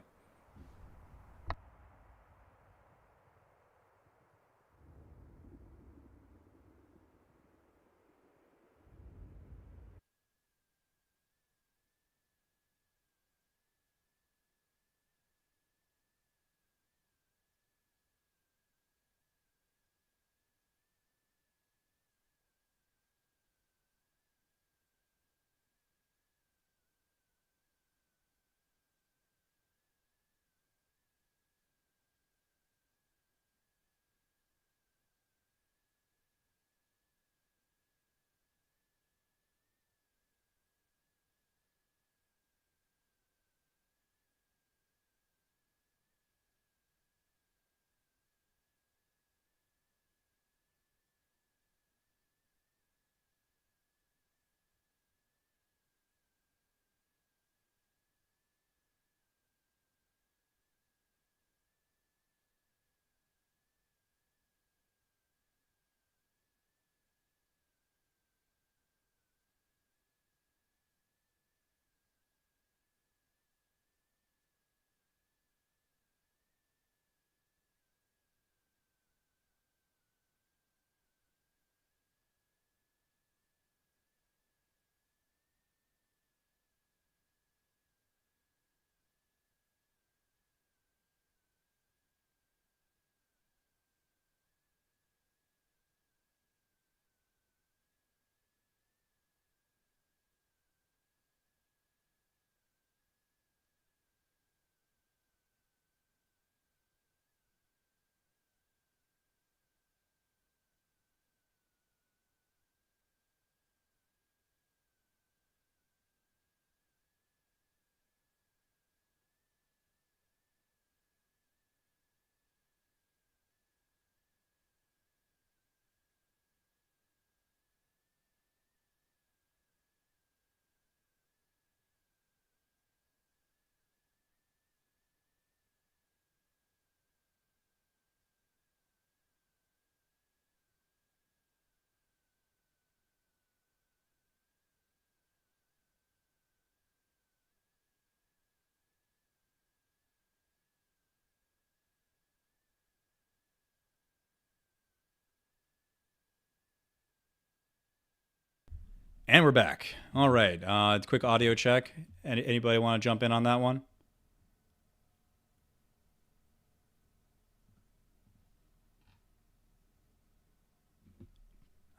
And we're back. All right. Quick audio check. Anybody want to jump in on that one?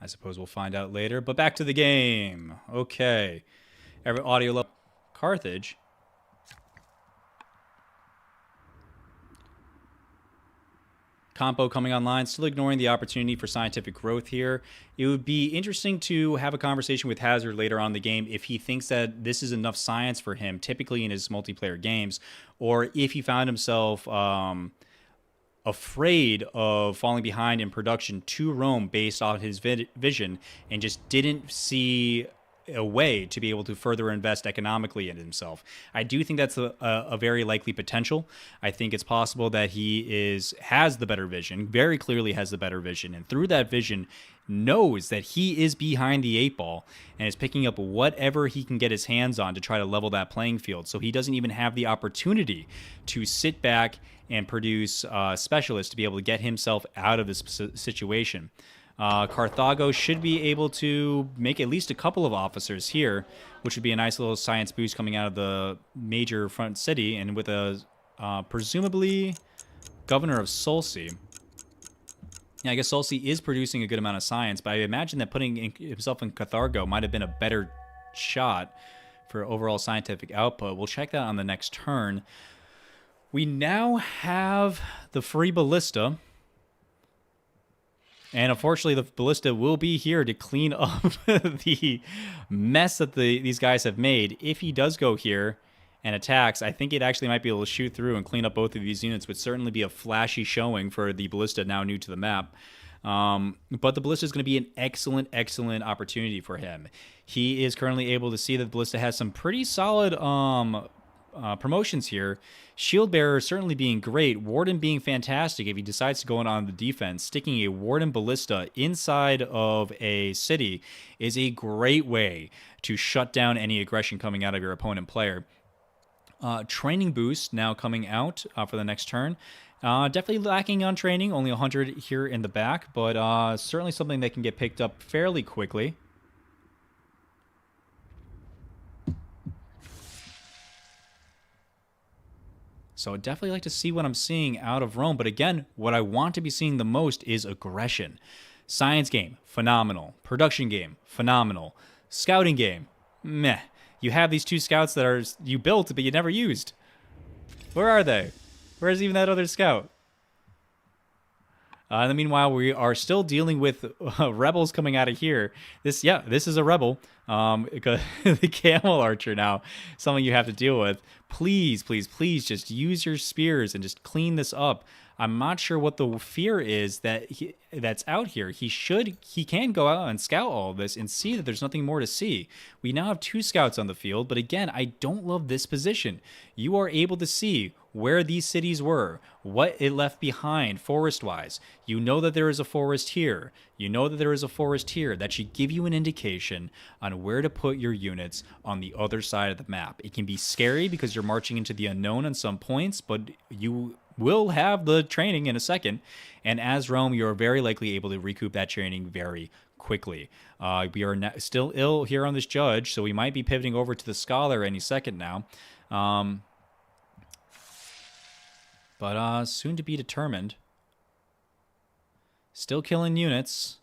I suppose we'll find out later. But back to the game. Okay. Every audio level. Carthage. Compo coming online, still ignoring the opportunity for scientific growth here. It would be interesting to have a conversation with Hazard later on in the game if he thinks that this is enough science for him, typically in his multiplayer games, or if he found himself afraid of falling behind in production to Rome based on his vision and just didn't see a way to be able to further invest economically in himself. I do think that's a very likely potential. I think it's possible that he has the better vision, very clearly has the better vision, and through that vision knows that he is behind the 8 ball and is picking up whatever he can get his hands on to try to level that playing field. So he doesn't even have the opportunity to sit back and produce specialists to be able to get himself out of this situation. Carthago should be able to make at least a couple of officers here, which would be a nice little science boost coming out of the major front city, and with a presumably governor of Solsi. Yeah, I guess Solsi is producing a good amount of science, but I imagine that putting himself in Carthago might have been a better shot for overall scientific output. We'll check that on the next turn. We now have the free ballista. And unfortunately, the ballista will be here to clean up the mess that these guys have made. If he does go here and attacks, I think it actually might be able to shoot through and clean up both of these units. Would certainly be a flashy showing for the ballista now new to the map. But the ballista is going to be an excellent, excellent opportunity for him. He is currently able to see that the ballista has some pretty solid promotions here. Shield Bearer certainly being great. Warden being fantastic if he decides to go on the defense. Sticking a Warden Ballista inside of a city is a great way to shut down any aggression coming out of your opponent player. Training boost now coming out for the next turn. Definitely lacking on training, only 100 here in the back, but certainly something that can get picked up fairly quickly. So I'd definitely like to see what I'm seeing out of Rome. But again, what I want to be seeing the most is aggression. Science game, phenomenal. Production game, phenomenal. Scouting game, meh. You have these 2 scouts that you built, but you never used. Where are they? Where's even that other scout? In the meanwhile, we are still dealing with rebels coming out of here. This is a rebel. The camel archer now, something you have to deal with. Please, please, please just use your spears and just clean this up. I'm not sure what the fear is that's out here. He can go out and scout all of this and see that there's nothing more to see. We now have 2 scouts on the field, but again, I don't love this position. You are able to see where these cities were, what it left behind forest-wise. You know that there is a forest here. You know that there is a forest here. That should give you an indication on where to put your units on the other side of the map. It can be scary because you're marching into the unknown on some points, but you will have the training in a second. And as Rome, you're very likely able to recoup that training very quickly. We are still ill here on this judge, so we might be pivoting over to the scholar any second now. But soon to be determined. Still killing units.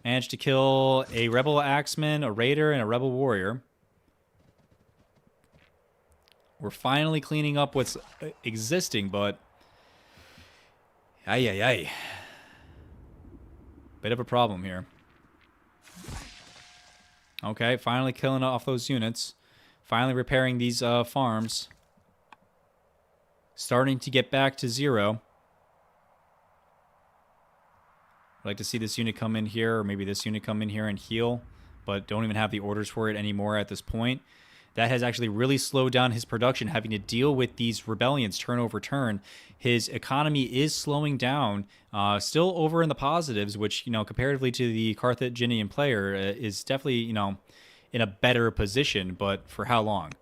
Managed to kill a rebel axeman, a raider, and a rebel warrior. We're finally cleaning up what's existing, but... Ay. Bit of a problem here. Okay, finally killing off those units. Finally repairing these farms. Starting to get back to 0. I'd like to see this unit come in here, or maybe this unit come in here and heal, but don't even have the orders for it anymore at this point. That has actually really slowed down his production, having to deal with these rebellions turn over turn. His economy is slowing down, still over in the positives, which, comparatively to the Carthaginian player, is definitely, in a better position, but for how long?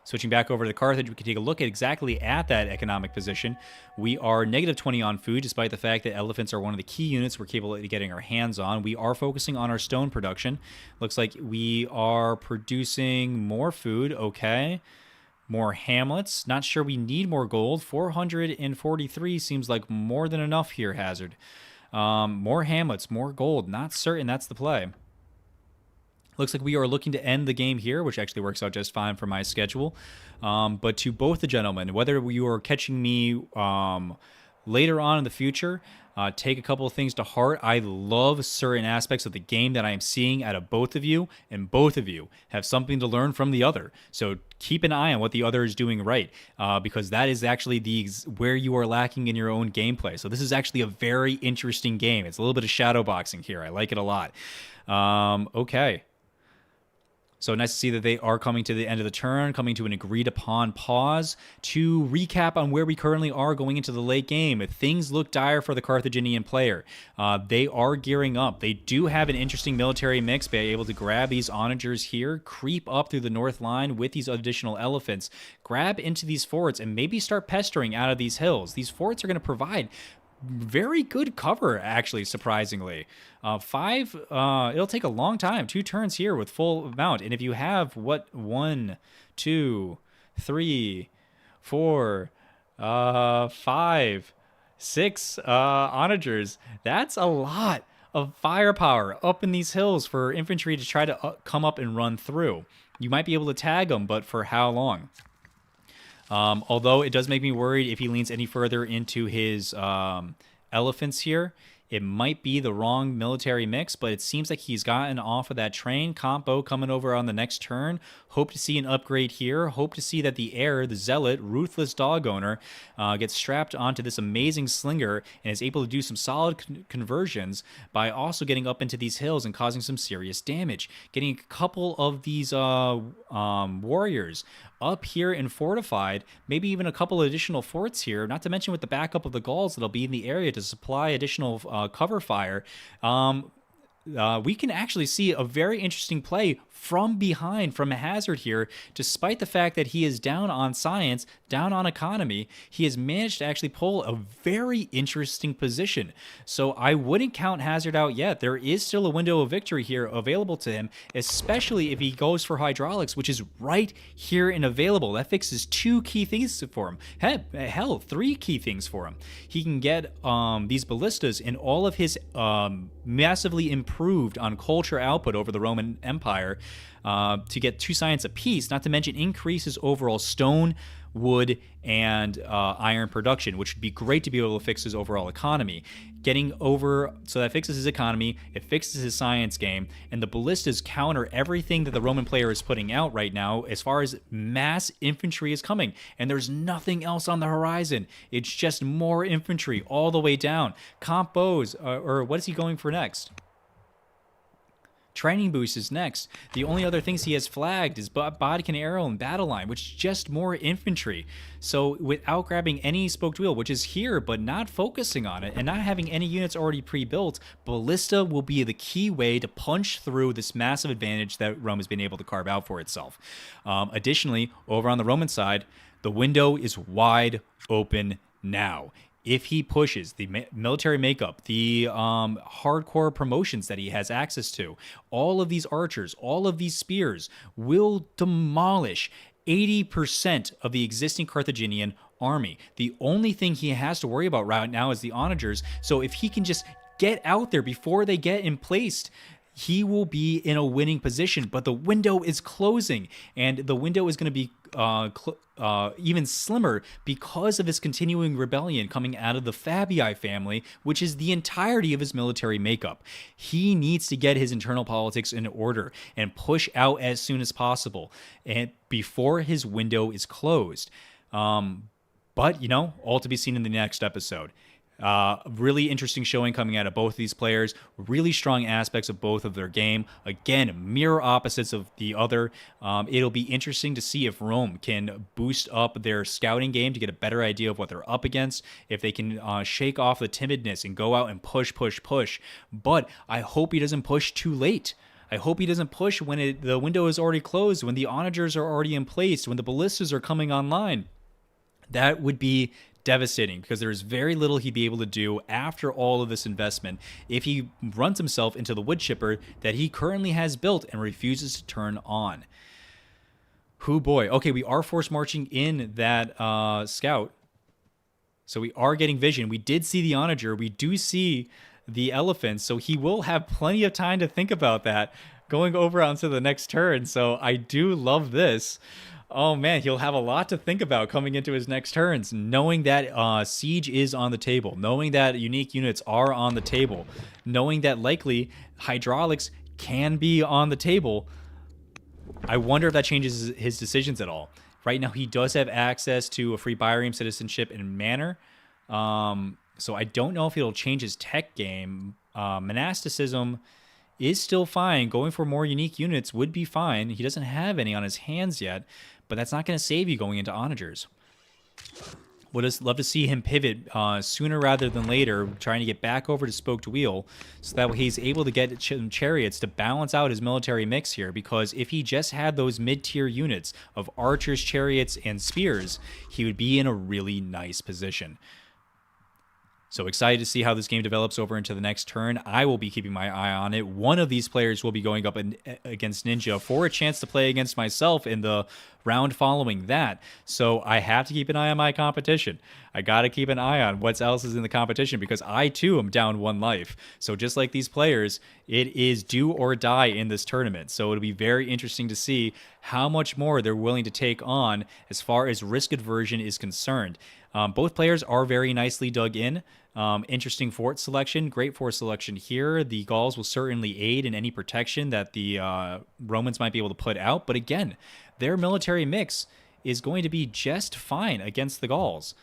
Switching back over to Carthage, we can take a look exactly at that economic position. We are negative 20 on food, despite the fact that elephants are one of the key units we're capable of getting our hands on. We are focusing on our stone production. Looks like we are producing more food. Okay. More hamlets. Not sure we need more gold. 443 seems like more than enough here, Hazard. More hamlets, more gold. Not certain that's the play. Looks like we are looking to end the game here, which actually works out just fine for my schedule. But to both the gentlemen, whether you are catching me later on in the future, take a couple of things to heart. I love certain aspects of the game that I am seeing out of both of you, and both of you have something to learn from the other. So keep an eye on what the other is doing right, because that is actually where you are lacking in your own gameplay. So this is actually a very interesting game. It's a little bit of shadow boxing here. I like it a lot. Okay. So nice to see that they are coming to the end of the turn, coming to an agreed upon pause. To recap on where we currently are going into the late game, things look dire for the Carthaginian player. They are gearing up. They do have an interesting military mix, being able to grab these onagers here, creep up through the north line with these additional elephants, grab into these forts, and maybe start pestering out of these hills. These forts are going to provide very good cover, actually, surprisingly. It'll take a long time. 2 turns here with full amount. And if you have, 1, 2, 3, 4, 5, 6 onagers, that's a lot of firepower up in these hills for infantry to try to come up and run through. You might be able to tag them, but for how long? Although it does make me worried if he leans any further into his elephants here. It might be the wrong military mix, but it seems like he's gotten off of that train. Compo coming over on the next turn. Hope to see an upgrade here. Hope to see that the heir, the zealot, ruthless dog owner, gets strapped onto this amazing slinger and is able to do some solid conversions by also getting up into these hills and causing some serious damage. Getting a couple of these warriors up here and fortified, maybe even a couple additional forts here, not to mention with the backup of the Gauls that'll be in the area to supply additional cover fire. We can actually see a very interesting play from behind from Hazard here. Despite the fact that he is down on science, down on economy, he has managed to actually pull a very interesting position. So I wouldn't count Hazard out yet. There is still a window of victory here available to him, especially if he goes for hydraulics, which is right here and available. That fixes 2 key things for him. Hell, 3 key things for him. He can get these ballistas and all of his massively improved on culture output over the Roman Empire to get 2 science apiece, not to mention increase his overall stone, wood, and iron production, which would be great to be able to fix his overall economy. Getting over, so that fixes his economy, it fixes his science game, and the ballistas counter everything that the Roman player is putting out right now as far as mass infantry is coming, and there's nothing else on the horizon. It's just more infantry all the way down. Compos, or what is he going for next? Training boost is next. The only other things he has flagged is Bodkin Arrow and Battle Line, which is just more infantry. So without grabbing any spoked wheel, which is here, but not focusing on it, and not having any units already pre-built, Ballista will be the key way to punch through this massive advantage that Rome has been able to carve out for itself. Additionally, over on the Roman side, the window is wide open now. If he pushes the military makeup, the hardcore promotions that he has access to, all of these archers, all of these spears will demolish 80% of the existing Carthaginian army. The only thing he has to worry about right now is the onagers. So if he can just get out there before they get in place, he will be in a winning position. But the window is closing, and the window is going to be even slimmer because of his continuing rebellion coming out of the Fabii family, which is the entirety of his military makeup. He needs to get his internal politics in order and push out as soon as possible, and before his window is closed. But, all to be seen in the next episode. Really interesting showing coming out of both of these players. Really strong aspects of both of their game. Again, mirror opposites of the other. It'll be interesting to see if Rome can boost up their scouting game to get a better idea of what they're up against. If they can shake off the timidness and go out and push. But I hope he doesn't push too late. I hope he doesn't push when the window is already closed, when the onagers are already in place, when the ballistas are coming online. That would be devastating because there's very little he'd be able to do after all of this investment if he runs himself into the wood chipper that he currently has built and refuses to turn on. Who boy. Okay, we are force marching in that scout. So we are getting vision. We did see the onager. We do see the elephant. So he will have plenty of time to think about that going over onto the next turn. So I do love this. Oh man, he'll have a lot to think about coming into his next turns, knowing that siege is on the table, knowing that unique units are on the table, knowing that likely hydraulics can be on the table. I wonder if that changes his decisions at all. Right now, he does have access to a free Byreme citizenship and manor. So I don't know if it'll change his tech game. Monasticism is still fine. Going for more unique units would be fine. He doesn't have any on his hands yet, but that's not going to save you going into onagers. Would just love to see him pivot sooner rather than later, trying to get back over to Spoked Wheel, so that way he's able to get chariots to balance out his military mix here, because if he just had those mid-tier units of archers, chariots, and spears, he would be in a really nice position. So excited to see how this game develops over into the next turn. I will be keeping my eye on it. One of these players will be going up against Ninja for a chance to play against myself in the round following that. So I have to keep an eye on my competition. I got to keep an eye on what else is in the competition, because I too am down 1 life. So just like these players, it is do or die in this tournament. So it'll be very interesting to see how much more they're willing to take on as far as risk aversion is concerned. Both players are very nicely dug in. Interesting fort selection, great fort selection here. The Gauls will certainly aid in any protection that the Romans might be able to put out. But again, their military mix is going to be just fine against the Gauls.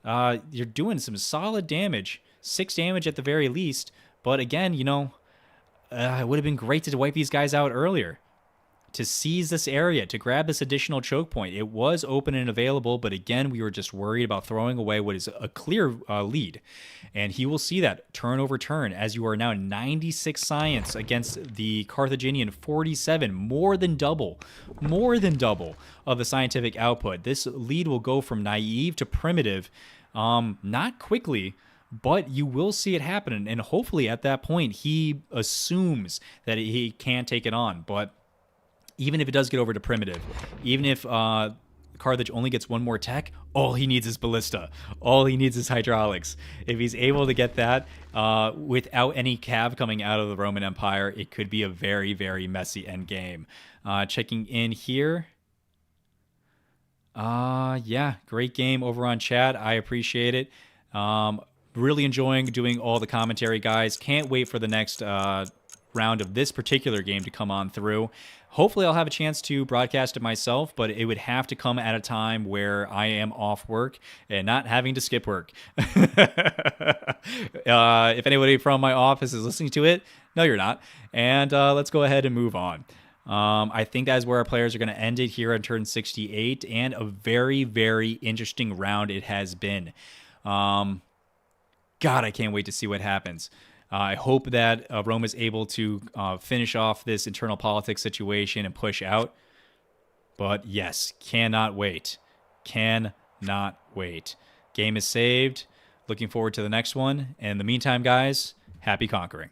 You're doing some solid damage, 6 damage at the very least. But again, you know, it would have been great to wipe these guys out earlier, to seize this area, to grab this additional choke point. It was open and available, but again, we were just worried about throwing away what is a clear lead. And he will see that turn over turn, as you are now 96 science against the Carthaginian 47, more than double of the scientific output. This lead will go from naive to primitive, not quickly, but you will see it happen. And hopefully at that point, he assumes that he can't take it on. But even if it does get over to primitive, even if Carthage only gets 1 more tech, all he needs is ballista. All he needs is hydraulics. If he's able to get that without any cav coming out of the Roman Empire, it could be a very, very messy end game. Checking in here. Yeah, great game over on chat. I appreciate it. Really enjoying doing all the commentary, guys. Can't wait for the next round of this particular game to come on through. Hopefully I'll have a chance to broadcast it myself, but it would have to come at a time where I am off work and not having to skip work. If anybody from my office is listening to it, no, you're not. And let's go ahead and move on. I think that's where our players are going to end it here on turn 68, and a very, very interesting round it has been. God, I can't wait to see what happens. I hope that Rome is able to finish off this internal politics situation and push out. But yes, cannot wait. Cannot wait. Game is saved. Looking forward to the next one. And in the meantime, guys, happy conquering.